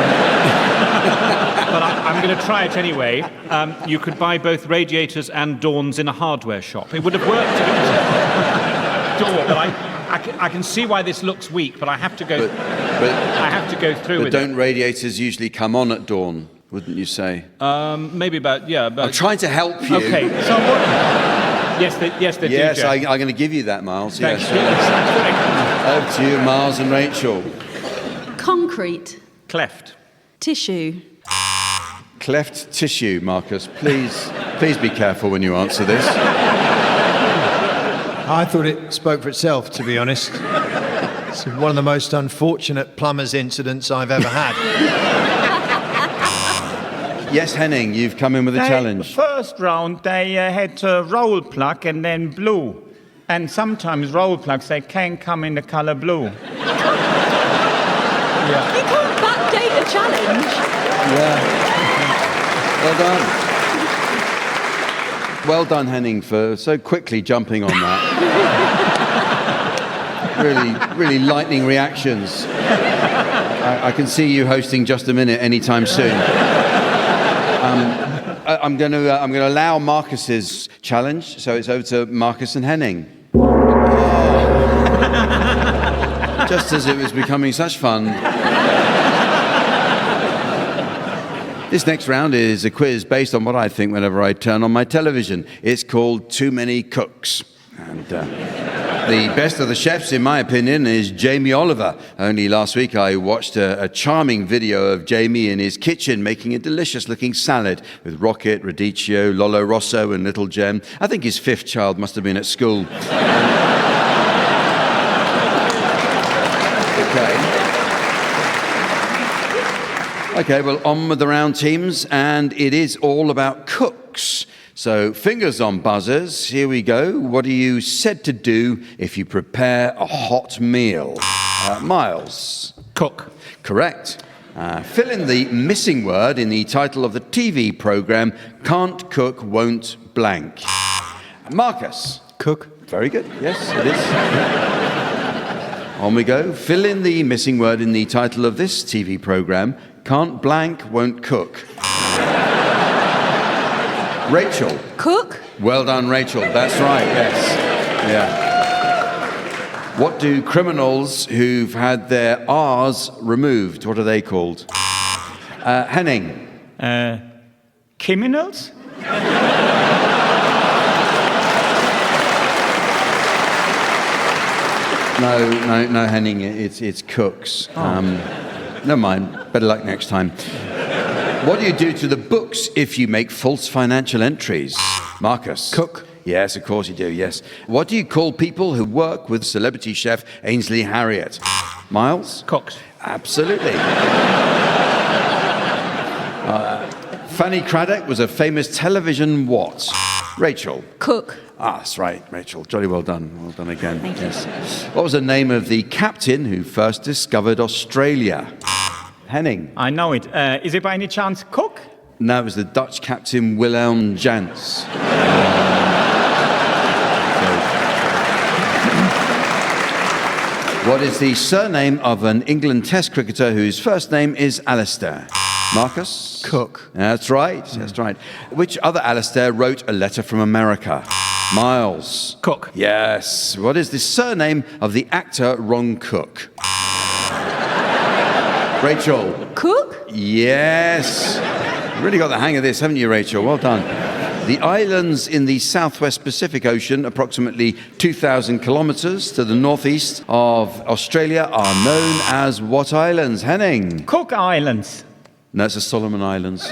I'm going to try it anyway. You could buy both radiators and dawns in a hardware shop. It would have worked if it was a door, but I can see why this looks weak, but I have to go. I have to go through but with it. But don't radiators usually come on at dawn? Wouldn't you say? Maybe about. I'm trying to help you. Okay. So yes, they do. Yes, Jack. I'm going to give you that, Miles. Thank yes. you. Over to you, Miles and Rachel. Concrete. Cleft. Tissue. Cleft tissue, Marcus. Please be careful when you answer this. I thought it spoke for itself, to be honest. It's one of the most unfortunate plumbers incidents I've ever had. Yes, Henning, you've come in with a challenge. First round, they had roll plug and then blue. And sometimes roll plugs, they can come in the colour blue. You can't backdate a challenge. Yeah. Well done. Well done, Henning, for so quickly jumping on that. Really lightning reactions. I can see you hosting Just a Minute anytime soon. I'm going to allow Marcus's challenge, so it's over to Marcus and Henning. Just as it was becoming such fun. This next round is a quiz based on what I think whenever I turn on my television. It's called Too Many Cooks. And the best of the chefs, in my opinion, is Jamie Oliver. Only last week I watched a charming video of Jamie in his kitchen making a delicious-looking salad with Rocket, Radicchio, Lollo Rosso and Little Gem. I think his fifth child must have been at school. Okay, well, on with the round, teams, and it is all about cooks. So, fingers on buzzers, here we go. What are you said to do if you prepare a hot meal? Miles? Cook. Correct. Fill in the missing word in the title of the TV programme, Can't Cook, Won't Blank. Marcus? Cook. Very good, yes, it is. On we go. Fill in the missing word in the title of this TV programme, Can't Blank, Won't Cook. Rachel. Cook. Well done, Rachel. That's right, yes. Yeah. What do criminals who've had their R's removed, what are they called? Henning. Criminals? No, Henning, it's cooks. Never mind, better luck next time. What do you do to the books if you make false financial entries? Marcus? Cook. Yes, of course you do, yes. What do you call people who work with celebrity chef Ainsley Harriott? Miles? Cooks. Absolutely. Fanny Craddock was a famous television what? Rachel? Cook. Ah, that's right, Rachel. Jolly well done. Well done again. Thank you. What was the name of the captain who first discovered Australia? Henning? I know it. Is it by any chance Cook? No, it was the Dutch captain Willem Jans. What is the surname of an England Test cricketer whose first name is Alistair? Marcus? Cook. That's right, that's right. Which other Alistair wrote a letter from America? Miles? Cook. Yes. What is the surname of the actor Ron Cook? Rachel? Cook. Yes. You really got the hang of this, haven't you, Rachel? Well done. The islands in the southwest Pacific Ocean, approximately 2,000 kilometres to the northeast of Australia, are known as what islands? Henning? Cook Islands. No, it's the Solomon Islands.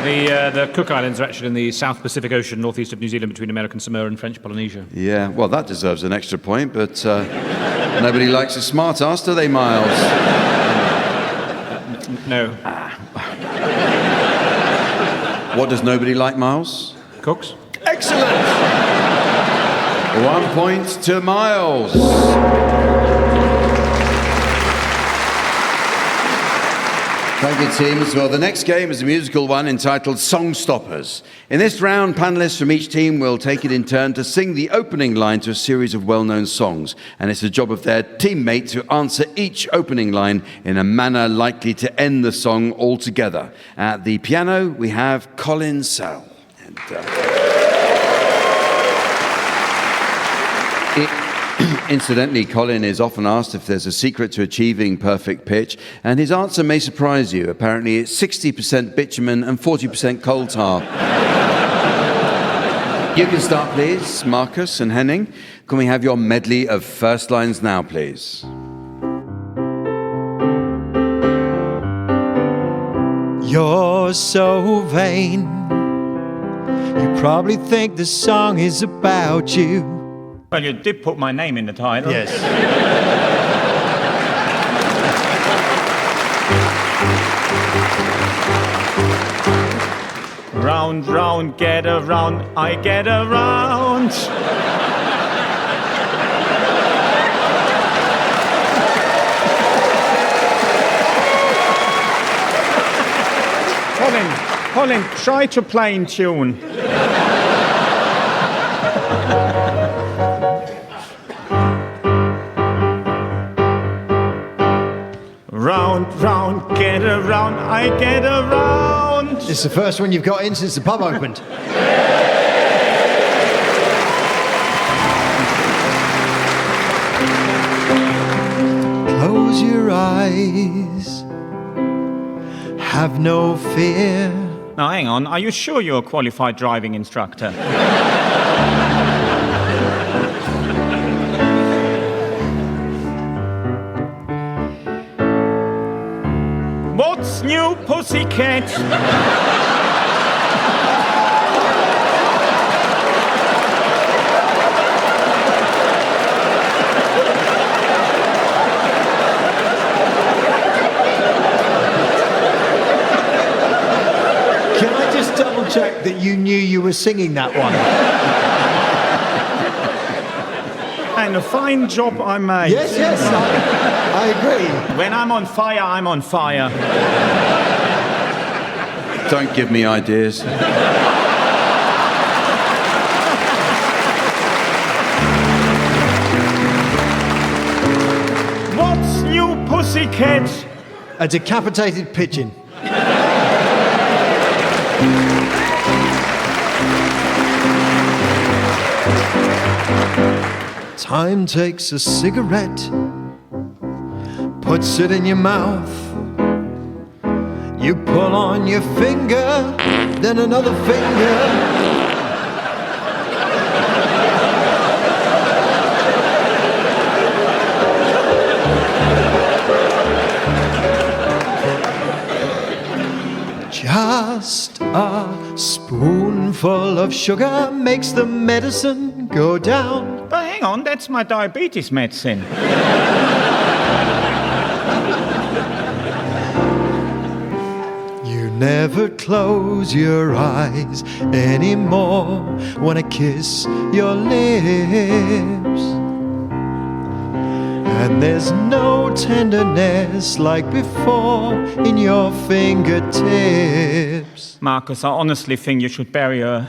Yeah, the Cook Islands are actually in the South Pacific Ocean, northeast of New Zealand, between American Samoa and French Polynesia. Yeah, well, that deserves an extra point, but nobody likes a smart ass, do they, Miles? No. What does nobody like, Miles? Cooks. Excellent! 1 point to Miles. Thank you, teams. Well, the next game is a musical one entitled Song Stoppers. In this round, panellists from each team will take it in turn to sing the opening line to a series of well-known songs. And it's the job of their teammate to answer each opening line in a manner likely to end the song altogether. At the piano, we have Colin Sell. And, incidentally, Colin is often asked if there's a secret to achieving perfect pitch, and his answer may surprise you. Apparently, it's 60% bitumen and 40% coal tar. You can start, please, Marcus and Henning. Can we have your medley of first lines now, please? You're so vain. You probably think the song is about you. Well, you did put my name in the title. Yes. Round, round, get around, I get around. Colin, try to play in tune. Round, round, get around, I get around. It's the first one you've got in since the pub opened. Close your eyes. Have no fear. Now, hang on. Are you sure you're a qualified driving instructor? What's new, pussycat? Can I just double check that you knew you were singing that one? And a fine job I made. Yes, I agree. When I'm on fire, I'm on fire. Don't give me ideas. What's new, pussycat? A decapitated pigeon. Time takes a cigarette, puts it in your mouth. You pull on your finger, then another finger. Just a spoonful of sugar makes the medicine go down. But hang on, that's my diabetes medicine. You never close your eyes anymore when I kiss your lips. And there's no tenderness like before in your fingertips. Marcus, I honestly think you should bury her.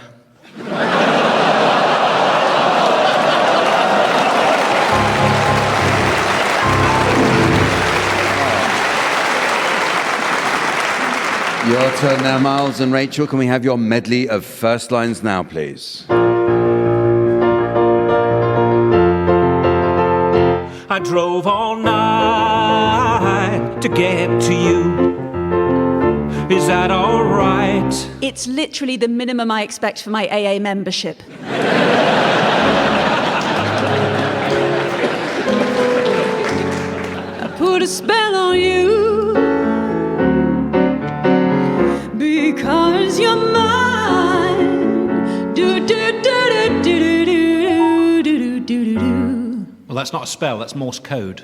Your turn now, Miles and Rachel. Can we have your medley of first lines now, please? I drove all night work to get to you. Is that all right? It's literally the minimum I expect for my AA membership. I put a spell on you because you're mine. Do do do do do do do do do do. Well, that's not a spell, that's Morse code.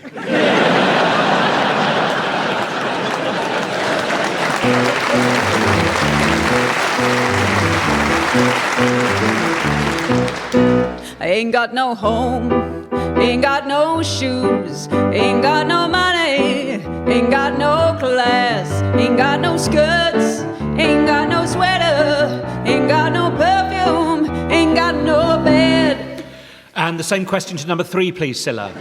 I ain't got no home, ain't got no shoes, ain't got no money, ain't got no class, ain't got no skirts, ain't got no sweater, ain't got no perfume, ain't got no bed. And the same question to number 3, please, Scylla.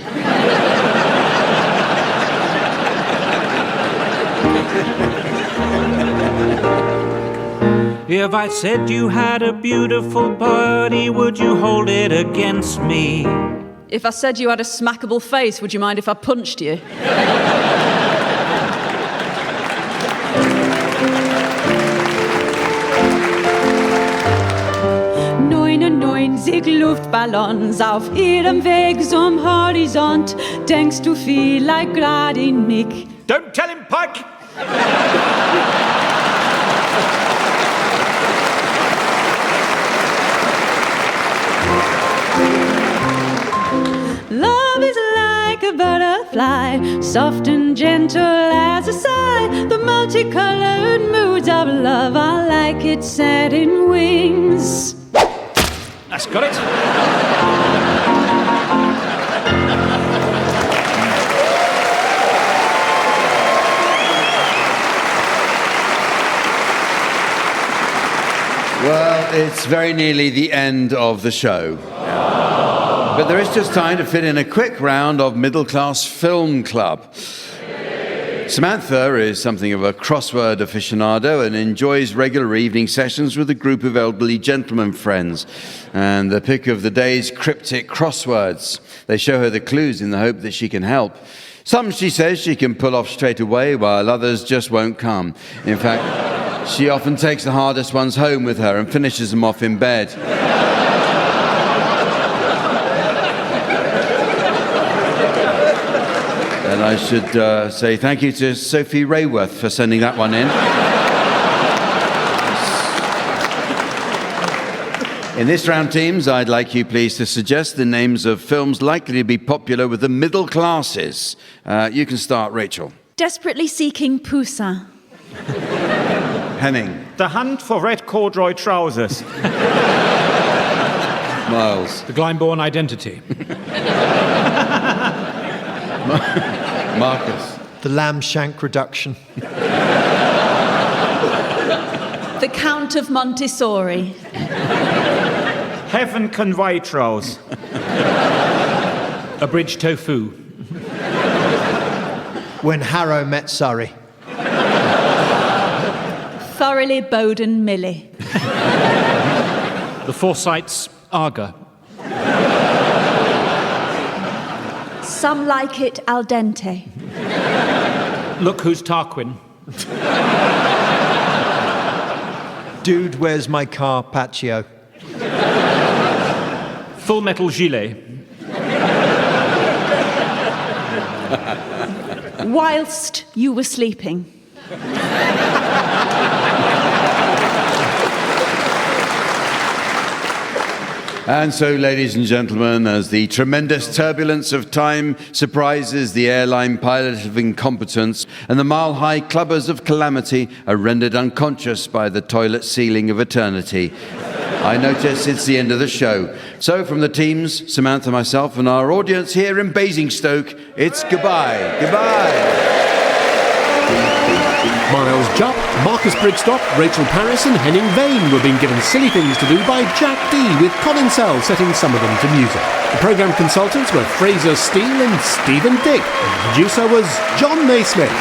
If I said you had a beautiful body, would you hold it against me? If I said you had a smackable face, would you mind if I punched you? 99 Luftballons auf ihrem Weg zum Horizont. Denkst du vielleicht gerade in mich? Don't tell him, Pike! Love is like a butterfly, soft and gentle as a sigh. The multicolored moods of love are like its satin wings. That's got it. Well, it's very nearly the end of the show. But there is just time to fit in a quick round of Middle Class Film Club. Samantha is something of a crossword aficionado and enjoys regular evening sessions with a group of elderly gentleman friends. And the pick of the day is cryptic crosswords. They show her the clues in the hope that she can help. Some, she says, she can pull off straight away, while others just won't come. In fact, she often takes the hardest ones home with her and finishes them off in bed. And I should say thank you to Sophie Rayworth for sending that one in. In this round, teams, I'd like you please to suggest the names of films likely to be popular with the middle classes. You can start, Rachel. Desperately Seeking Poussin. Henning. The Hunt for Red Corduroy Trousers. Miles. The Glyndebourne Identity. Marcus. The Lamb Shank Reduction. The Count of Montessori. Heaven Can Wait Rose. Abridged Tofu. When Harrow Met Surrey. Thoroughly Bowden Millie. The Forsytes Arga. Some Like It Al Dente. Look Who's Tarquin. Dude, Where's My Car, Paccio. Full Metal Gilet. Whilst You Were Sleeping. And so, ladies and gentlemen, as the tremendous turbulence of time surprises the airline pilot of incompetence and the mile-high clubbers of calamity are rendered unconscious by the toilet ceiling of eternity, I notice it's the end of the show. So from the teams, Samantha, myself, and our audience here in Basingstoke, it's goodbye. Goodbye. Miles Jupp, Marcus Brigstop, Rachel Parris and Henning Vane were being given silly things to do by Jack D, with Colin Sell setting some of them to music. The programme consultants were Fraser Steele and Stephen Dick. The producer was John Naismith.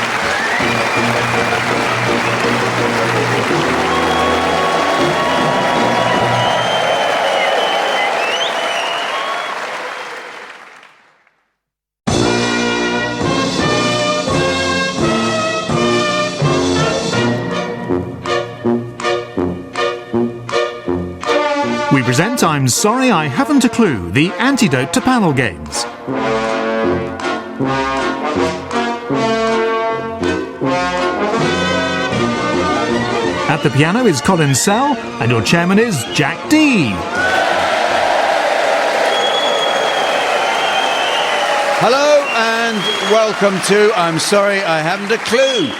I'm sorry I haven't a clue, the antidote to panel games. At the piano is Colin Sell, and your chairman is Jack D. Hello and welcome to I'm Sorry I Haven't a Clue.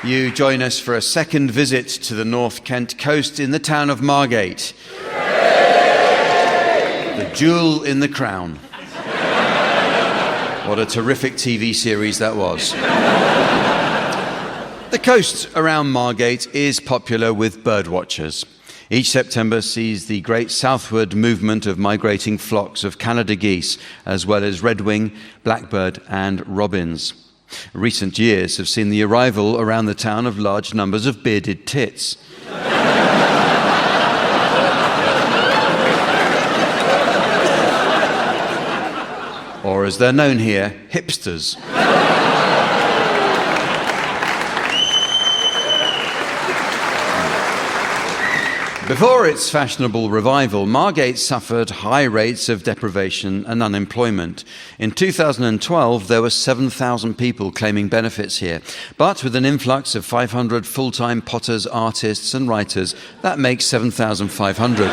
You join us for a second visit to the North Kent coast in the town of Margate. The jewel in the crown. What a terrific TV series that was. The coast around Margate is popular with birdwatchers. Each September sees the great southward movement of migrating flocks of Canada geese, as well as redwing, blackbird and robins. Recent years have seen the arrival around the town of large numbers of bearded tits. Or as they're known here, hipsters. Before its fashionable revival, Margate suffered high rates of deprivation and unemployment. In 2012, there were 7,000 people claiming benefits here. But with an influx of 500 full-time potters, artists and writers, that makes 7,500.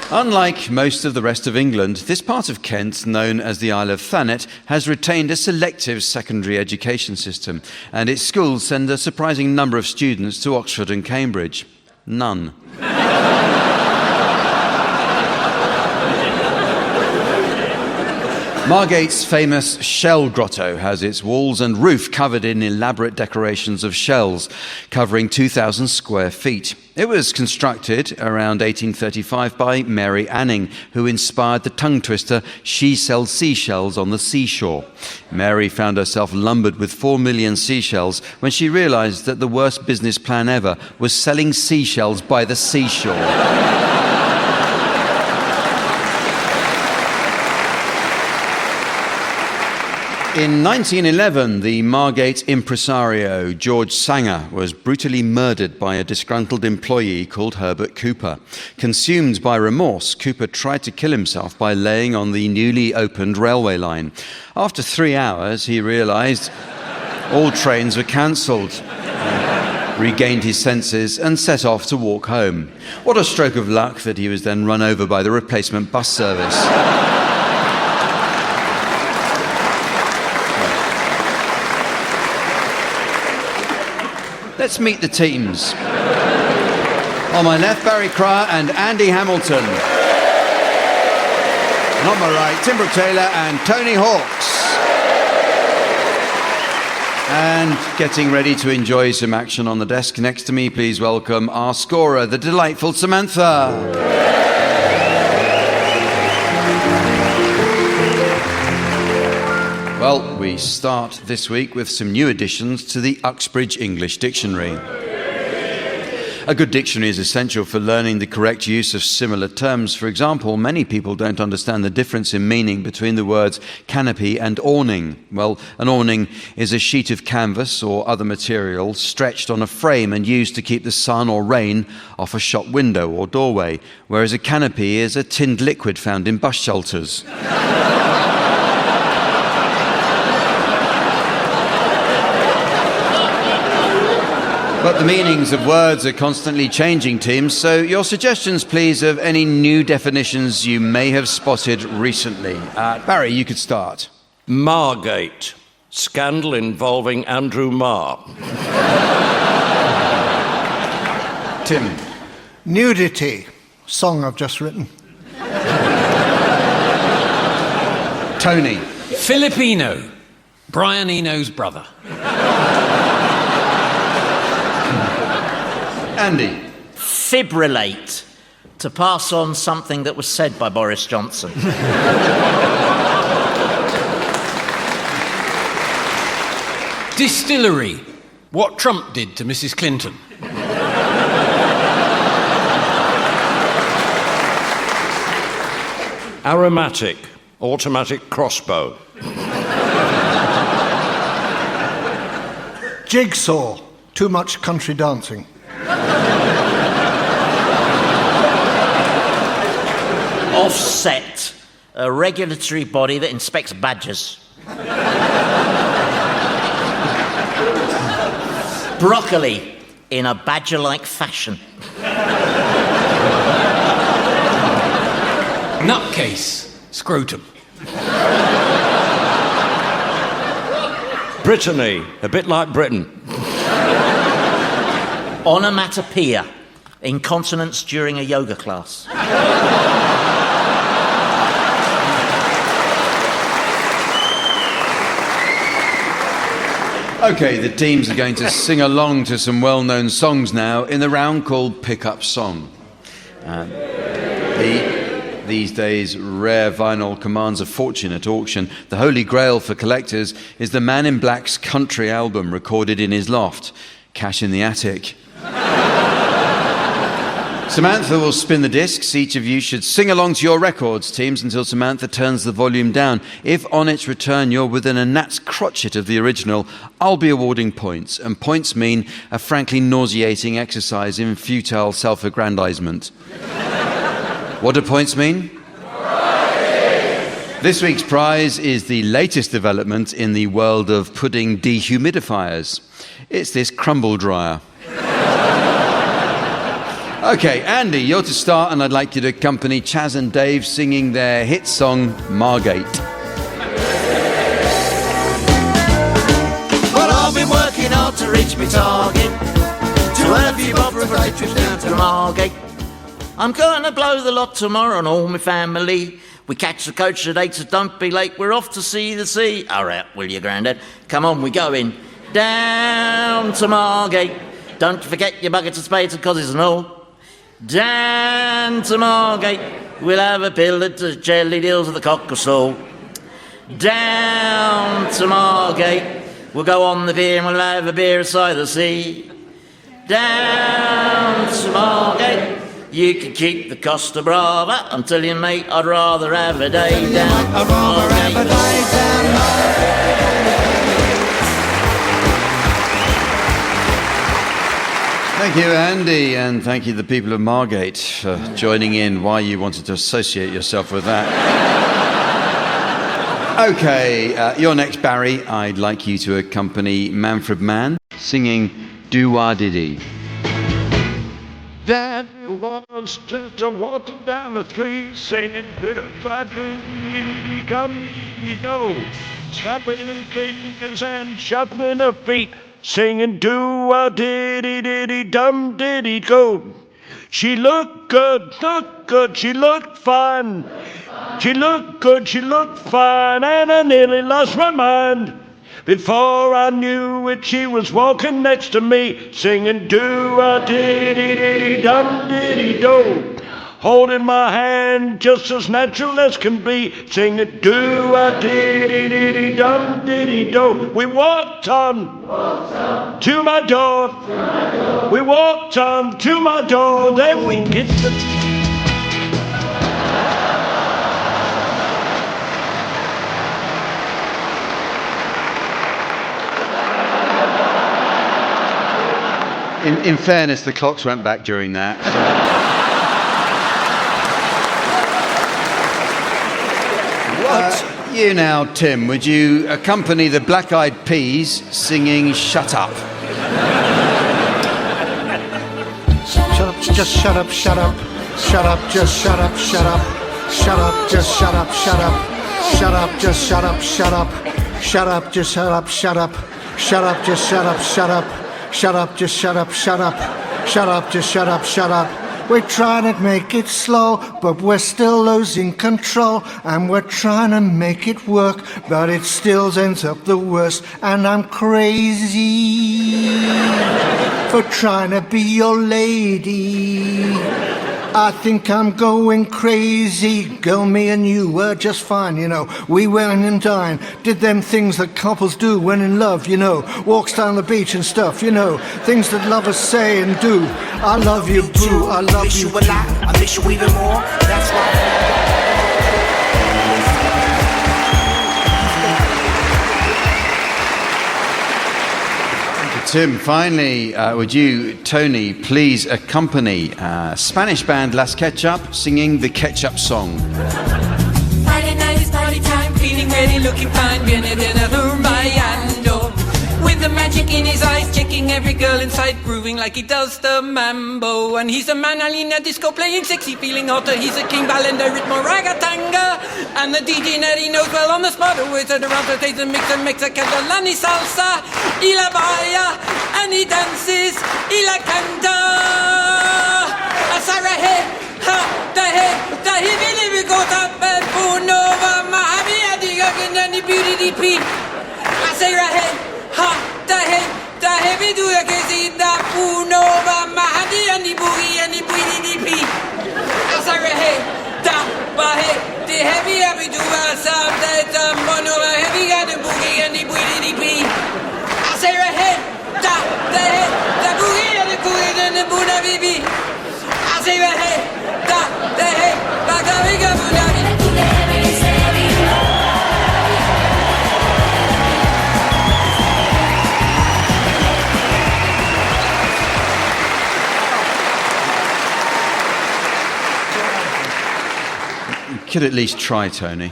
Unlike most of the rest of England, this part of Kent, known as the Isle of Thanet, has retained a selective secondary education system, and its schools send a surprising number of students to Oxford and Cambridge. None. Margate's famous Shell Grotto has its walls and roof covered in elaborate decorations of shells, covering 2,000 square feet. It was constructed around 1835 by Mary Anning, who inspired the tongue twister, "She sells seashells on the seashore." Mary found herself lumbered with 4 million seashells when she realized that the worst business plan ever was selling seashells by the seashore. In 1911, the Margate impresario George Sanger was brutally murdered by a disgruntled employee called Herbert Cooper. Consumed by remorse, Cooper tried to kill himself by laying on the newly opened railway line. After 3 hours, he realized all trains were cancelled. Regained his senses and set off to walk home. What a stroke of luck that he was then run over by the replacement bus service. Let's meet the teams. On my left, Barry Cryer and Andy Hamilton. And on my right, Tim Brooke Taylor and Tony Hawks. And getting ready to enjoy some action on the desk next to me, please welcome our scorer, the delightful Samantha. Well, we start this week with some new additions to the Uxbridge English Dictionary. A good dictionary is essential for learning the correct use of similar terms. For example, many people don't understand the difference in meaning between the words canopy and awning. Well, an awning is a sheet of canvas or other material stretched on a frame and used to keep the sun or rain off a shop window or doorway, whereas a canopy is a tinned liquid found in bus shelters. But the meanings of words are constantly changing, teams, so your suggestions, please, of any new definitions you may have spotted recently. Barry, you could start. Margate. Scandal involving Andrew Marr. Tim. Nudity. Song I've just written. Tony. Filipino. Brian Eno's brother. Andy. Fibrillate. To pass on something that was said by Boris Johnson. Distillery. What Trump did to Mrs. Clinton. Aromatic. Automatic crossbow. Jigsaw. Too much country dancing. a regulatory body that inspects badgers. Broccoli, in a badger-like fashion. Nutcase. Scrotum. Brittany, a bit like Britain. Onomatopoeia, incontinence during a yoga class. Okay, the teams are going to sing along to some well-known songs now in the round called Pick-Up Song. These days, rare vinyl commands a fortune at auction. The holy grail for collectors is the Man in Black's country album recorded in his loft. Cash in the attic. Samantha will spin the discs. Each of you should sing along to your records, teams, until Samantha turns the volume down. If on its return you're within a gnat's crotchet of the original, I'll be awarding points. And points mean a frankly nauseating exercise in futile self-aggrandizement. What do points mean? This week's prize is the latest development in the world of pudding dehumidifiers. It's this crumble dryer. Okay, Andy, you're to start, and I'd like you to accompany Chaz and Dave singing their hit song, Margate. Well, I've been working hard to reach my target, to earn a few bob for a freight trip down to Margate. I'm going to blow the lot tomorrow and all my family. We catch the coach at 8, so don't be late. We're off to see the sea. All right, will you, Grandad? Come on, we're going down to Margate. Don't forget your buckets and spades and cozzies and all. Down to Margate. We'll have a pill at the jelly deals at the cocker stall. Down to Margate. We'll go on the pier and we'll have a beer aside the sea. Down to Margate. You can keep the Costa Brava. I'm telling you, mate, I'd rather have a day down. I'd rather have a day down. Thank you, Andy, and thank you to the people of Margate for joining in. Why you wanted to associate yourself with that. Okay, you're next, Barry. I'd like you to accompany Manfred Mann singing Do-Wah-Diddy. That was just a walking down the street saying, if I do come, you know, stopping the fingers and shuffling her feet, singing do-a-diddy-diddy-dum diddy go. She looked good, she looked fine. She looked good, she looked fine, and I nearly lost my mind. Before I knew it, she was walking next to me, singing do-a-diddy-diddy-dum-diddy-do, holding my hand just as natural as can be, singing do-a-diddy-diddy-dum-diddy-do. We walked on to my door. We walked on to my door. Then we hit the... In fairness, the clocks went back during that. So. You now, Tim, would you accompany the Black Eyed Peas singing Shut Up? Shut up, just shut up, shut up. Shut up, just shut up, shut up. Shut up, just shut up, shut up. Shut up, just shut up, shut up. Shut up, just shut up, shut up. Shut up, just shut up, shut up. Shut up, just shut up, shut up. Shut up, just shut up, shut up. We're trying to make it slow, but we're still losing control. And we're trying to make it work, but it still ends up the worst. And I'm crazy for trying to be your lady. I think I'm going crazy. Girl, me and you were just fine, you know. We went and dined, did them things that couples do when in love, you know. Walks down the beach and stuff, you know. Things that lovers say and do. I love you, boo, I love you. I miss you a lot, I miss you even more. That's why. Tim, finally, would you, Tony, please accompany Spanish band Las Ketchup singing the Ketchup Song? Friday feeling ready, looking fine, viene derrumbando. With the magic in his eyes, checking every girl inside, grooving like he does the mambo. And he's a manalina disco playing sexy, feeling hotter. He's a king balenda ritmo ragatanga. And the DJ that he knows well on the spot, always at around the taste and mix a catalani salsa. Y la baila, and he dances, y la canta. Asara he, ha, da he really go up and punova, mahabi adiga gandani beauty DP. Asara he, ha, da he, we do a case da punova, mahadi and the boogie and the beauty DP. Asara he, da, bahe, the heavy happy do a sound that monova, heavy and the boogie and the beauty DP. Asara he, da he, the boogie and the cookie and the Buddha bibi. Asara he, da he, bagaviga Buddha bibi. Could at least try, Tony.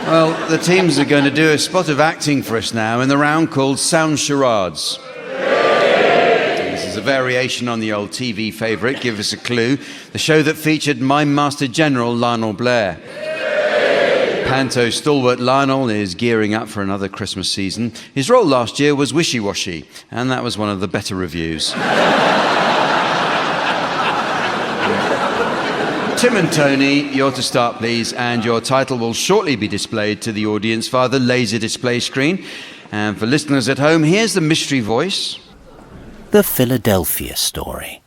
Well, the teams are going to do a spot of acting for us now in the round called Sound Charades. This is a variation on the old TV favourite, Give Us a Clue, the show that featured Mime Master General Lionel Blair. Panto stalwart Lionel is gearing up for another Christmas season. His role last year was wishy-washy, and that was one of the better reviews. Tim and Tony, you're to start, please, and your title will shortly be displayed to the audience via the laser display screen. And for listeners at home, here's the mystery voice. The Philadelphia Story.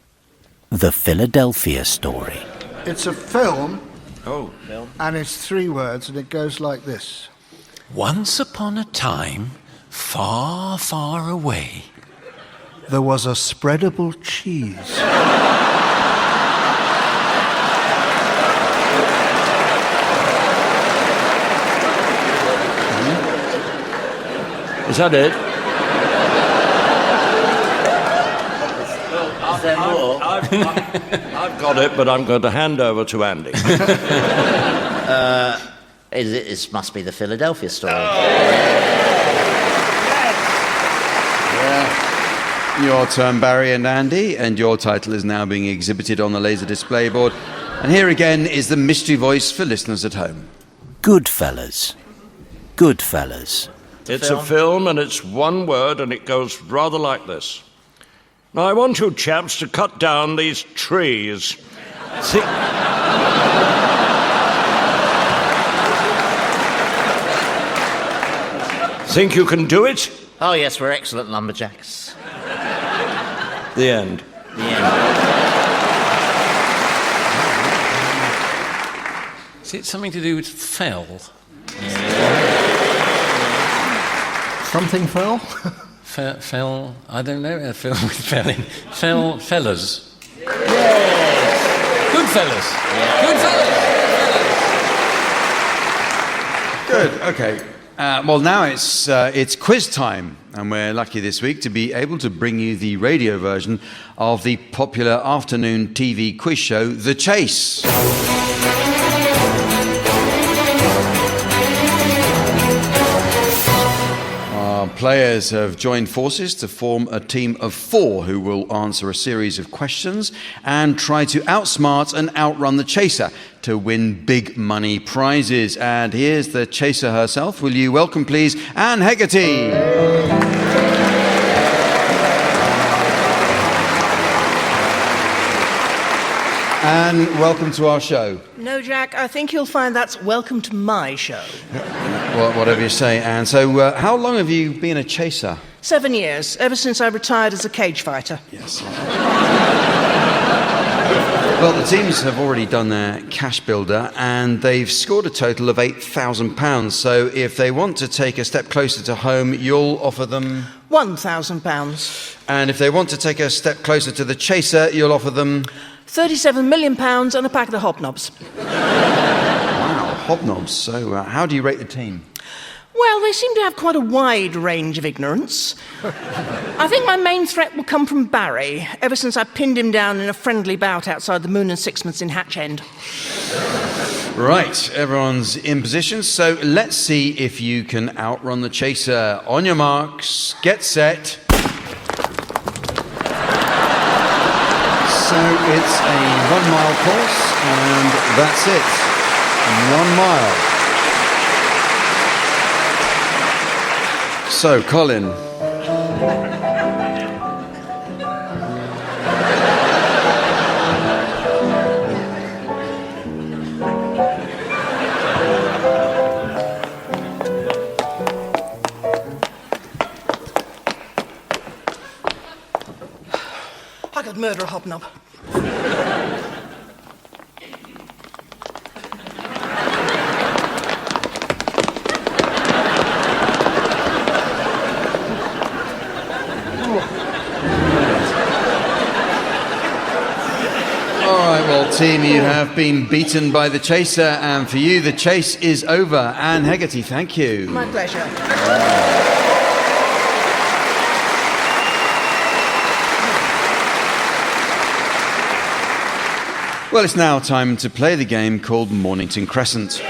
The Philadelphia Story. It's a film. Oh, And it's 3 words, and it goes like this. Once upon a time, far, far away, there was a spreadable cheese. Is that it? Is there more? I've got it, but I'm going to hand over to Andy. It must be the Philadelphia Story. Your turn, Barry and Andy, and your title is now being exhibited on the laser display board. And here again is the mystery voice for listeners at home. Goodfellas. Goodfellas. It's a film, and it's one word, and it goes rather like this. Now, I want you chaps to cut down these trees. Think you can do it? Oh, yes, we're excellent lumberjacks. The end. The end. Is it something to do with fell? Something fell? Fell, I don't know, a film with fell in. Fellas. Yes. Goodfellas. Goodfellas. Good, okay. Well, now it's quiz time, and we're lucky this week to be able to bring you the radio version of the popular afternoon TV quiz show, The Chase. Our players have joined forces to form a team of 4 who will answer a series of questions and try to outsmart and outrun the chaser to win big money prizes. And here's the chaser herself. Will you welcome, please, Anne Hegarty? Anne, welcome to our show. No, Jack, I think you'll find that's welcome to my show. Well, whatever you say, Anne. So, how long have you been a chaser? 7 years, ever since I retired as a cage fighter. Yes. Well, the teams have already done their cash builder, and they've scored a total of £8,000. So, if they want to take a step closer to home, you'll offer them £1,000. And if they want to take a step closer to the chaser, you'll offer them £37 million and a packet of hobnobs. Wow, hobnobs. So, how do you rate the team? Well, they seem to have quite a wide range of ignorance. I think my main threat will come from Barry, ever since I pinned him down in a friendly bout outside the Moon and Sixpence in Hatch End. Right, everyone's in position, so let's see if you can outrun the chaser. On your marks, get set. So it's a 1 mile course, and that's it. 1 mile. So, Colin. I could murder a hobnob. Team, you have been beaten by the chaser, and for you, the chase is over. Anne Hegarty, thank you. My pleasure. Well, it's now time to play the game called Mornington Crescent.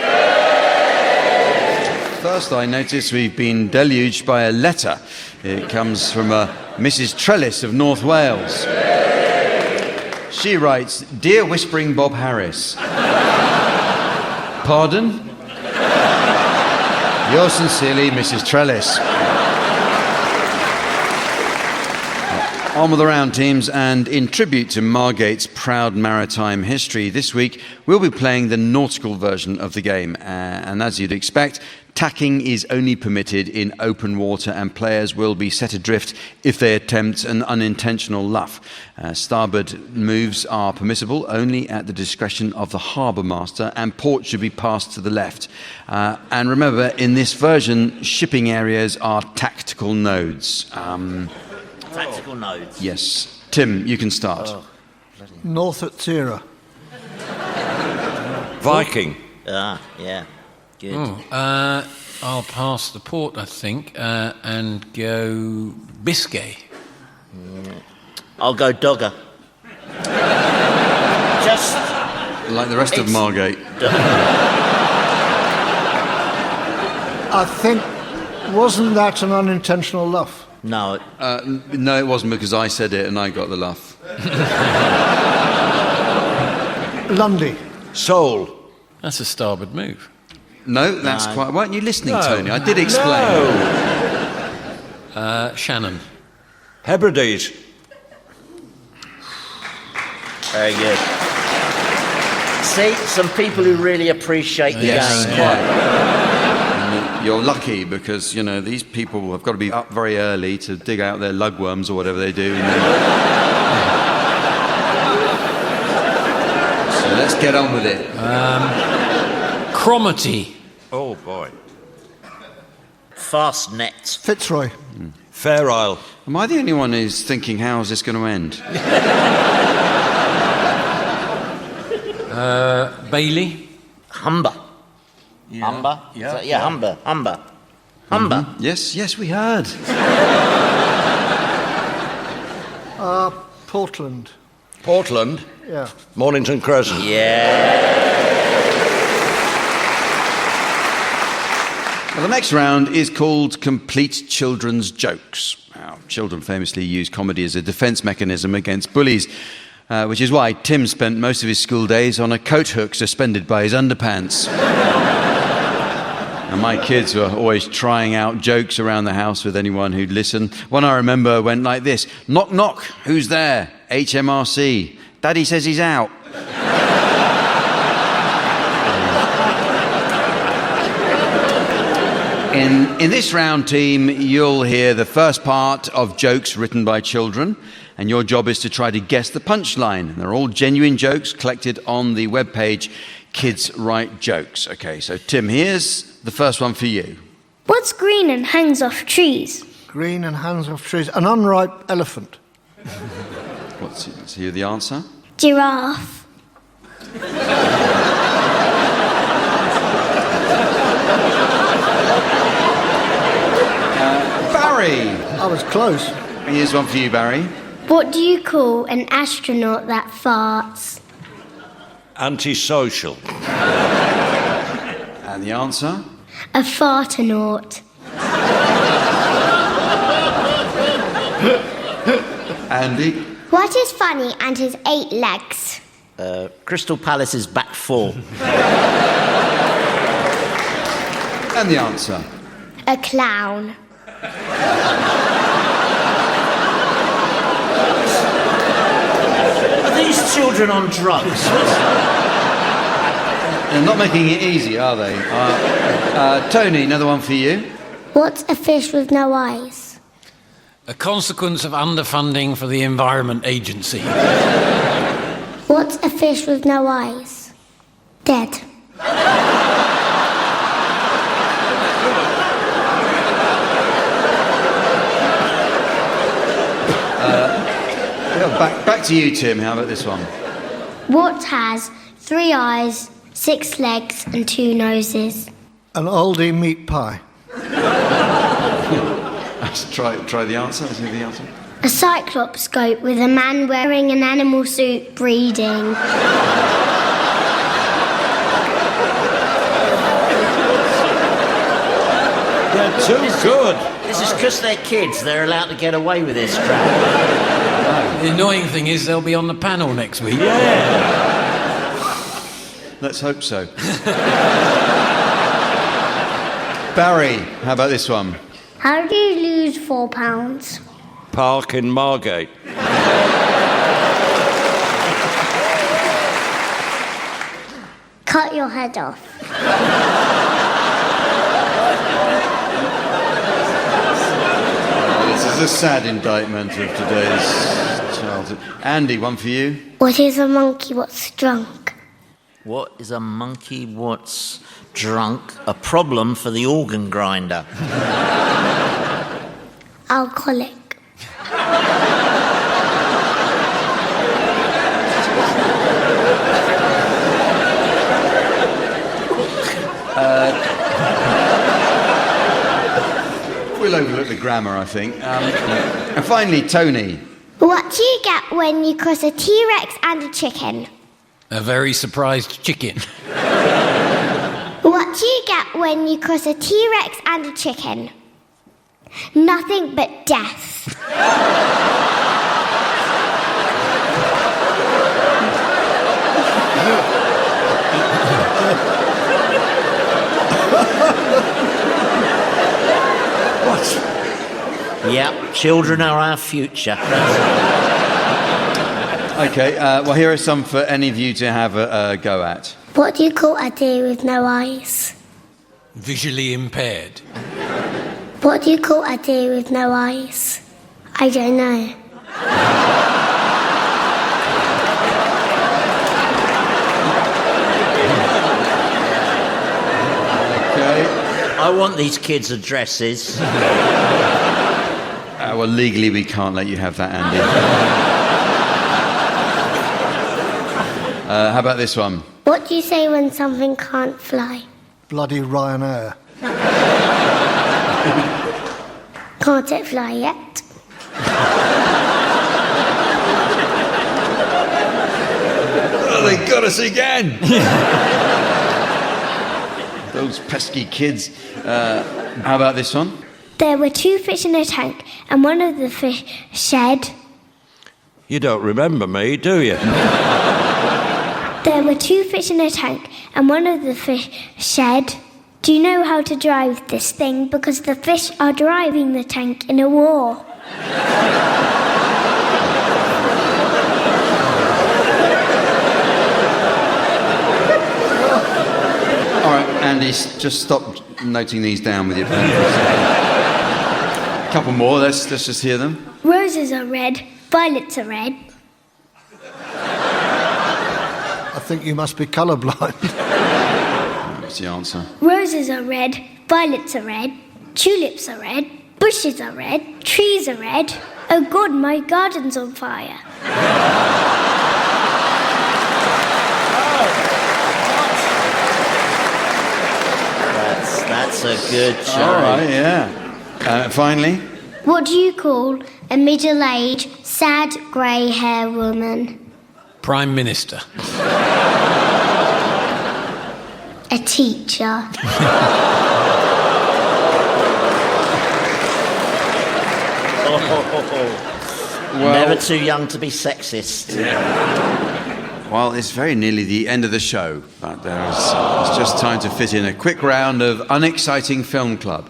First, I notice we've been deluged by a letter. It comes from Mrs. Trellis of North Wales. She writes, "Dear Whispering Bob Harris, pardon? Yours sincerely, Mrs. Trellis." On with the round, teams, and in tribute to Margate's proud maritime history, this week we'll be playing the nautical version of the game. And as you'd expect, tacking is only permitted in open water, and players will be set adrift if they attempt an unintentional luff. Starboard moves are permissible only at the discretion of the harbour master, and port should be passed to the left. And remember, in this version, shipping areas are tactical nodes. Tactical nodes. Yes. Tim, you can start. North at Tira. Viking. Yeah. Good. I'll pass the port, I think, and go Biscay. I'll go Dogger. Just like the rest of Margate. I think, wasn't that an unintentional luff? No. No, it wasn't, because I said it and I got the laugh. Lundy. Seoul. That's a starboard move. No, that's quite... Weren't you listening, Tony? I did explain. No. Shannon. Hebrides. Very good. See, some people who really appreciate the game. Yeah. You're lucky because, you know, these people have got to be up very early to dig out their lugworms or whatever they do. So let's get on with it. Cromarty. Oh, boy. Fast nets. Fitzroy. Fair Isle. Am I the only one who's thinking, how is this going to end? Bailey. Humber. Yeah. Humber? Yeah. Humber. Mm-hmm. Yes, we heard. Portland. Portland. Yeah. Mornington Crescent. Yeah. Well, the next round is called Complete Children's Jokes. Now, children famously use comedy as a defence mechanism against bullies, which is why Tim spent most of his school days on a coat hook suspended by his underpants. And my kids were always trying out jokes around the house with anyone who'd listen. One I remember went like this: "Knock, knock, who's there? HMRC. Daddy says he's out." In this round, team, you'll hear the first part of jokes written by children, and your job is to try to guess the punchline. They're all genuine jokes collected on the webpage Kids Write Jokes. Okay, so Tim, here's the first one for you. What's green and hangs off trees? Green and hangs off trees. An unripe elephant. Let's hear the answer. Giraffe. Barry! I was close. Here's one for you, Barry. What do you call an astronaut that farts? Antisocial. And the answer? A fartanaut. Andy? What is funny and has 8 legs? Crystal Palace's back 4. And the answer? A clown. Are these children on drugs? They're not making it easy, are they? Tony, another one for you. What's a fish with no eyes? A consequence of underfunding for the Environment Agency. What's a fish with no eyes? Dead. Back to you, Tim. How about this one? What has 3 eyes, 6 legs and 2 noses? An oldie meat pie. Let's try the answer. Let's hear the answer. A cyclops goat with a man wearing an animal suit breeding. They're too good. This is because they're kids. They're allowed to get away with this crap. The annoying thing is they'll be on the panel next week. Let's hope so. Barry, how about this one? How do you lose 4 pounds? Park in Margate. Cut your head off. This is a sad indictment of today's childhood. Andy, one for you. What is a monkey what's drunk? What is a monkey what's drunk? A problem for the organ grinder. Alcoholic. We'll overlook the grammar, I think. And finally, Tony. What do you get when you cross a T-Rex and a chicken? A very surprised chicken. What do you get when you cross a T-Rex and a chicken? Nothing but death. Yep, children are our future. Okay, well, here are some for any of you to have a go at. What do you call a deer with no eyes? Visually impaired. What do you call a deer with no eyes? I don't know. Okay. I want these kids' addresses. Well, legally, we can't let you have that, Andy. How about this one? What do you say when something can't fly? Bloody Ryanair. Can't it fly yet? Oh, they got us again! Those pesky kids. How about this one? There were 2 fish in a tank, and one of the fish said... You don't remember me, do you? There were 2 fish in a tank, and one of the fish said, do you know how to drive this thing? Because the fish are driving the tank in a war. All right, Andy, just stop noting these down with your pen for a second. A couple more, let's just hear them. Roses are red, violets are red. I think you must be colourblind. What's the answer? Roses are red, violets are red, tulips are red, bushes are red, trees are red. Oh God, my garden's on fire. That's a good show. All right, yeah. Finally? What do you call a middle-aged, sad, grey-haired woman? Prime Minister. A teacher. Never too young to be sexist. Well, it's very nearly the end of the show, but it's just time to fit in a quick round of unexciting film club.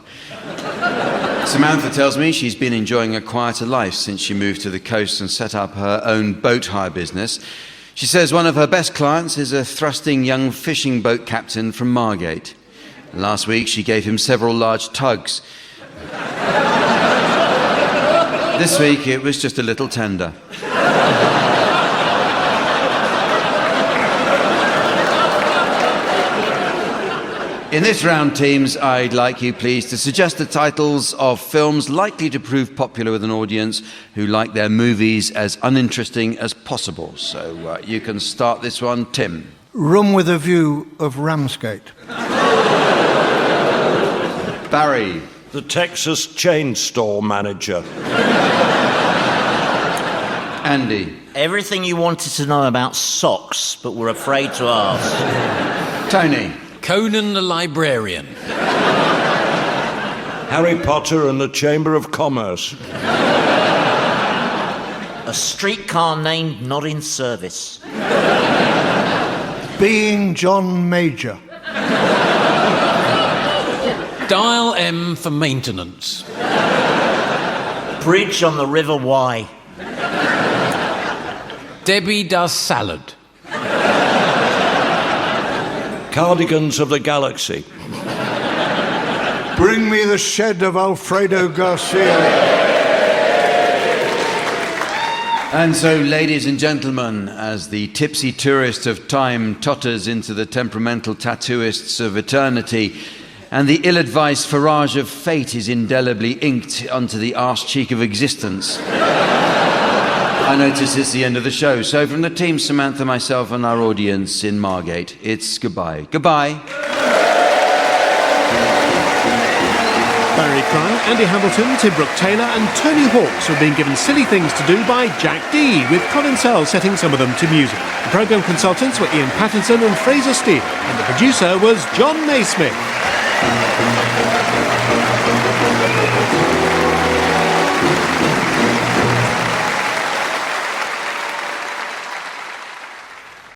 Samantha tells me she's been enjoying a quieter life since she moved to the coast and set up her own boat hire business. She says one of her best clients is a thrusting young fishing boat captain from Margate. Last week she gave him several large tugs. This week it was just a little tender. In this round, teams, I'd like you, please, to suggest the titles of films likely to prove popular with an audience who like their movies as uninteresting as possible. So you can start this one, Tim. Room with a View of Ramsgate. Barry. The Texas Chain Store Manager. Andy. Everything you wanted to know about socks, but were afraid to ask. Tony. Conan the Librarian. Harry Potter and the Chamber of Commerce. A streetcar named Not in Service. Being John Major. Dial M for maintenance. Bridge on the River Wye. Debbie does salad. Cardigans of the Galaxy. Bring me the Shed of Alfredo Garcia. And so, ladies and gentlemen, as the tipsy tourist of time totters into the temperamental tattooists of eternity, and the ill-advised farage of fate is indelibly inked onto the arse cheek of existence, I notice it's the end of the show. So from the team, Samantha, myself and our audience in Margate, it's goodbye. Goodbye. Barry Cryer, Andy Hamilton, Tim Brooke-Taylor and Tony Hawks were being given silly things to do by Jack D, with Colin Sells setting some of them to music. The programme consultants were Ian Pattinson and Fraser Steele, and the producer was John Naismith.